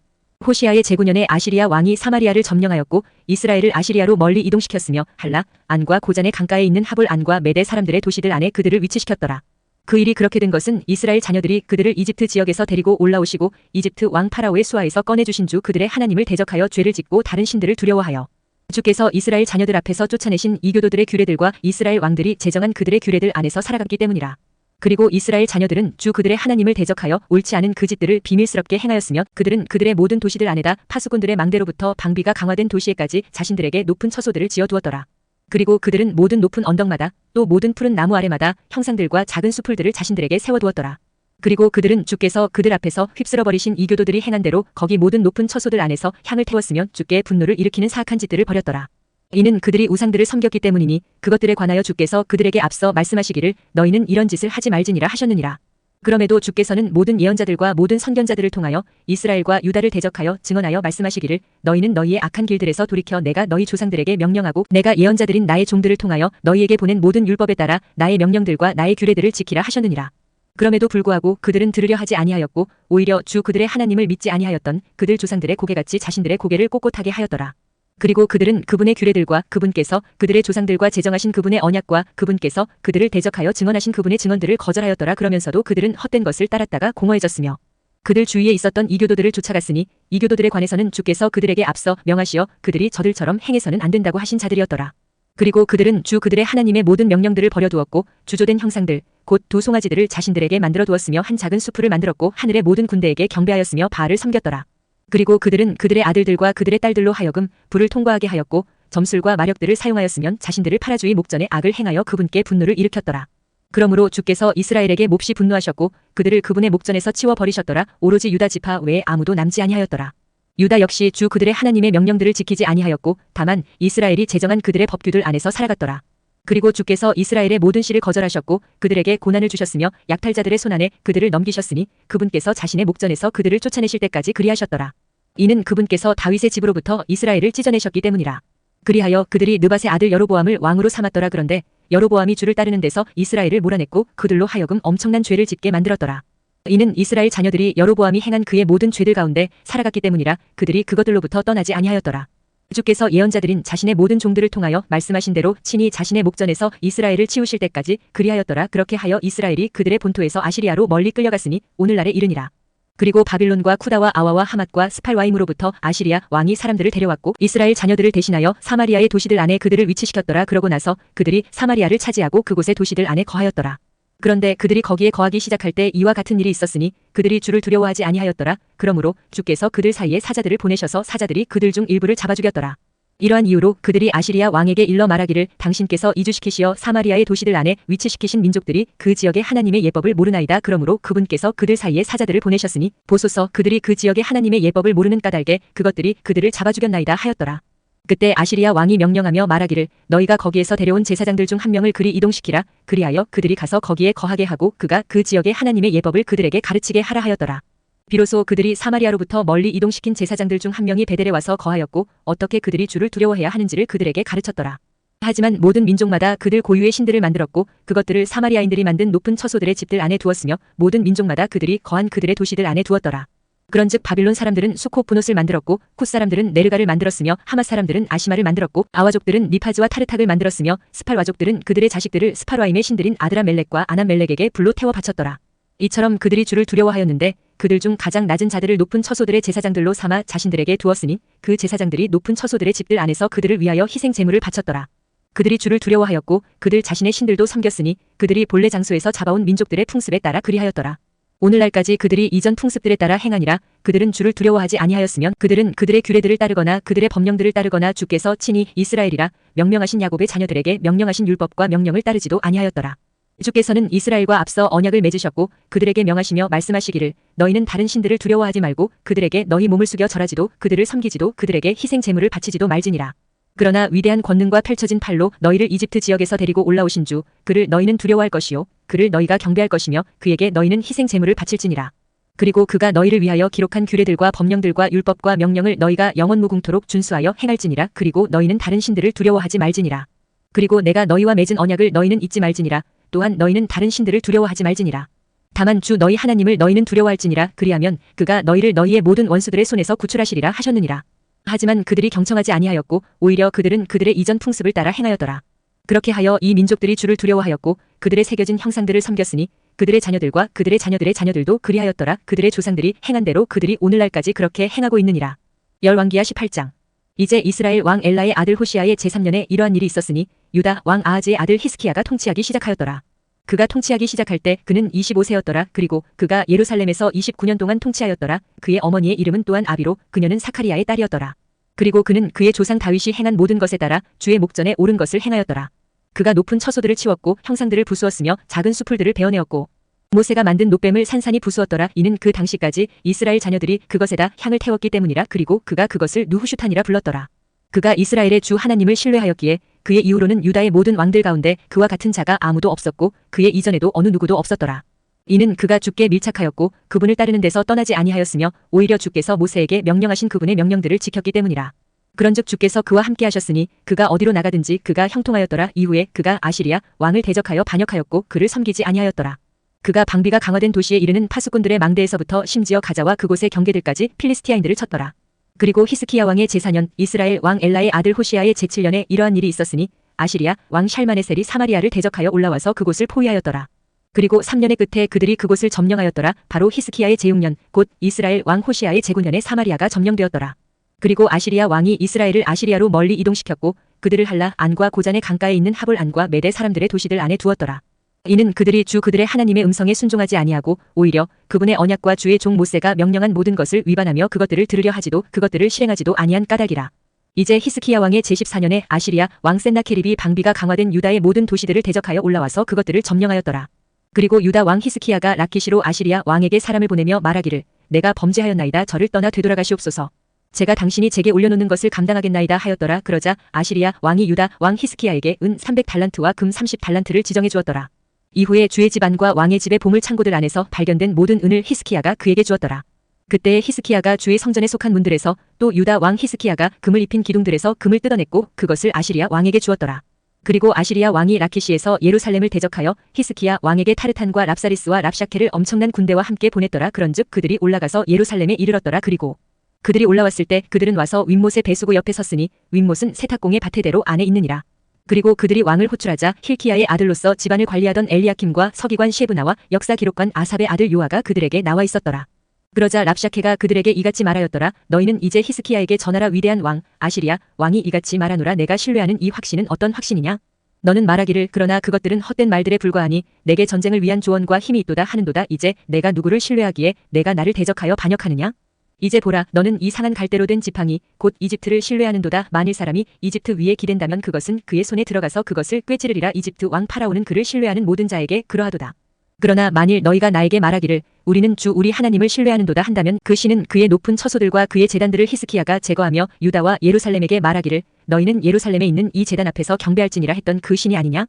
호시아의 제9년에 아시리아 왕이 사마리아를 점령하였고 이스라엘을 아시리아로 멀리 이동시켰으며 할라, 안과 고잔의 강가에 있는 하볼 안과 메대 사람들의 도시들 안에 그들을 위치시켰더라. 그 일이 그렇게 된 것은 이스라엘 자녀들이 그들을 이집트 지역에서 데리고 올라오시고 이집트 왕 파라오의 수하에서 꺼내주신 주 그들의 하나님을 대적하여 죄를 짓고 다른 신들을 두려워하여 주께서 이스라엘 자녀들 앞에서 쫓아내신 이교도들의 규례들과 이스라엘 왕들이 제정한 그들의 규례들 안에서 살아갔기 때문이라. 그리고 이스라엘 자녀들은 주 그들의 하나님을 대적하여 옳지 않은 그 짓들을 비밀스럽게 행하였으며 그들은 그들의 모든 도시들 안에다 파수꾼들의 망대로부터 방비가 강화된 도시에까지 자신들에게 높은 처소들을 지어두었더라. 그리고 그들은 모든 높은 언덕마다 또 모든 푸른 나무 아래마다 형상들과 작은 수풀들을 자신들에게 세워두었더라. 그리고 그들은 주께서 그들 앞에서 휩쓸어 버리신 이교도들이 행한 대로 거기 모든 높은 처소들 안에서 향을 태웠으며 주께 분노를 일으키는 사악한 짓들을 벌였더라. 이는 그들이 우상들을 섬겼기 때문이니 그것들에 관하여 주께서 그들에게 앞서 말씀하시기를 너희는 이런 짓을 하지 말지니라 하셨느니라. 그럼에도 주께서는 모든 예언자들과 모든 선견자들을 통하여 이스라엘과 유다를 대적하여 증언하여 말씀하시기를 너희는 너희의 악한 길들에서 돌이켜 내가 너희 조상들에게 명령하고 내가 예언자들인 나의 종들을 통하여 너희에게 보낸 모든 율법에 따라 나의 명령들과 나의 규례들을 지키라 하셨느니라. 그럼에도 불구하고 그들은 들으려 하지 아니하였고 오히려 주 그들의 하나님을 믿지 아니하였던 그들 조상들의 고개같이 자신들의 고개를 꼿꼿하게 하였더라. 그리고 그들은 그분의 규례들과 그분께서 그들의 조상들과 제정하신 그분의 언약과 그분께서 그들을 대적하여 증언하신 그분의 증언들을 거절하였더라. 그러면서도 그들은 헛된 것을 따랐다가 공허해졌으며 그들 주위에 있었던 이교도들을 쫓아갔으니 이교도들에 관해서는 주께서 그들에게 앞서 명하시어 그들이 저들처럼 행해서는 안 된다고 하신 자들이었더라. 그리고 그들은 주 그들의 하나님의 모든 명령들을 버려두었고 주조된 형상들 곧 두 송아지들을 자신들에게 만들어 두었으며 한 작은 수풀을 만들었고 하늘의 모든 군대에게 경배하였으며 바알을 섬겼더라. 그리고 그들은 그들의 아들들과 그들의 딸들로 하여금 불을 통과하게 하였고 점술과 마력들을 사용하였으면 자신들을 팔아주의 목전에 악을 행하여 그분께 분노를 일으켰더라. 그러므로 주께서 이스라엘에게 몹시 분노하셨고 그들을 그분의 목전에서 치워버리셨더라. 오로지 유다 지파 외에 아무도 남지 아니하였더라. 유다 역시 주 그들의 하나님의 명령들을 지키지 아니하였고 다만 이스라엘이 제정한 그들의 법규들 안에서 살아갔더라. 그리고 주께서 이스라엘의 모든 씨를 거절하셨고 그들에게 고난을 주셨으며 약탈자들의 손안에 그들을 넘기셨으니 그분께서 자신의 목전에서 그들을 쫓아내실 때까지 그리하셨더라. 이는 그분께서 다윗의 집으로부터 이스라엘을 찢어내셨기 때문이라. 그리하여 그들이 느밧의 아들 여로보암을 왕으로 삼았더라. 그런데 여로보암이 주를 따르는 데서 이스라엘을 몰아냈고 그들로 하여금 엄청난 죄를 짓게 만들었더라. 이는 이스라엘 자녀들이 여로보암이 행한 그의 모든 죄들 가운데 살아갔기 때문이라. 그들이 그것들로부터 떠나지 아니하였더라. 주께서 예언자들인 자신의 모든 종들을 통하여 말씀하신 대로 친히 자신의 목전에서 이스라엘을 치우실 때까지 그리하였더라. 그렇게 하여 이스라엘이 그들의 본토에서 아시리아로 멀리 끌려갔으니 오늘날에 이르니라. 그리고 바빌론과 쿠다와 아와와 하맛과 스팔와임으로부터 아시리아 왕이 사람들을 데려왔고 이스라엘 자녀들을 대신하여 사마리아의 도시들 안에 그들을 위치시켰더라. 그러고 나서 그들이 사마리아를 차지하고 그곳의 도시들 안에 거하였더라. 그런데 그들이 거기에 거하기 시작할 때 이와 같은 일이 있었으니 그들이 주를 두려워하지 아니하였더라. 그러므로 주께서 그들 사이에 사자들을 보내셔서 사자들이 그들 중 일부를 잡아 죽였더라. 이러한 이유로 그들이 아시리아 왕에게 일러 말하기를 당신께서 이주시키시어 사마리아의 도시들 안에 위치시키신 민족들이 그 지역의 하나님의 예법을 모르나이다. 그러므로 그분께서 그들 사이에 사자들을 보내셨으니 보소서 그들이 그 지역의 하나님의 예법을 모르는 까닭에 그것들이 그들을 잡아 죽였나이다 하였더라. 그때 아시리아 왕이 명령하며 말하기를 너희가 거기에서 데려온 제사장들 중 한 명을 그리 이동시키라. 그리하여 그들이 가서 거기에 거하게 하고 그가 그 지역의 하나님의 예법을 그들에게 가르치게 하라 하였더라. 비로소 그들이 사마리아로부터 멀리 이동시킨 제사장들 중 한 명이 베델에 와서 거하였고 어떻게 그들이 주를 두려워해야 하는지를 그들에게 가르쳤더라. 하지만 모든 민족마다 그들 고유의 신들을 만들었고 그것들을 사마리아인들이 만든 높은 처소들의 집들 안에 두었으며 모든 민족마다 그들이 거한 그들의 도시들 안에 두었더라. 그런즉 바빌론 사람들은 수코 분옷을 만들었고 콧 사람들은 네르가를 만들었으며 하맛 사람들은 아시마를 만들었고 아와족들은 니파즈와 타르탁을 만들었으며 스팔와족들은 그들의 자식들을 스팔와임의 신들인 아드라멜렉과 아남멜렉에게 불로 태워 바쳤더라. 이처럼 그들이 주를 두려워하였는데 그들 중 가장 낮은 자들을 높은 처소들의 제사장들로 삼아 자신들에게 두었으니 그 제사장들이 높은 처소들의 집들 안에서 그들을 위하여 희생 제물을 바쳤더라. 그들이 주를 두려워하였고 그들 자신의 신들도 섬겼으니 그들이 본래 장소에서 잡아온 민족들의 풍습에 따라 그리하였더라. 오늘날까지 그들이 이전 풍습들에 따라 행하니라. 그들은 주를 두려워하지 아니하였으면 그들은 그들의 규례들을 따르거나 그들의 법령들을 따르거나 주께서 친히 이스라엘이라 명령하신 야곱의 자녀들에게 명령하신 율법과 명령을 따르지도 아니하였더라. 주께서는 이스라엘과 앞서 언약을 맺으셨고 그들에게 명하시며 말씀하시기를 너희는 다른 신들을 두려워하지 말고 그들에게 너희 몸을 숙여 절하지도 그들을 섬기지도 그들에게 희생 제물을 바치지도 말지니라. 그러나 위대한 권능과 펼쳐진 팔로 너희를 이집트 지역에서 데리고 올라오신 주 그를 너희는 두려워할 것이요 그를 너희가 경배할 것이며 그에게 너희는 희생 제물을 바칠지니라. 그리고 그가 너희를 위하여 기록한 규례들과 법령들과 율법과 명령을 너희가 영원무궁토록 준수하여 행할지니라. 그리고 너희는 다른 신들을 두려워하지 말지니라. 그리고 내가 너희와 맺은 언약을 너희는 잊지 말지니라. 또한 너희는 다른 신들을 두려워하지 말지니라. 다만 주 너희 하나님을 너희는 두려워할지니라. 그리하면 그가 너희를 너희의 모든 원수들의 손에서 구출하시리라 하셨느니라. 하지만 그들이 경청하지 아니하였고 오히려 그들은 그들의 이전 풍습을 따라 행하였더라. 그렇게 하여 이 민족들이 주를 두려워하였고 그들의 새겨진 형상들을 섬겼으니 그들의 자녀들과 그들의 자녀들의 자녀들도 그리하였더라. 그들의 조상들이 행한 대로 그들이 오늘날까지 그렇게 행하고 있느니라. 열왕기하 18장. 이제 이스라엘 왕 엘라의 아들 호시아의 제3년에 이러한 일이 있었으니 유다 왕 아하즈의 아들 히스키야가 통치하기 시작하였더라. 그가 통치하기 시작할 때 그는 25세였더라. 그리고 그가 예루살렘에서 29년 동안 통치하였더라. 그의 어머니의 이름은 또한 아비로 그녀는 사카리아의 딸이었더라. 그리고 그는 그의 조상 다윗이 행한 모든 것에 따라 주의 목전에 옳은 것을 행하였더라. 그가 높은 처소들을 치웠고 형상들을 부수었으며 작은 수풀들을 베어내었고 모세가 만든 놋뱀을 산산이 부수었더라. 이는 그 당시까지 이스라엘 자녀들이 그것에다 향을 태웠기 때문이라. 그리고 그가 그것을 누후슈탄이라 불렀더라. 그가 이스라엘의 주 하나님을 신뢰하였기에 그의 이후로는 유다의 모든 왕들 가운데 그와 같은 자가 아무도 없었고 그의 이전에도 어느 누구도 없었더라. 이는 그가 주께 밀착하였고 그분을 따르는 데서 떠나지 아니하였으며 오히려 주께서 모세에게 명령하신 그분의 명령들을 지켰기 때문이라. 그런즉 주께서 그와 함께 하셨으니 그가 어디로 나가든지 그가 형통하였더라. 이후에 그가 아시리아 왕을 대적하여 반역하였고 그를 섬기지 아니하였더라. 그가 방비가 강화된 도시에 이르는 파수꾼들의 망대에서부터 심지어 가자와 그곳의 경계들까지 필리스티아인들을 쳤더라. 그리고 히스키야 왕의 제4년 이스라엘 왕 엘라의 아들 호시아의 제7년에 이러한 일이 있었으니 아시리아 왕 샬마네셀이 사마리아를 대적하여 올라와서 그곳을 포위하였더라. 그리고 3년의 끝에 그들이 그곳을 점령하였더라. 바로 히스키야의 제6년 곧 이스라엘 왕 호시아의 제9년에 사마리아가 점령되었더라. 그리고 아시리아 왕이 이스라엘을 아시리아로 멀리 이동시켰고 그들을 할라 안과 고잔의 강가에 있는 하볼 안과 메대 사람들의 도시들 안에 두었더라. 이는 그들이 주 그들의 하나님의 음성에 순종하지 아니하고 오히려 그분의 언약과 주의 종 모세가 명령한 모든 것을 위반하며 그것들을 들으려 하지도 그것들을 실행하지도 아니한 까닭이라. 이제 히스키야 왕의 제14년에 아시리아 왕 센나케립이 방비가 강화된 유다의 모든 도시들을 대적하여 올라와서 그것들을 점령하였더라. 그리고 유다 왕 히스키야가 라키시로 아시리아 왕에게 사람을 보내며 말하기를 내가 범죄하였나이다. 저를 떠나 되돌아가시옵소서. 제가 당신이 제게 올려놓는 것을 감당하겠나이다 하였더라. 그러자 아시리아 왕이 유다 왕 히스키야에게 은 300달란트와 금 30달란트를 지정해 주었더라. 이후에 주의 집안과 왕의 집의 보물 창고들 안에서 발견된 모든 은을 히스키야가 그에게 주었더라. 그때에 히스키야가 주의 성전에 속한 문들에서 또 유다 왕 히스키야가 금을 입힌 기둥들에서 금을 뜯어냈고 그것을 아시리아 왕에게 주었더라. 그리고 아시리아 왕이 라키시에서 예루살렘을 대적하여 히스키야 왕에게 타르탄과 랍사리스와 랍샤케를 엄청난 군대와 함께 보냈더라. 그런즉 그들이 올라가서 예루살렘에 이르렀더라. 그리고 그들이 올라왔을 때 그들은 와서 윗못의 배수구 옆에 섰으니 윗못은 세탁공의 밭대로 안에 있느니라. 그리고 그들이 왕을 호출하자 힐키야의 아들로서 집안을 관리하던 엘리야킴과 서기관 셰브나와 역사기록관 아삽의 아들 요아가 그들에게 나와 있었더라. 그러자 랍샤케가 그들에게 이같이 말하였더라. 너희는 이제 히스키야에게 전하라. 위대한 왕 아시리아 왕이 이같이 말하노라. 내가 신뢰하는 이 확신은 어떤 확신이냐? 너는 말하기를 그러나 그것들은 헛된 말들에 불과하니 내게 전쟁을 위한 조언과 힘이 있도다 하는도다. 이제 내가 누구를 신뢰하기에 내가 나를 대적하여 반역하느냐? 이제 보라 너는 이 상한 갈대로 된 지팡이 곧 이집트를 신뢰하는도다. 만일 사람이 이집트 위에 기댄다면 그것은 그의 손에 들어가서 그것을 꿰찌르리라. 이집트 왕 파라오는 그를 신뢰하는 모든 자에게 그러하도다. 그러나 만일 너희가 나에게 말하기를 우리는 주 우리 하나님을 신뢰하는도다 한다면 그 신은 그의 높은 처소들과 그의 제단들을 히스키야가 제거하며 유다와 예루살렘에게 말하기를 너희는 예루살렘에 있는 이 제단 앞에서 경배할지니라 했던 그 신이 아니냐?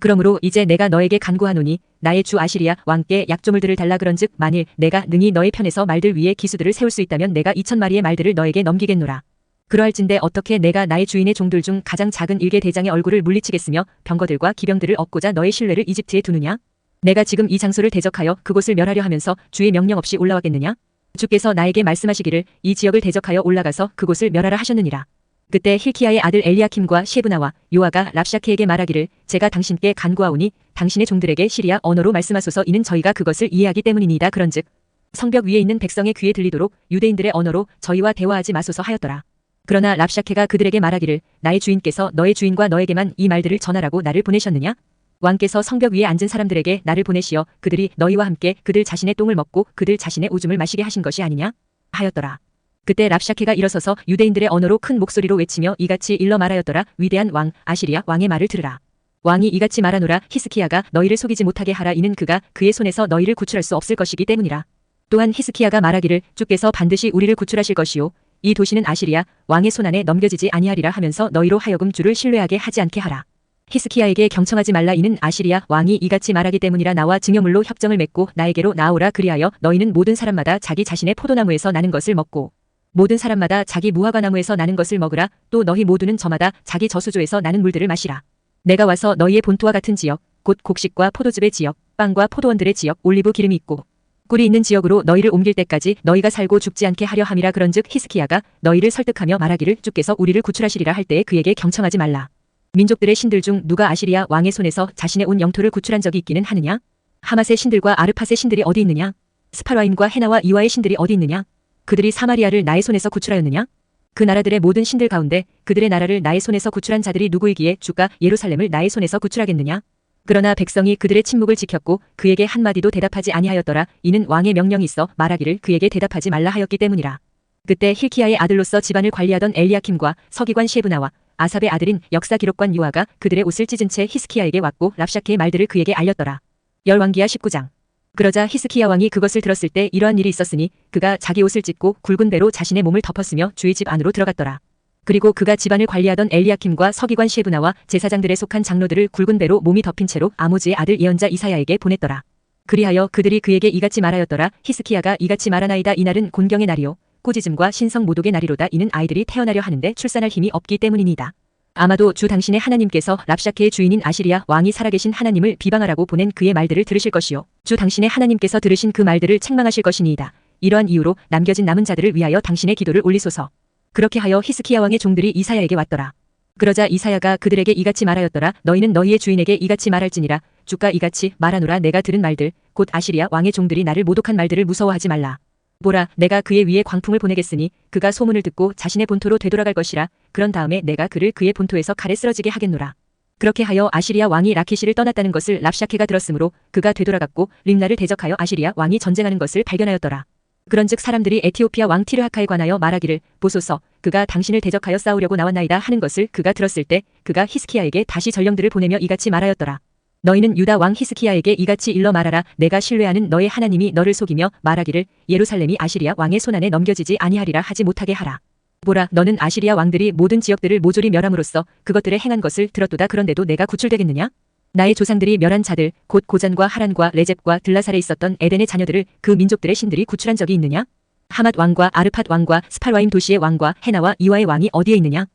그러므로 이제 내가 너에게 간구하노니 나의 주 아시리아 왕께 약조물들을 달라. 그런즉 만일 내가 능히 너의 편에서 말들 위에 기수들을 세울 수 있다면 내가 2000마리의 말들을 너에게 넘기겠노라. 그러할진대 어떻게 내가 나의 주인의 종들 중 가장 작은 일개 대장의 얼굴을 물리치겠으며 병거들과 기병들을 얻고자 너의 신뢰를 이집트에 두느냐? 내가 지금 이 장소를 대적하여 그곳을 멸하려 하면서 주의 명령 없이 올라왔겠느냐? 주께서 나에게 말씀하시기를 이 지역을 대적하여 올라가서 그곳을 멸하라 하셨느니라. 그때 힐키야의 아들 엘리야킴과 셰브나와 요아가 랍샤케에게 말하기를 제가 당신께 간구하오니 당신의 종들에게 시리아 언어로 말씀하소서. 이는 저희가 그것을 이해하기 때문이니이다. 그런즉 성벽 위에 있는 백성의 귀에 들리도록 유대인들의 언어로 저희와 대화하지 마소서 하였더라. 그러나 랍샤케가 그들에게 말하기를 나의 주인께서 너의 주인과 너에게만 이 말들을 전하라고 나를 보내셨느냐? 왕께서 성벽 위에 앉은 사람들에게 나를 보내시어 그들이 너희와 함께 그들 자신의 똥을 먹고 그들 자신의 오줌을 마시게 하신 것이 아니냐? 하였더라. 그때 랍샤케가 일어서서 유대인들의 언어로 큰 목소리로 외치며 이같이 일러 말하였더라. 위대한 왕 아시리아 왕의 말을 들으라. 왕이 이같이 말하노라. 히스키야가 너희를 속이지 못하게 하라. 이는 그가 그의 손에서 너희를 구출할 수 없을 것이기 때문이라. 또한 히스키야가 말하기를 주께서 반드시 우리를 구출하실 것이요 이 도시는 아시리아 왕의 손안에 넘겨지지 아니하리라 하면서 너희로 하여금 주를 신뢰하게 하지 않게 하라. 히스키야에게 경청하지 말라. 이는 아시리아 왕이 이같이 말하기 때문이라. 나와 증여물로 협정을 맺고 나에게로 나아오라. 그리하여 너희는 모든 사람마다 자기 자신의 포도나무에서 나는 것을 먹고 모든 사람마다 자기 무화과나무에서 나는 것을 먹으라. 또 너희 모두는 저마다 자기 저수조에서 나는 물들을 마시라. 내가 와서 너희의 본토와 같은 지역 곧 곡식과 포도즙의 지역 빵과 포도원들의 지역 올리브 기름이 있고 꿀이 있는 지역으로 너희를 옮길 때까지 너희가 살고 죽지 않게 하려 함이라. 그런즉 히스키야가 너희를 설득하며 말하기를 주께서 우리를 구출하시리라 할 때에 그에게 경청하지 말라. 민족들의 신들 중 누가 아시리아 왕의 손에서 자신의 온 영토를 구출한 적이 있기는 하느냐? 하맛의 신들과 아르팟의 신들이 어디 있느냐? 스파라임과 헤나와 이와의 신들이 어디 있느냐? 그들이 사마리아를 나의 손에서 구출하였느냐? 그 나라들의 모든 신들 가운데 그들의 나라를 나의 손에서 구출한 자들이 누구이기에 주가 예루살렘을 나의 손에서 구출하겠느냐? 그러나 백성이 그들의 침묵을 지켰고 그에게 한마디도 대답하지 아니하였더라. 이는 왕의 명령이 있어 말하기를 그에게 대답하지 말라 하였기 때문이라. 그때 힐키야의 아들로서 집안을 관리하던 엘리야킴과 서기관 셰브나와 아삽의 아들인 역사기록관 요아가 그들의 옷을 찢은 채 히스키야에게 왔고 랍샤케의 말들을 그에게 알렸더라. 열왕기하 19장. 그러자 히스키야 왕이 그것을 들었을 때 이러한 일이 있었으니 그가 자기 옷을 찢고 굵은 배로 자신의 몸을 덮었으며 주의 집 안으로 들어갔더라. 그리고 그가 집안을 관리하던 엘리야킴과 서기관 셰브나와 제사장들에 속한 장로들을 굵은 배로 몸이 덮인 채로 아모즈의 아들 예언자 이사야에게 보냈더라. 그리하여 그들이 그에게 이같이 말하였더라. 히스키야가 이같이 말하나이다. 이날은 곤경의 날이요 꾸짖음과 신성 모독의 날이로다. 이는 아이들이 태어나려 하는데 출산할 힘이 없기 때문이니이다. 아마도 주 당신의 하나님께서 랍샤케의 주인인 아시리야 왕이 살아계신 하나님을 비방하라고 보낸 그의 말들을 들으실 것이요 주 당신의 하나님께서 들으신 그 말들을 책망하실 것이니이다. 이러한 이유로 남겨진 남은 자들을 위하여 당신의 기도를 올리소서. 그렇게 하여 히스키야 왕의 종들이 이사야에게 왔더라. 그러자 이사야가 그들에게 이같이 말하였더라. 너희는 너희의 주인에게 이같이 말할지니라. 주가 이같이 말하노라. 내가 들은 말들 곧 아시리야 왕의 종들이 나를 모독한 말들을 무서워하지 말라. 보라, 내가 그의 위에 광풍을 보내겠으니 그가 소문을 듣고 자신의 본토로 되돌아갈 것이라. 그런 다음에 내가 그를 그의 본토에서 칼에 쓰러지게 하겠노라. 그렇게 하여 아시리야 왕이 라키시를 떠났다는 것을 랍샤케가 들었으므로 그가 되돌아갔고 림나를 대적하여 아시리야 왕이 전쟁하는 것을 발견하였더라. 그런즉 사람들이 에티오피아 왕 티르하카에 관하여 말하기를 보소서 그가 당신을 대적하여 싸우려고 나왔나이다 하는 것을 그가 들었을 때 그가 히스키야에게 다시 전령들을 보내며 이같이 말하였더라. 너희는 유다 왕 히스키야에게 이같이 일러 말하라. 내가 신뢰하는 너의 하나님이 너를 속이며 말하기를 예루살렘이 아시리야 왕의 손안에 넘겨지지 아니하리라 하지 못하게 하라. 보라, 너는 아시리야 왕들이 모든 지역들을 모조리 멸함으로써 그것들의 행한 것을 들었도다. 그런데도 내가 구출되겠느냐? 나의 조상들이 멸한 자들 곧 고잔과 하란과 레잽과 들라살에 있었던 에덴의 자녀들을 그 민족들의 신들이 구출한 적이 있느냐? 하맛 왕과 아르팟 왕과 스팔와임 도시의 왕과 헤나와 이와의 왕이 어디에 있느냐?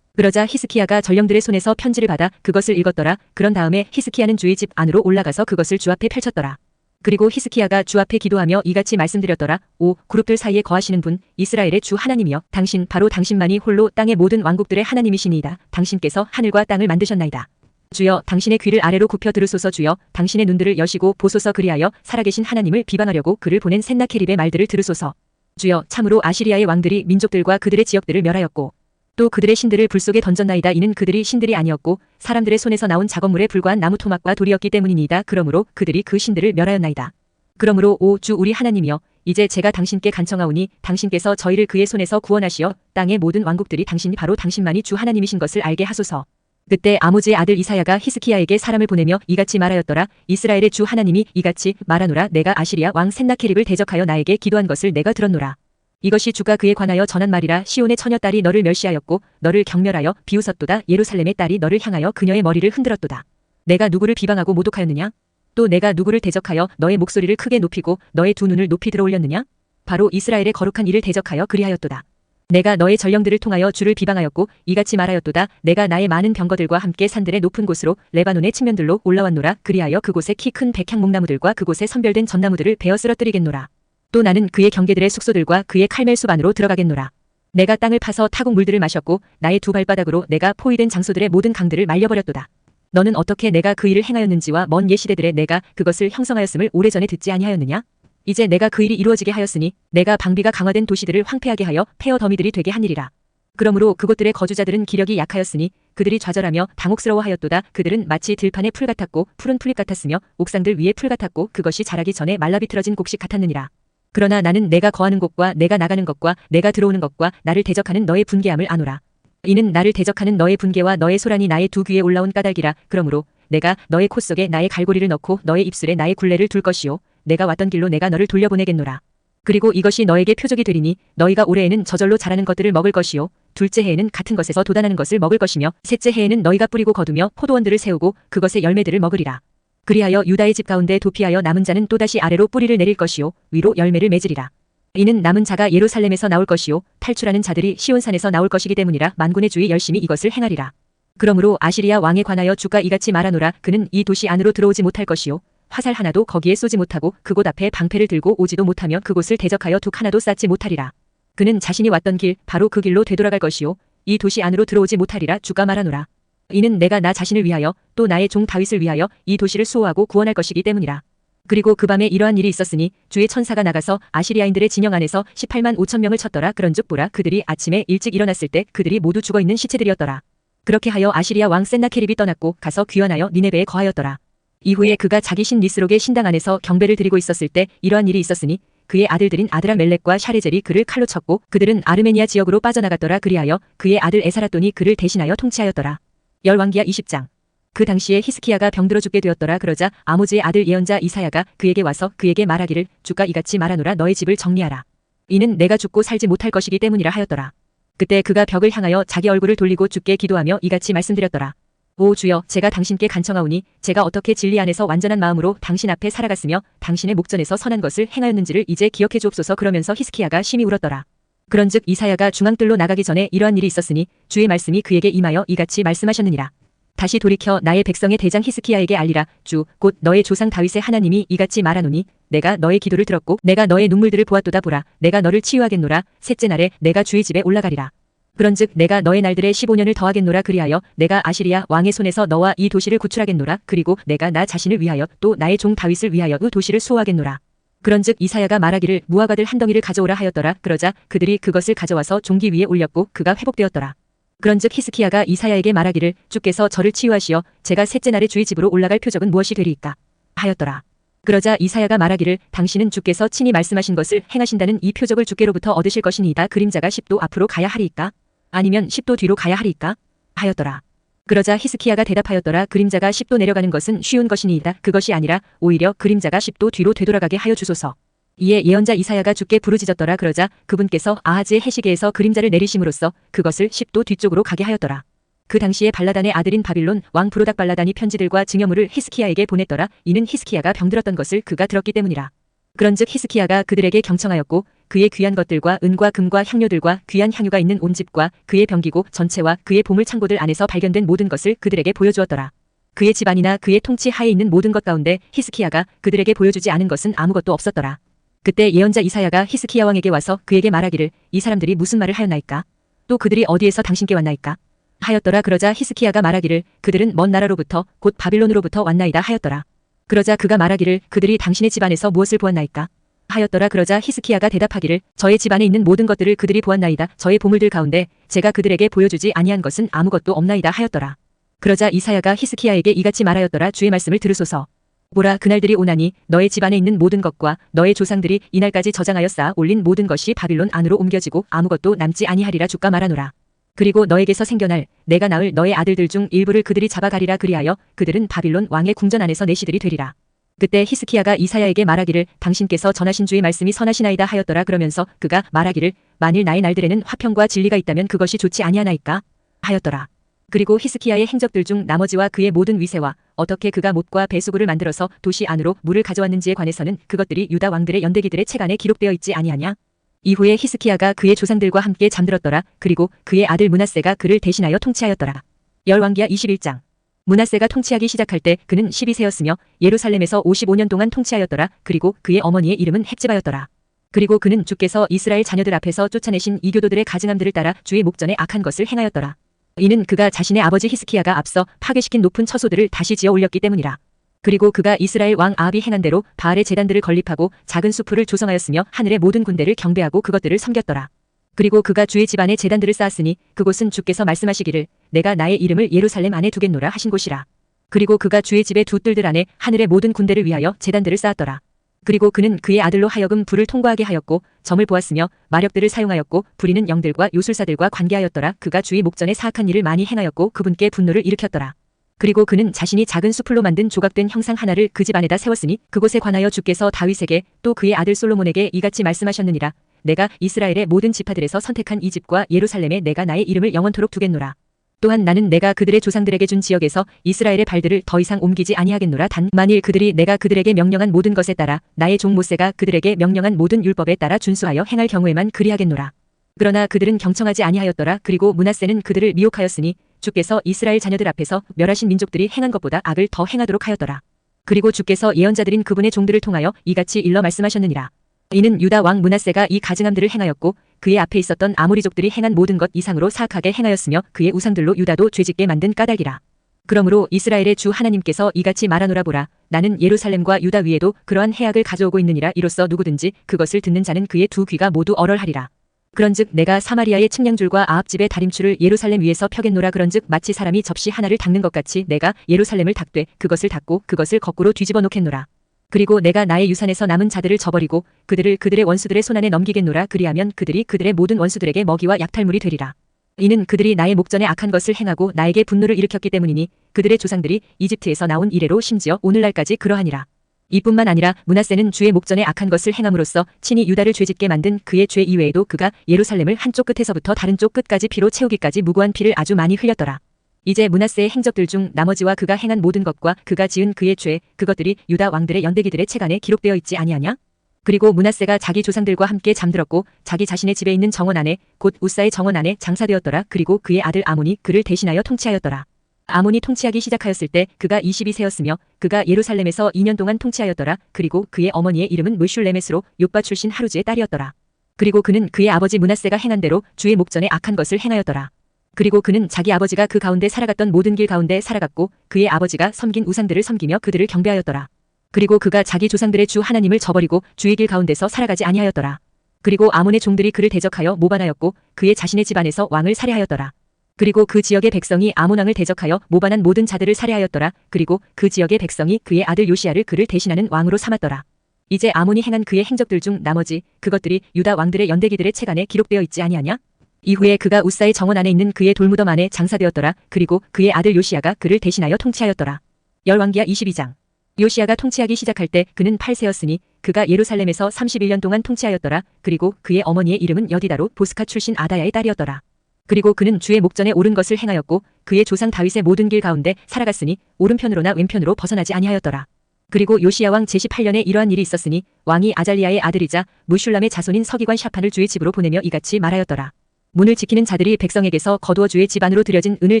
그러자 히스키야가 전령들의 손에서 편지를 받아 그것을 읽었더라. 그런 다음에 히스키야는 주의 집 안으로 올라가서 그것을 주 앞에 펼쳤더라. 그리고 히스키야가 주 앞에 기도하며 이같이 말씀드렸더라. 오 그룹들 사이에 거하시는 분 이스라엘의 주 하나님이여 당신 바로 당신만이 홀로 땅의 모든 왕국들의 하나님이시니이다. 당신께서 하늘과 땅을 만드셨나이다. 주여 당신의 귀를 아래로 굽혀 들으소서. 주여 당신의 눈들을 여시고 보소서. 그리하여 살아계신 하나님을 비방하려고 그를 보낸 센나케립의 말들을 들으소서. 주여 참으로 아시리야의 왕들이 민족들과 그들의 지역들을 멸하였고 또 그들의 신들을 불 속에 던졌나이다. 이는 그들이 신들이 아니었고 사람들의 손에서 나온 작업물에 불과한 나무 토막과 돌이었기 때문이니이다. 그러므로 그들이 그 신들을 멸하였나이다. 그러므로 오 주 우리 하나님이여 이제 제가 당신께 간청하오니 당신께서 저희를 그의 손에서 구원하시어 땅의 모든 왕국들이 당신이 바로 당신만이 주 하나님이신 것을 알게 하소서. 그때 아모즈의 아들 이사야가 히스키야에게 사람을 보내며 이같이 말하였더라. 이스라엘의 주 하나님이 이같이 말하노라. 내가 아시리야 왕 센나케립을 대적하여 나에게 기도한 것을 내가 들었노라. 이것이 주가 그에 관하여 전한 말이라. 시온의 처녀딸이 너를 멸시하였고 너를 경멸하여 비웃었도다. 예루살렘의 딸이 너를 향하여 그녀의 머리를 흔들었도다. 내가 누구를 비방하고 모독하였느냐? 또 내가 누구를 대적하여 너의 목소리를 크게 높이고 너의 두 눈을 높이 들어 올렸느냐? 바로 이스라엘의 거룩한 이를 대적하여 그리하였도다. 내가 너의 전령들을 통하여 주를 비방하였고 이같이 말하였도다. 내가 나의 많은 병거들과 함께 산들의 높은 곳으로 레바논의 측면들로 올라왔노라. 그리하여 그곳에 키 큰 백향목나무들과 그곳에 선별된 전나무들을 베어 쓰러뜨리겠노라. 또 나는 그의 경계들의 숙소들과 그의 칼멜숲 안으로 들어가겠노라. 내가 땅을 파서 타국 물들을 마셨고 나의 두 발바닥으로 내가 포위된 장소들의 모든 강들을 말려버렸도다. 너는 어떻게 내가 그 일을 행하였는지와 먼 옛시대들에 내가 그것을 형성하였음을 오래전에 듣지 아니하였느냐? 이제 내가 그 일이 이루어지게 하였으니 내가 방비가 강화된 도시들을 황폐하게 하여 폐허 더미들이 되게 하니리라. 그러므로 그곳들의 거주자들은 기력이 약하였으니 그들이 좌절하며 당혹스러워하였도다. 그들은 마치 들판의 풀 같았고 푸른 풀잎 같았으며 옥상들 위에 풀 같았고 그것이 자라기 전에 말라 비틀어진 곡식 같았느니라. 그러나 나는 내가 거하는 곳과 내가 나가는 것과 내가 들어오는 것과 나를 대적하는 너의 분개함을 아노라. 이는 나를 대적하는 너의 분개와 너의 소란이 나의 두 귀에 올라온 까닭이라. 그러므로 내가 너의 코 속에 나의 갈고리를 넣고 너의 입술에 나의 굴레를 둘 것이요 내가 왔던 길로 내가 너를 돌려보내겠노라. 그리고 이것이 너에게 표적이 되리니 너희가 올해에는 저절로 자라는 것들을 먹을 것이요 둘째 해에는 같은 것에서 돋아나는 것을 먹을 것이며 셋째 해에는 너희가 뿌리고 거두며 포도원들을 세우고 그것의 열매들을 먹으리라. 그리하여 유다의 집 가운데 도피하여 남은 자는 또다시 아래로 뿌리를 내릴 것이요 위로 열매를 맺으리라. 이는 남은 자가 예루살렘에서 나올 것이요 탈출하는 자들이 시온산에서 나올 것이기 때문이라. 만군의 주의 열심히 이것을 행하리라. 그러므로 아시리야 왕에 관하여 주가 이같이 말하노라. 그는 이 도시 안으로 들어오지 못할 것이요 화살 하나도 거기에 쏘지 못하고 그곳 앞에 방패를 들고 오지도 못하며 그곳을 대적하여 둑 하나도 쌓지 못하리라. 그는 자신이 왔던 길 바로 그 길로 되돌아갈 것이요 이 도시 안으로 들어오지 못하리라. 주가 말하노라. 이는 내가 나 자신을 위하여 또 나의 종 다윗을 위하여 이 도시를 수호하고 구원할 것이기 때문이라. 그리고 그 밤에 이러한 일이 있었으니 주의 천사가 나가서 아시리아인들의 진영 안에서 18만 5천 명을 쳤더라. 그런즉 보라 그들이 아침에 일찍 일어났을 때 그들이 모두 죽어있는 시체들이었더라. 그렇게 하여 아시리아 왕 센나케립이 떠났고 가서 귀환하여 니네베에 거하였더라. 이후에 그가 자기 신 니스록의 신당 안에서 경배를 드리고 있었을 때 이러한 일이 있었으니 그의 아들들인 아드라멜렉과 샤레젤이 그를 칼로 쳤고 그들은 아르메니아 지역으로 빠져나갔더라. 그리하여 그의 아들 에사라돈이 그를 대신하여 통치하였더라. 열왕기하 20장. 그 당시에 히스키야가 병들어 죽게 되었더라. 그러자 아모즈의 아들 예언자 이사야가 그에게 와서 그에게 말하기를 주가 이같이 말하노라. 너의 집을 정리하라. 이는 내가 죽고 살지 못할 것이기 때문이라 하였더라. 그때 그가 벽을 향하여 자기 얼굴을 돌리고 주께 기도하며 이같이 말씀드렸더라. 오 주여, 제가 당신께 간청하오니 제가 어떻게 진리 안에서 완전한 마음으로 당신 앞에 살아갔으며 당신의 목전에서 선한 것을 행하였는지를 이제 기억해 주옵소서. 그러면서 히스키야가 심히 울었더라. 그런즉 이사야가 중앙뜰로 나가기 전에 이러한 일이 있었으니 주의 말씀이 그에게 임하여 이같이 말씀하셨느니라. 다시 돌이켜 나의 백성의 대장 히스키야에게 알리라. 주 곧 너의 조상 다윗의 하나님이 이같이 말하노니 내가 너의 기도를 들었고 내가 너의 눈물들을 보았도다. 보라, 내가 너를 치유하겠노라. 셋째 날에 내가 주의 집에 올라가리라. 그런즉 내가 너의 날들에 15년을 더하겠노라. 그리하여 내가 아시리아 왕의 손에서 너와 이 도시를 구출하겠노라. 그리고 내가 나 자신을 위하여 또 나의 종 다윗을 위하여 그 도시를 수호하겠노라. 그런즉 이사야가 말하기를 무화과들 한 덩이를 가져오라 하였더라. 그러자 그들이 그것을 가져와서 종기 위에 올렸고 그가 회복되었더라. 그런즉 히스키야가 이사야에게 말하기를 주께서 저를 치유하시어 제가 셋째 날에 주의 집으로 올라갈 표적은 무엇이 되리이까 하였더라. 그러자 이사야가 말하기를 당신은 주께서 친히 말씀하신 것을 행하신다는 이 표적을 주께로부터 얻으실 것이니이다. 그림자가 10도 앞으로 가야 하리이까 아니면 10도 뒤로 가야 하리이까 하였더라. 그러자 히스키야가 대답하였더라. 그림자가 10도 내려가는 것은 쉬운 것이니이다. 그것이 아니라 오히려 그림자가 10도 뒤로 되돌아가게 하여 주소서. 이에 예언자 이사야가 주께 부르짖었더라. 그러자 그분께서 아하즈의 해시계에서 그림자를 내리심으로써 그것을 10도 뒤쪽으로 가게 하였더라. 그 당시에 발라단의 아들인 바빌론 왕 브로닥 발라단이 편지들과 증여물을 히스키야에게 보냈더라. 이는 히스키야가 병들었던 것을 그가 들었기 때문이라. 그런즉 히스키야가 그들에게 경청하였고 그의 귀한 것들과 은과 금과 향료들과 귀한 향유가 있는 온 집과 그의 병기고 전체와 그의 보물 창고들 안에서 발견된 모든 것을 그들에게 보여주었더라. 그의 집안이나 그의 통치 하에 있는 모든 것 가운데 히스키야가 그들에게 보여주지 않은 것은 아무것도 없었더라. 그때 예언자 이사야가 히스키야 왕에게 와서 그에게 말하기를 이 사람들이 무슨 말을 하였나이까? 또 그들이 어디에서 당신께 왔나이까? 하였더라. 그러자 히스키야가 말하기를 그들은 먼 나라로부터 곧 바빌론으로부터 왔나이다 하였더라. 그러자 그가 말하기를 그들이 당신의 집안에서 무엇을 보았나이까? 하였더라. 그러자 히스키야가 대답하기를 저의 집안에 있는 모든 것들을 그들이 보았나이다. 저의 보물들 가운데 제가 그들에게 보여주지 아니한 것은 아무것도 없나이다 하였더라. 그러자 이사야가 히스키야에게 이같이 말하였더라. 주의 말씀을 들으소서. 보라, 그날들이 오나니 너의 집안에 있는 모든 것과 너의 조상들이 이날까지 저장하여 쌓아 올린 모든 것이 바빌론 안으로 옮겨지고 아무것도 남지 아니하리라. 주가 말하노라. 그리고 너에게서 생겨날 내가 낳을 너의 아들들 중 일부를 그들이 잡아가리라. 그리하여 그들은 바빌론 왕의 궁전 안에서 내시들이 되리라. 그때 히스키야가 이사야에게 말하기를 당신께서 전하신 주의 말씀이 선하시나이다 하였더라. 그러면서 그가 말하기를 만일 나의 날들에는 화평과 진리가 있다면 그것이 좋지 아니하나이까 하였더라. 그리고 히스키야의 행적들 중 나머지와 그의 모든 위세와 어떻게 그가 못과 배수구를 만들어서 도시 안으로 물을 가져왔는지에 관해서는 그것들이 유다 왕들의 연대기들의 책 안에 기록되어 있지 아니하냐? 이후에 히스키야가 그의 조상들과 함께 잠들었더라. 그리고 그의 아들 므낫세가 그를 대신하여 통치하였더라. 열왕기하 21장. 므낫세가 통치하기 시작할 때 그는 12세였으며 예루살렘에서 55년 동안 통치하였더라. 그리고 그의 어머니의 이름은 헵지바였더라. 그리고 그는 주께서 이스라엘 자녀들 앞에서 쫓아내신 이교도들의 가증함들을 따라 주의 목전에 악한 것을 행하였더라. 이는 그가 자신의 아버지 히스키야가 앞서 파괴시킨 높은 처소들을 다시 지어 올렸기 때문이라. 그리고 그가 이스라엘 왕 아합이 행한 대로 바알의 제단들을 건립하고 작은 수풀을 조성하였으며 하늘의 모든 군대를 경배하고 그것들을 섬겼더라. 그리고 그가 주의 집안에 제단들을 쌓았으니 그곳은 주께서 말씀하시기를 내가 나의 이름을 예루살렘 안에 두겠노라 하신 곳이라. 그리고 그가 주의 집의 두 뜰들 안에 하늘의 모든 군대를 위하여 제단들을 쌓았더라. 그리고 그는 그의 아들로 하여금 불을 통과하게 하였고 점을 보았으며 마력들을 사용하였고 부리는 영들과 요술사들과 관계하였더라. 그가 주의 목전에 사악한 일을 많이 행하였고 그분께 분노를 일으켰더라. 그리고 그는 자신이 작은 수풀로 만든 조각된 형상 하나를 그 집 안에다 세웠으니 그곳에 관하여 주께서 다윗에게 또 그의 아들 솔로몬에게 이같이 말씀하셨느니라. 내가 이스라엘의 모든 지파들에서 선택한 이 집과 예루살렘에 내가 나의 이름을 영원토록 두겠노라. 또한 나는 내가 그들의 조상들에게 준 지역에서 이스라엘의 발들을 더 이상 옮기지 아니하겠노라. 단 만일 그들이 내가 그들에게 명령한 모든 것에 따라 나의 종 모세가 그들에게 명령한 모든 율법에 따라 준수하여 행할 경우에만 그리하겠노라. 그러나 그들은 경청하지 아니하였더라. 그리고 므낫세는 그들을 미혹하였으니 주께서 이스라엘 자녀들 앞에서 멸하신 민족들이 행한 것보다 악을 더 행하도록 하였더라. 그리고 주께서 예언자들인 그분의 종들을 통하여 이같이 일러 말씀하셨느니라. 이는 유다 왕 므낫세가 이 가증함들을 행하였고 그의 앞에 있었던 아모리족들이 행한 모든 것 이상으로 사악하게 행하였으며 그의 우상들로 유다도 죄짓게 만든 까닭이라. 그러므로 이스라엘의 주 하나님께서 이같이 말하노라. 보라, 나는 예루살렘과 유다 위에도 그러한 해악을 가져오고 있느니라. 이로써 누구든지 그것을 듣는 자는 그의 두 귀가 모두 얼얼하리라. 그런즉 내가 사마리아의 측량줄과 아합집의 다림줄을 예루살렘 위에서 펴겠노라. 그런즉 마치 사람이 접시 하나를 닦는 것 같이 내가 예루살렘을 닦되 그것을 닦고 그것을 거꾸로 뒤집어 놓겠노라. 그리고 내가 나의 유산에서 남은 자들을 저버리고 그들을 그들의 원수들의 손안에 넘기겠노라. 그리하면 그들이 그들의 모든 원수들에게 먹이와 약탈물이 되리라. 이는 그들이 나의 목전에 악한 것을 행하고 나에게 분노를 일으켰기 때문이니 그들의 조상들이 이집트에서 나온 이래로 심지어 오늘날까지 그러하니라. 이뿐만 아니라 므낫세는 주의 목전에 악한 것을 행함으로써 친히 유다를 죄짓게 만든 그의 죄 이외에도 그가 예루살렘을 한쪽 끝에서부터 다른 쪽 끝까지 피로 채우기까지 무고한 피를 아주 많이 흘렸더라. 이제 므낫세의 행적들 중 나머지와 그가 행한 모든 것과 그가 지은 그의 죄 그것들이 유다 왕들의 연대기들의 책 안에 기록되어 있지 아니하냐? 그리고 므낫세가 자기 조상들과 함께 잠들었고 자기 자신의 집에 있는 정원 안에 곧 우사의 정원 안에 장사되었더라. 그리고 그의 아들 아몬이 그를 대신하여 통치하였더라. 아몬이 통치하기 시작하였을 때 그가 22세였으며 그가 예루살렘에서 2년 동안 통치하였더라. 그리고 그의 어머니의 이름은 무슐레메스로 욥바 출신 하루즈의 딸이었더라. 그리고 그는 그의 아버지 므낫세가 행한 대로 주의 목전에 악한 것을 행하였더라. 그리고 그는 자기 아버지가 그 가운데 살아갔던 모든 길 가운데 살아갔고 그의 아버지가 섬긴 우상들을 섬기며 그들을 경배하였더라. 그리고 그가 자기 조상들의 주 하나님을 저버리고 주의 길 가운데서 살아가지 아니하였더라. 그리고 아몬의 종들이 그를 대적하여 모반하였고 그의 자신의 집안에서 왕을 살해하였더라. 그리고 그 지역의 백성이 아몬 왕을 대적하여 모반한 모든 자들을 살해하였더라. 그리고 그 지역의 백성이 그의 아들 요시야를 그를 대신하는 왕으로 삼았더라. 이제 아몬이 행한 그의 행적들 중 나머지 그것들이 유다 왕들의 연대기들의 책 안에 기록되어 있지 아니하냐? 이후에 그가 우사의 정원 안에 있는 그의 돌무덤 안에 장사되었더라. 그리고 그의 아들 요시야가 그를 대신하여 통치하였더라. 열왕기하 22장. 요시야가 통치하기 시작할 때 그는 8세였으니 그가 예루살렘에서 31년 동안 통치하였더라. 그리고 그의 어머니의 이름은 여디다로 보스카 출신 아다야의 딸이었더라. 그리고 그는 주의 목전에 옳은 것을 행하였고 그의 조상 다윗의 모든 길 가운데 살아갔으니 오른편으로나 왼편으로 벗어나지 아니하였더라. 그리고 요시야 왕 제18년에 이러한 일이 있었으니 왕이 아잘리아의 아들이자 무슐람의 자손인 서기관 샤판을 주의 집으로 보내며 이같이 말하였더라. 문을 지키는 자들이 백성에게서 거두어 주의 집 안으로 들여진 은을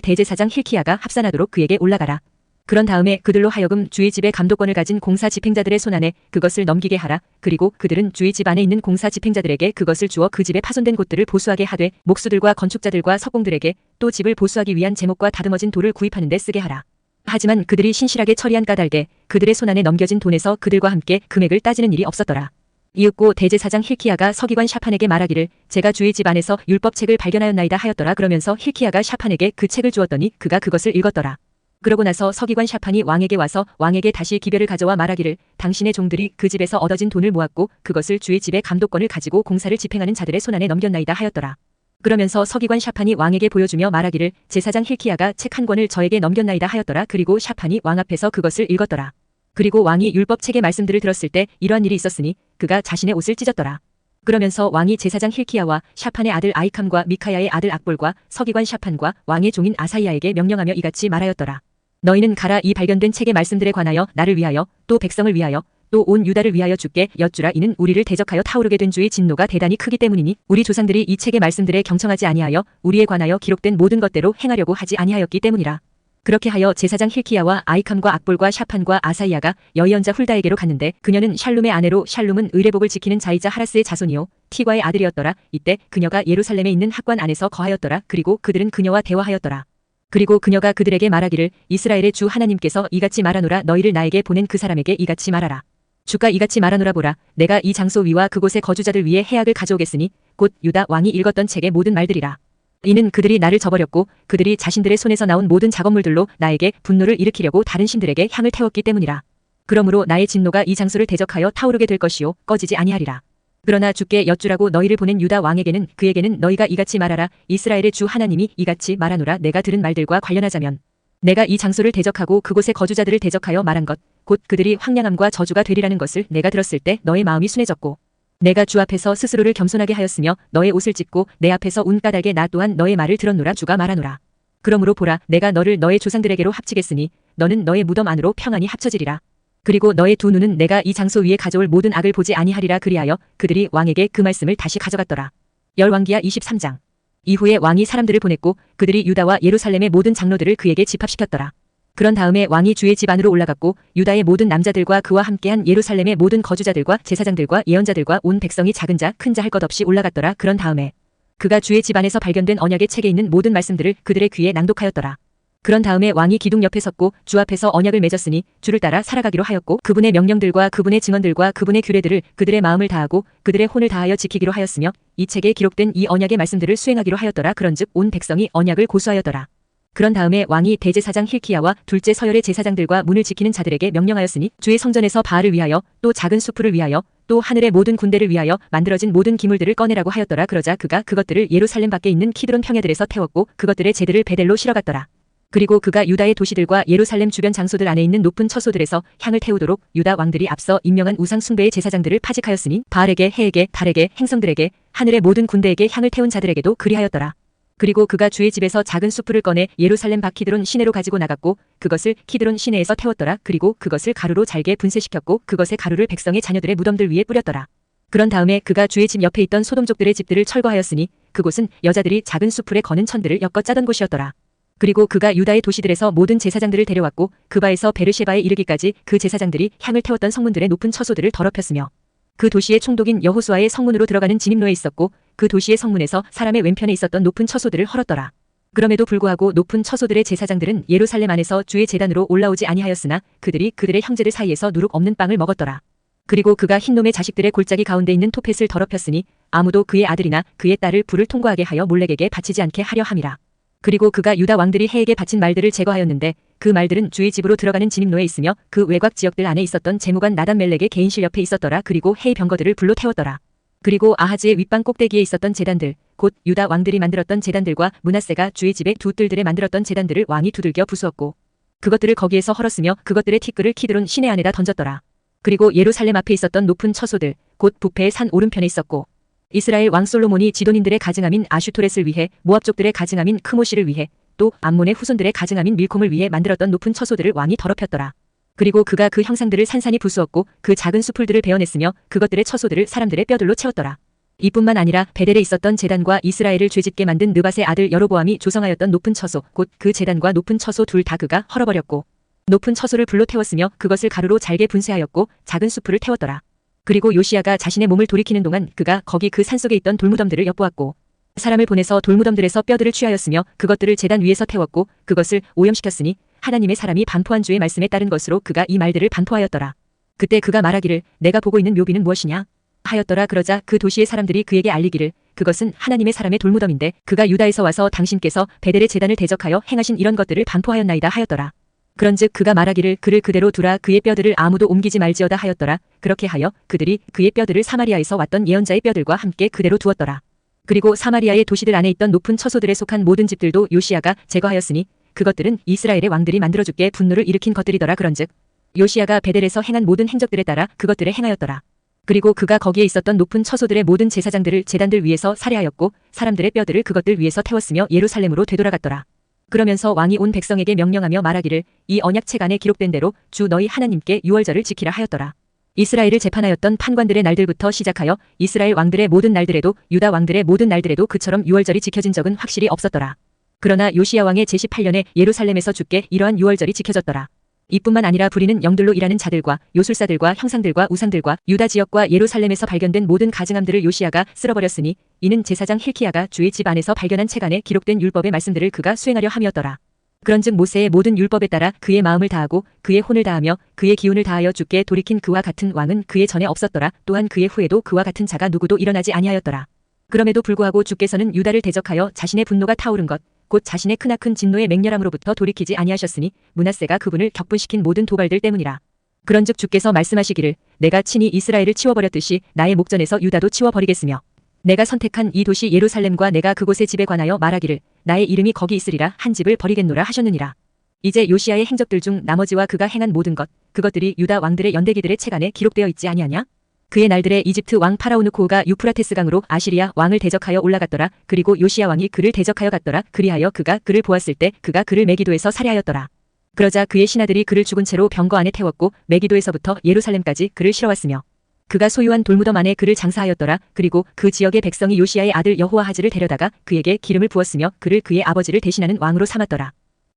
대제사장 힐키야가 합산하도록 그에게 올라가라. 그런 다음에 그들로 하여금 주의 집의 감독권을 가진 공사 집행자들의 손안에 그것을 넘기게 하라. 그리고 그들은 주의 집 안에 있는 공사 집행자들에게 그것을 주어 그 집에 파손된 곳들을 보수하게 하되 목수들과 건축자들과 석공들에게 또 집을 보수하기 위한 제목과 다듬어진 돌을 구입하는 데 쓰게 하라. 하지만 그들이 신실하게 처리한 까닭에 그들의 손안에 넘겨진 돈에서 그들과 함께 금액을 따지는 일이 없었더라. 이윽고 대제사장 힐키야가 서기관 샤판에게 말하기를 제가 주의 집 안에서 율법책을 발견하였나이다 하였더라. 그러면서 힐키야가 샤판에게 그 책을 주었더니 그가 그것을 읽었더라. 그러고 나서 서기관 샤판이 왕에게 와서 왕에게 다시 기별을 가져와 말하기를 당신의 종들이 그 집에서 얻어진 돈을 모았고 그것을 주의 집의 감독권을 가지고 공사를 집행하는 자들의 손안에 넘겼나이다 하였더라. 그러면서 서기관 샤판이 왕에게 보여주며 말하기를 제사장 힐키야가 책 한 권을 저에게 넘겼나이다 하였더라. 그리고 샤판이 왕 앞에서 그것을 읽었더라. 그리고 왕이 율법책의 말씀들을 들었을 때 이러한 일이 있었으니 그가 자신의 옷을 찢었더라. 그러면서 왕이 제사장 힐키야와 샤판의 아들 아이캄과 미카야의 아들 악볼과 서기관 샤판과 왕의 종인 아사이야에게 명령하며 이같이 말하였더라. 너희는 가라. 이 발견된 책의 말씀들에 관하여 나를 위하여 또 백성을 위하여 또 온 유다를 위하여 주께 여쭈라. 이는 우리를 대적하여 타오르게 된 주의 진노가 대단히 크기 때문이니 우리 조상들이 이 책의 말씀들에 경청하지 아니하여 우리에 관하여 기록된 모든 것대로 행하려고 하지 아니하였기 때문이라. 그렇게 하여 제사장 힐키야와 아이캄과 악볼과 샤판과 아사이야가 여의언자 훌다에게로 갔는데 그녀는 샬룸의 아내로 샬룸은 의례복을 지키는 자이자 하라스의 자손이요 티과의 아들이었더라. 이때 그녀가 예루살렘에 있는 학관 안에서 거하였더라. 그리고 그들은 그녀와 대화하였더라. 그리고 그녀가 그들에게 말하기를 이스라엘의 주 하나님께서 이같이 말하노라. 너희를 나에게 보낸 그 사람에게 이같이 말하라. 주가 이같이 말하노라. 보라, 내가 이 장소 위와 그곳의 거주자들 위에 해악을 가져오겠으니 곧 유다 왕이 읽었던 책의 모든 말들이라. 이는 그들이 나를 저버렸고 그들이 자신들의 손에서 나온 모든 작업물들로 나에게 분노를 일으키려고 다른 신들에게 향을 태웠기 때문이라. 그러므로 나의 진노가 이 장소를 대적하여 타오르게 될 것이요 꺼지지 아니하리라. 그러나 주께 여쭈라고 너희를 보낸 유다 왕에게는 그에게는 너희가 이같이 말하라. 이스라엘의 주 하나님이 이같이 말하노라. 내가 들은 말들과 관련하자면 내가 이 장소를 대적하고 그곳의 거주자들을 대적하여 말한 것 곧 그들이 황량함과 저주가 되리라는 것을 내가 들었을 때 너의 마음이 순해졌고 내가 주 앞에서 스스로를 겸손하게 하였으며 너의 옷을 찢고 내 앞에서 운 까닭에 나 또한 너의 말을 들었노라. 주가 말하노라. 그러므로 보라, 내가 너를 너의 조상들에게로 합치겠으니 너는 너의 무덤 안으로 평안히 합쳐지리라. 그리고 너의 두 눈은 내가 이 장소 위에 가져올 모든 악을 보지 아니하리라. 그리하여 그들이 왕에게 그 말씀을 다시 가져갔더라. 열왕기하 23장. 이후에 왕이 사람들을 보냈고 그들이 유다와 예루살렘의 모든 장로들을 그에게 집합시켰더라. 그런 다음에 왕이 주의 집 안으로 올라갔고 유다의 모든 남자들과 그와 함께한 예루살렘의 모든 거주자들과 제사장들과 예언자들과 온 백성이 작은 자 큰 자 할 것 없이 올라갔더라. 그런 다음에 그가 주의 집 안에서 발견된 언약의 책에 있는 모든 말씀들을 그들의 귀에 낭독하였더라. 그런 다음에 왕이 기둥 옆에 섰고 주 앞에서 언약을 맺었으니 주를 따라 살아가기로 하였고 그분의 명령들과 그분의 증언들과 그분의 규례들을 그들의 마음을 다하고 그들의 혼을 다하여 지키기로 하였으며 이 책에 기록된 이 언약의 말씀들을 수행하기로 하였더라. 그런즉 온 백성이 언약을 고수하였더라. 그런 다음에 왕이 대제사장 힐키야와 둘째 서열의 제사장들과 문을 지키는 자들에게 명령하였으니 주의 성전에서 바알을 위하여 또 작은 수풀을 위하여 또 하늘의 모든 군대를 위하여 만들어진 모든 기물들을 꺼내라고 하였더라. 그러자 그가 그것들을 예루살렘 밖에 있는 키드론 평야들에서 태웠고 그것들의 제들을 베델로 실어갔더라. 그리고 그가 유다의 도시들과 예루살렘 주변 장소들 안에 있는 높은 처소들에서 향을 태우도록 유다 왕들이 앞서 임명한 우상 숭배의 제사장들을 파직하였으니 바알에게 해에게 달에게 행성들에게 하늘의 모든 군대에게 향을 태운 자들에게도 그리하였더라. 그리고 그가 주의 집에서 작은 수풀을 꺼내 예루살렘 밖 키드론 시내로 가지고 나갔고 그것을 키드론 시내에서 태웠더라. 그리고 그것을 가루로 잘게 분쇄시켰고 그것의 가루를 백성의 자녀들의 무덤들 위에 뿌렸더라. 그런 다음에 그가 주의 집 옆에 있던 소돔족들의 집들을 철거하였으니 그곳은 여자들이 작은 수풀에 거는 천들을 엮어 짜던 곳이었더라. 그리고 그가 유다의 도시들에서 모든 제사장들을 데려왔고 그바에서 베르셰바에 이르기까지 그 제사장들이 향을 태웠던 성문들의 높은 처소들을 더럽혔으며 그 도시의 총독인 여호수아의 성문으로 들어가는 진입로에 있었고 그 도시의 성문에서 사람의 왼편에 있었던 높은 처소들을 헐었더라. 그럼에도 불구하고 높은 처소들의 제사장들은 예루살렘 안에서 주의 제단으로 올라오지 아니하였으나 그들이 그들의 형제들 사이에서 누룩 없는 빵을 먹었더라. 그리고 그가 흰놈의 자식들의 골짜기 가운데 있는 토펫을 더럽혔으니 아무도 그의 아들이나 그의 딸을 불을 통과하게 하여 몰렉에게 바치지 않게 하려 함이라. 그리고 그가 유다 왕들이 해에게 바친 말들을 제거하였는데 그 말들은 주의 집으로 들어가는 진입로에 있으며 그 외곽 지역들 안에 있었던 제무관 나단멜렉의 개인실 옆에 있었더라. 그리고 해의 병거들을 불로 태웠더라. 그리고 아하즈의 윗방 꼭대기에 있었던 제단들 곧 유다 왕들이 만들었던 제단들과 므낫세가 주의 집의 두 뜰들에 만들었던 제단들을 왕이 두들겨 부수었고 그것들을 거기에서 헐었으며 그것들의 티끌을 키드론 시내 안에다 던졌더라. 그리고 예루살렘 앞에 있었던 높은 처소들 곧 부패의 산 오른편에 있었고 이스라엘 왕 솔로몬이 지도닌들의 가증함인 아슈토렛을 위해 모압족들의 가증함인 크모시를 위해 또 암몬의 후손들의 가증함인 밀콤을 위해 만들었던 높은 처소들을 왕이 더럽혔더라. 그리고 그가 그 형상들을 산산이 부수었고 그 작은 수풀들을 베어냈으며 그것들의 처소들을 사람들의 뼈들로 채웠더라. 이뿐만 아니라 베델에 있었던 제단과 이스라엘을 죄짓게 만든 느밧의 아들 여로보암이 조성하였던 높은 처소 곧 그 제단과 높은 처소 둘 다 그가 헐어버렸고 높은 처소를 불로 태웠으며 그것을 가루로 잘게 분쇄하였고 작은 수풀을 태웠더라. 그리고 요시야가 자신의 몸을 돌이키는 동안 그가 거기 그 산속에 있던 돌무덤들을 엿보았고 사람을 보내서 돌무덤들에서 뼈들을 취하였으며 그것들을 제단 위에서 태웠고 그것을 오염시켰으니 하나님의 사람이 반포한 주의 말씀에 따른 것으로 그가 이 말들을 반포하였더라. 그때 그가 말하기를 내가 보고 있는 묘비는 무엇이냐 하였더라. 그러자 그 도시의 사람들이 그에게 알리기를 그것은 하나님의 사람의 돌무덤인데 그가 유다에서 와서 당신께서 베델의 제단을 대적하여 행하신 이런 것들을 반포하였나이다 하였더라. 그런즉 그가 말하기를 그를 그대로 두라 그의 뼈들을 아무도 옮기지 말지어다 하였더라. 그렇게 하여 그들이 그의 뼈들을 사마리아에서 왔던 예언자의 뼈들과 함께 그대로 두었더라. 그리고 사마리아의 도시들 안에 있던 높은 처소들에 속한 모든 집들도 요시야가 제거하였으니 그것들은 이스라엘의 왕들이 만들어주게 분노를 일으킨 것들이더라. 그런즉 요시야가 베델에서 행한 모든 행적들에 따라 그것들을 행하였더라. 그리고 그가 거기에 있었던 높은 처소들의 모든 제사장들을 제단들 위에서 살해하였고 사람들의 뼈들을 그것들 위에서 태웠으며 예루살렘으로 되돌아갔더라. 그러면서 왕이 온 백성에게 명령하며 말하기를 이 언약책 안에 기록된 대로 주 너희 하나님께 유월절을 지키라 하였더라. 이스라엘을 재판하였던 판관들의 날들부터 시작하여 이스라엘 왕들의 모든 날들에도 유다 왕들의 모든 날들에도 그처럼 유월절이 지켜진 적은 확실히 없었더라. 그러나 요시야 왕의 제18년에 예루살렘에서 주께 이러한 유월절이 지켜졌더라. 이뿐만 아니라 부리는 영들로 일하는 자들과 요술사들과 형상들과 우상들과 유다 지역과 예루살렘에서 발견된 모든 가증함들을 요시야가 쓸어버렸으니 이는 제사장 힐키야가 주의 집 안에서 발견한 책 안에 기록된 율법의 말씀들을 그가 수행하려 함이었더라. 그런즉 모세의 모든 율법에 따라 그의 마음을 다하고 그의 혼을 다하며 그의 기운을 다하여 주께 돌이킨 그와 같은 왕은 그의 전에 없었더라. 또한 그의 후에도 그와 같은 자가 누구도 일어나지 아니하였더라. 그럼에도 불구하고 주께서는 유다를 대적하여 자신의 분노가 타오른 것 곧 자신의 크나큰 진노의 맹렬함으로부터 돌이키지 아니하셨으니 므낫세가 그분을 격분시킨 모든 도발들 때문이라. 그런즉 주께서 말씀하시기를 내가 친히 이스라엘을 치워버렸듯이 나의 목전에서 유다도 치워버리겠으며 내가 선택한 이 도시 예루살렘과 내가 그곳의 집에 관하여 말하기를 나의 이름이 거기 있으리라 한 집을 버리겠노라 하셨느니라. 이제 요시야의 행적들 중 나머지와 그가 행한 모든 것 그것들이 유다 왕들의 연대기들의 책 안에 기록되어 있지 아니하냐? 그의 날들에 이집트 왕 파라오누코가 유프라테스 강으로 아시리아 왕을 대적하여 올라갔더라. 그리고 요시야 왕이 그를 대적하여 갔더라. 그리하여 그가 그를 보았을 때 그가 그를 메기도에서 살해하였더라. 그러자 그의 신하들이 그를 죽은 채로 병거 안에 태웠고 메기도에서부터 예루살렘까지 그를 실어왔으며 그가 소유한 돌무덤 안에 그를 장사하였더라. 그리고 그 지역의 백성이 요시야의 아들 여호아하즈를 데려다가 그에게 기름을 부었으며 그를 그의 아버지를 대신하는 왕으로 삼았더라.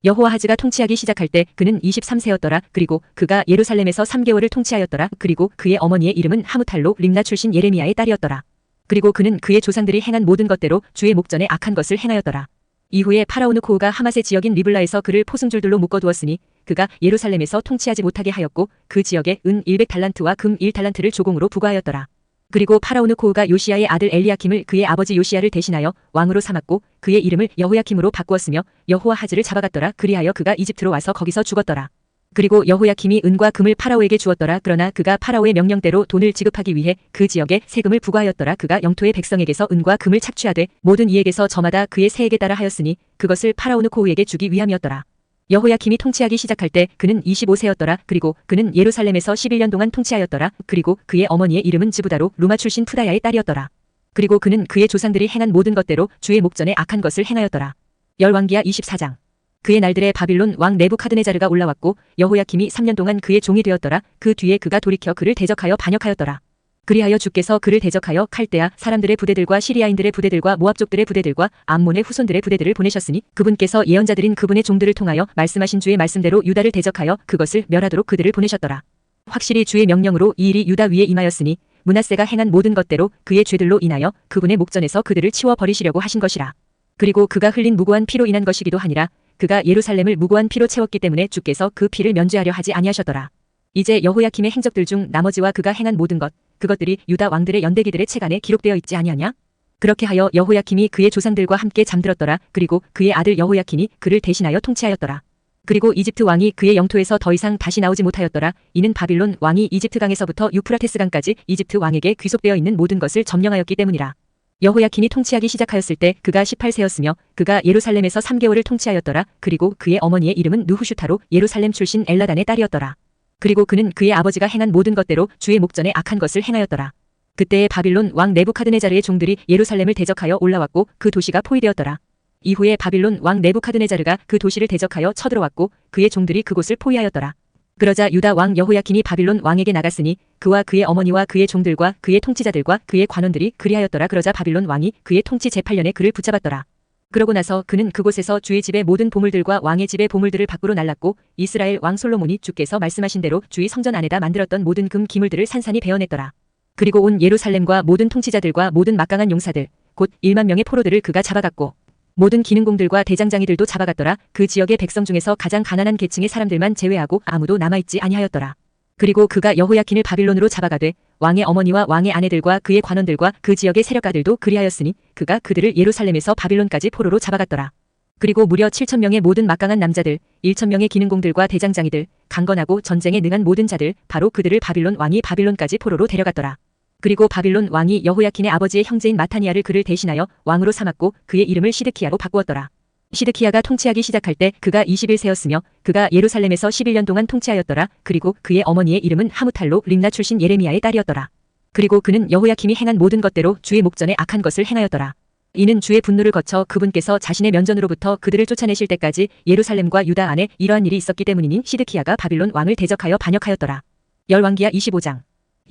여호아하즈가 통치하기 시작할 때 그는 23세였더라. 그리고 그가 예루살렘에서 3개월을 통치하였더라. 그리고 그의 어머니의 이름은 하무탈로 림나 출신 예레미야의 딸이었더라. 그리고 그는 그의 조상들이 행한 모든 것대로 주의 목전에 악한 것을 행하였더라. 이후에 파라오 느코우가 하맛의 지역인 리블라에서 그를 포승줄들로 묶어두었으니 그가 예루살렘에서 통치하지 못하게 하였고 그 지역에 은 100달란트와 금 1달란트를 조공으로 부과하였더라. 그리고 파라오 느코우가 요시야의 아들 엘리야킴을 그의 아버지 요시야를 대신하여 왕으로 삼았고 그의 이름을 여호야킴으로 바꾸었으며 여호아하즈를 잡아갔더라. 그리하여 그가 이집트로 와서 거기서 죽었더라. 그리고 여호야킴이 은과 금을 파라오에게 주었더라. 그러나 그가 파라오의 명령대로 돈을 지급하기 위해 그 지역에 세금을 부과하였더라. 그가 영토의 백성에게서 은과 금을 착취하되 모든 이에게서 저마다 그의 세액에 따라 하였으니 그것을 파라오 느코우에게 주기 위함이었더라. 여호야킴이 통치하기 시작할 때 그는 25세였더라. 그리고 그는 예루살렘에서 11년 동안 통치하였더라. 그리고 그의 어머니의 이름은 지부다로 루마 출신 푸다야의 딸이었더라. 그리고 그는 그의 조상들이 행한 모든 것대로 주의 목전에 악한 것을 행하였더라. 열왕기하 24장. 그의 날들에 바빌론 왕 네부카드네자르가 올라왔고 여호야킴이 3년 동안 그의 종이 되었더라. 그 뒤에 그가 돌이켜 그를 대적하여 반역하였더라. 그리하여 주께서 그를 대적하여 칼데아 사람들의 부대들과 시리아인들의 부대들과 모압족들의 부대들과 암몬의 후손들의 부대들을 보내셨으니 그분께서 예언자들인 그분의 종들을 통하여 말씀하신 주의 말씀대로 유다를 대적하여 그것을 멸하도록 그들을 보내셨더라. 확실히 주의 명령으로 이 일이 유다 위에 임하였으니 므낫세가 행한 모든 것대로 그의 죄들로 인하여 그분의 목전에서 그들을 치워버리시려고 하신 것이라. 그리고 그가 흘린 무고한 피로 인한 것이기도 하니라. 그가 예루살렘을 무고한 피로 채웠기 때문에 주께서 그 피를 면죄하려 하지 아니하셨더라. 이제 여호야킴의 행적들 중 나머지와 그가 행한 모든 것 그것들이 유다 왕들의 연대기들의 책 안에 기록되어 있지 아니하냐? 그렇게 하여 여호야킴이 그의 조상들과 함께 잠들었더라. 그리고 그의 아들 여호야킨이 그를 대신하여 통치하였더라. 그리고 이집트 왕이 그의 영토에서 더 이상 다시 나오지 못하였더라. 이는 바빌론 왕이 이집트 강에서부터 유프라테스 강까지 이집트 왕에게 귀속되어 있는 모든 것을 점령하였기 때문이라. 여호야킨이 통치하기 시작하였을 때 그가 18세였으며 그가 예루살렘에서 3개월을 통치하였더라. 그리고 그의 어머니의 이름은 느후슈타로 예루살렘 출신 엘라단의 딸이었더라. 그리고 그는 그의 아버지가 행한 모든 것대로 주의 목전에 악한 것을 행하였더라. 그때에 바빌론 왕 네부카드네자르의 종들이 예루살렘을 대적하여 올라왔고 그 도시가 포위되었더라. 이후에 바빌론 왕 네부카드네자르가 그 도시를 대적하여 쳐들어왔고 그의 종들이 그곳을 포위하였더라. 그러자 유다 왕 여호야킨이 바빌론 왕에게 나갔으니 그와 그의 어머니와 그의 종들과 그의 통치자들과 그의 관원들이 그리하였더라. 그러자 바빌론 왕이 그의 통치 제8년에 그를 붙잡았더라. 그러고 나서 그는 그곳에서 주의 집의 모든 보물들과 왕의 집의 보물들을 밖으로 날랐고 이스라엘 왕 솔로몬이 주께서 말씀하신 대로 주의 성전 안에다 만들었던 모든 금 기물들을 산산이 베어냈더라. 그리고 온 예루살렘과 모든 통치자들과 모든 막강한 용사들 곧 1만 명의 포로들을 그가 잡아갔고 모든 기능공들과 대장장이들도 잡아갔더라. 그 지역의 백성 중에서 가장 가난한 계층의 사람들만 제외하고 아무도 남아있지 아니하였더라. 그리고 그가 여호야킨을 바빌론으로 잡아가되 왕의 어머니와 왕의 아내들과 그의 관원들과 그 지역의 세력가들도 그리하였으니 그가 그들을 예루살렘에서 바빌론까지 포로로 잡아갔더라. 그리고 무려 7,000명의 모든 막강한 남자들, 1,000명의 기능공들과 대장장이들, 강건하고 전쟁에 능한 모든 자들, 바로 그들을 바빌론 왕이 바빌론까지 포로로 데려갔더라. 그리고 바빌론 왕이 여호야킨의 아버지의 형제인 마타니아를 그를 대신하여 왕으로 삼았고 그의 이름을 시드키야로 바꾸었더라. 시드키야가 통치하기 시작할 때 그가 21세였으며 그가 예루살렘에서 11년 동안 통치하였더라. 그리고 그의 어머니의 이름은 하무탈로 림나 출신 예레미야의 딸이었더라. 그리고 그는 여호야킴이 행한 모든 것대로 주의 목전에 악한 것을 행하였더라. 이는 주의 분노를 거쳐 그분께서 자신의 면전으로부터 그들을 쫓아내실 때까지 예루살렘과 유다 안에 이러한 일이 있었기 때문이니 시드키야가 바빌론 왕을 대적하여 반역하였더라. 열왕기하 25장.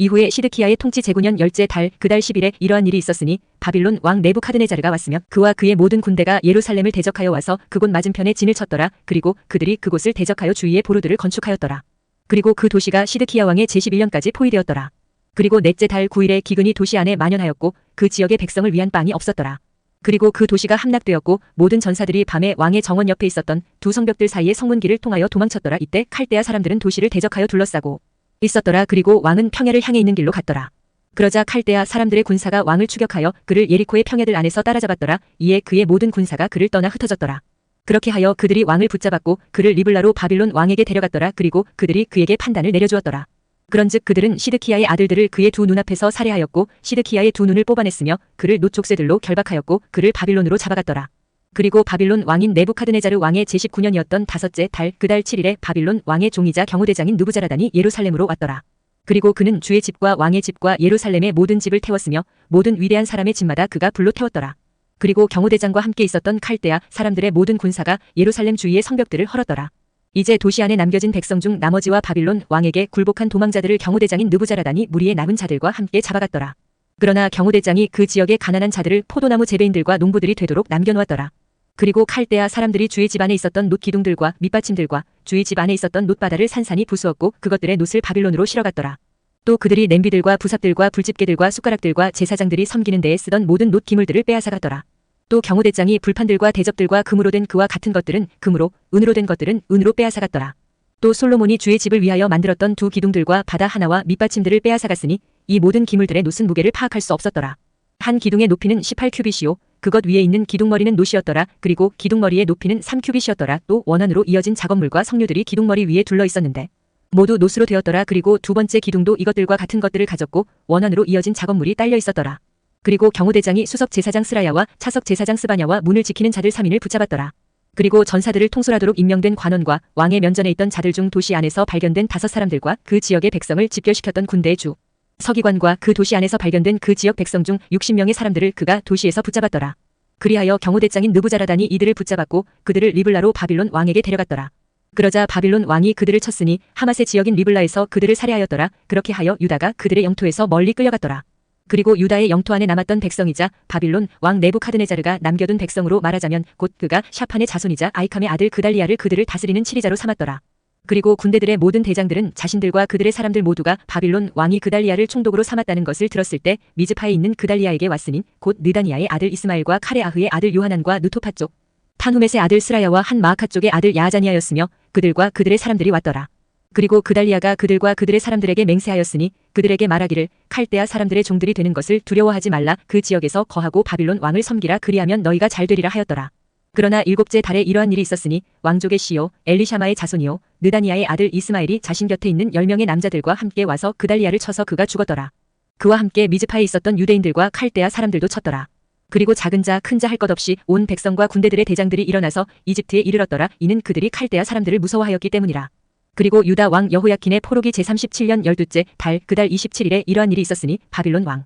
이후에 시드키야의 통치 제9년 열째 달 그 달 10일에 이러한 일이 있었으니 바빌론 왕 네부카드네자르가 왔으며 그와 그의 모든 군대가 예루살렘을 대적하여 와서 그곳 맞은편에 진을 쳤더라. 그리고 그들이 그곳을 대적하여 주위에 보루들을 건축하였더라. 그리고 그 도시가 시드키야 왕의 제11년까지 포위되었더라. 그리고 넷째 달 9일에 기근이 도시 안에 만연하였고 그 지역의 백성을 위한 빵이 없었더라. 그리고 그 도시가 함락되었고 모든 전사들이 밤에 왕의 정원 옆에 있었던 두 성벽들 사이의 성문길을 통하여 도망쳤더라. 이때 칼데아 사람들은 도시를 대적하여 둘러싸고 있었더라. 그리고 왕은 평야를 향해 있는 길로 갔더라. 그러자 칼데아 사람들의 군사가 왕을 추격하여 그를 예리코의 평야들 안에서 따라잡았더라. 이에 그의 모든 군사가 그를 떠나 흩어졌더라. 그렇게 하여 그들이 왕을 붙잡았고 그를 리블라로 바빌론 왕에게 데려갔더라. 그리고 그들이 그에게 판단을 내려주었더라. 그런즉 그들은 시드키야의 아들들을 그의 두 눈앞에서 살해하였고 시드키야의 두 눈을 뽑아냈으며 그를 노족새들로 결박하였고 그를 바빌론으로 잡아갔더라. 그리고 바빌론 왕인 네부카드네자르 왕의 제19년이었던 다섯째 달 그 달 7일에 바빌론 왕의 종이자 경호대장인 느부자라단이 예루살렘으로 왔더라. 그리고 그는 주의 집과 왕의 집과 예루살렘의 모든 집을 태웠으며 모든 위대한 사람의 집마다 그가 불로 태웠더라. 그리고 경호대장과 함께 있었던 칼데아 사람들의 모든 군사가 예루살렘 주위의 성벽들을 헐었더라. 이제 도시 안에 남겨진 백성 중 나머지와 바빌론 왕에게 굴복한 도망자들을 경호대장인 느부자라단이 무리의 남은 자들과 함께 잡아갔더라. 그러나 경호대장이 그 지역의 가난한 자들을 포도나무 재배인들과 농부들이 되도록 남겨놓았더라. 그리고 칼데아 사람들이 주의 집 안에 있었던 놋 기둥들과 밑받침들과 주의 집 안에 있었던 놋바다를 산산이 부수었고 그것들의 놋을 바빌론으로 실어갔더라. 또 그들이 냄비들과 부삽들과 불집게들과 숟가락들과 제사장들이 섬기는 데에 쓰던 모든 놋 기물들을 빼앗아갔더라. 또 경호대장이 불판들과 대접들과 금으로 된 그와 같은 것들은 금으로, 은으로 된 것들은 은으로 빼앗아갔더라. 또 솔로몬이 주의 집을 위하여 만들었던 두 기둥들과 바다 하나와 밑받침들을 빼앗아갔으니 이 모든 기물들의 노슨 무게를 파악할 수 없었더라. 한 기둥의 높이는 18큐빗이요 그것 위에 있는 기둥머리는 노시였더라. 그리고 기둥머리의 높이는 3큐빗이었더라. 또 원원으로 이어진 작업물과 석류들이 기둥머리 위에 둘러 있었는데 모두 노수로 되었더라. 그리고 두 번째 기둥도 이것들과 같은 것들을 가졌고 원원으로 이어진 작업물이 딸려 있었더라. 그리고 경호대장이 수석 제사장 스라야와 차석 제사장 스바냐와 문을 지키는 자들 3인을 붙잡았더라. 그리고 전사들을 통솔하도록 임명된 관원과 왕의 면전에 있던 자들 중 도시 안에서 발견된 5사람들과 그 지역의 백성을 집결시켰던 군대의 주 서기관과 그 도시 안에서 발견된 그 지역 백성 중 60명의 사람들을 그가 도시에서 붙잡았더라. 그리하여 경호대장인 느부자라단이 이들을 붙잡았고 그들을 리블라로 바빌론 왕에게 데려갔더라. 그러자 바빌론 왕이 그들을 쳤으니 하맛의 지역인 리블라에서 그들을 살해하였더라. 그렇게 하여 유다가 그들의 영토에서 멀리 끌려갔더라. 그리고 유다의 영토 안에 남았던 백성이자 바빌론 왕 네부카드네자르가 남겨둔 백성으로 말하자면 곧 그가 샤판의 자손이자 아이캄의 아들 그달리아를 그들을 다스리는 치리자로 삼았더라. 그리고 군대들의 모든 대장들은 자신들과 그들의 사람들 모두가 바빌론 왕이 그달리아를 총독으로 삼았다는 것을 들었을 때 미즈파에 있는 그달리아에게 왔으니 곧 느다니아의 아들 이스마엘과 카레아흐의 아들 요하난과 느토파 쪽 탄후멧의 아들 스라야와 한 마아카 쪽의 아들 야자니아였으며 그들과 그들의 사람들이 왔더라. 그리고 그달리아가 그들과 그들의 사람들에게 맹세하였으니 그들에게 말하기를 칼데아 사람들의 종들이 되는 것을 두려워하지 말라. 그 지역에서 거하고 바빌론 왕을 섬기라. 그리하면 너희가 잘 되리라 하였더라. 그러나 7째 달에 이러한 일이 있었으니 왕족의 시요 엘리샤마의 자손이요 느다니아의 아들 이스마엘이 자신 곁에 있는 10명의 남자들과 함께 와서 그달리아를 쳐서 그가 죽었더라. 그와 함께 미즈파에 있었던 유대인들과 칼데아 사람들도 쳤더라. 그리고 작은 자 큰 자 할 것 없이 온 백성과 군대들의 대장들이 일어나서 이집트에 이르렀더라. 이는 그들이 칼데아 사람들을 무서워하였기 때문이라. 그리고 유다 왕 여호야킨의 포로기 제37년 12째 달 그달 27일에 이러한 일이 있었으니 바빌론 왕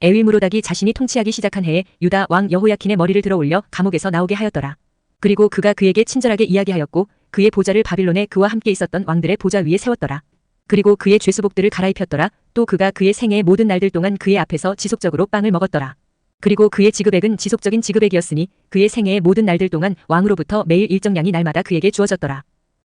에윌무로닥이 자신이 통치하기 시작한 해에 유다 왕 여호야킨의 머리를 들어 올려 감옥에서 나오게 하였더라. 그리고 그가 그에게 친절하게 이야기하였고 그의 보좌를 바빌론에 그와 함께 있었던 왕들의 보좌 위에 세웠더라. 그리고 그의 죄수복들을 갈아입혔더라. 또 그가 그의 생애의 모든 날들 동안 그의 앞에서 지속적으로 빵을 먹었더라. 그리고 그의 지급액은 지속적인 지급액이었으니 그의 생애의 모든 날들 동안 왕으로부터 매일 일정량이 날마다 그에게 주어졌더라.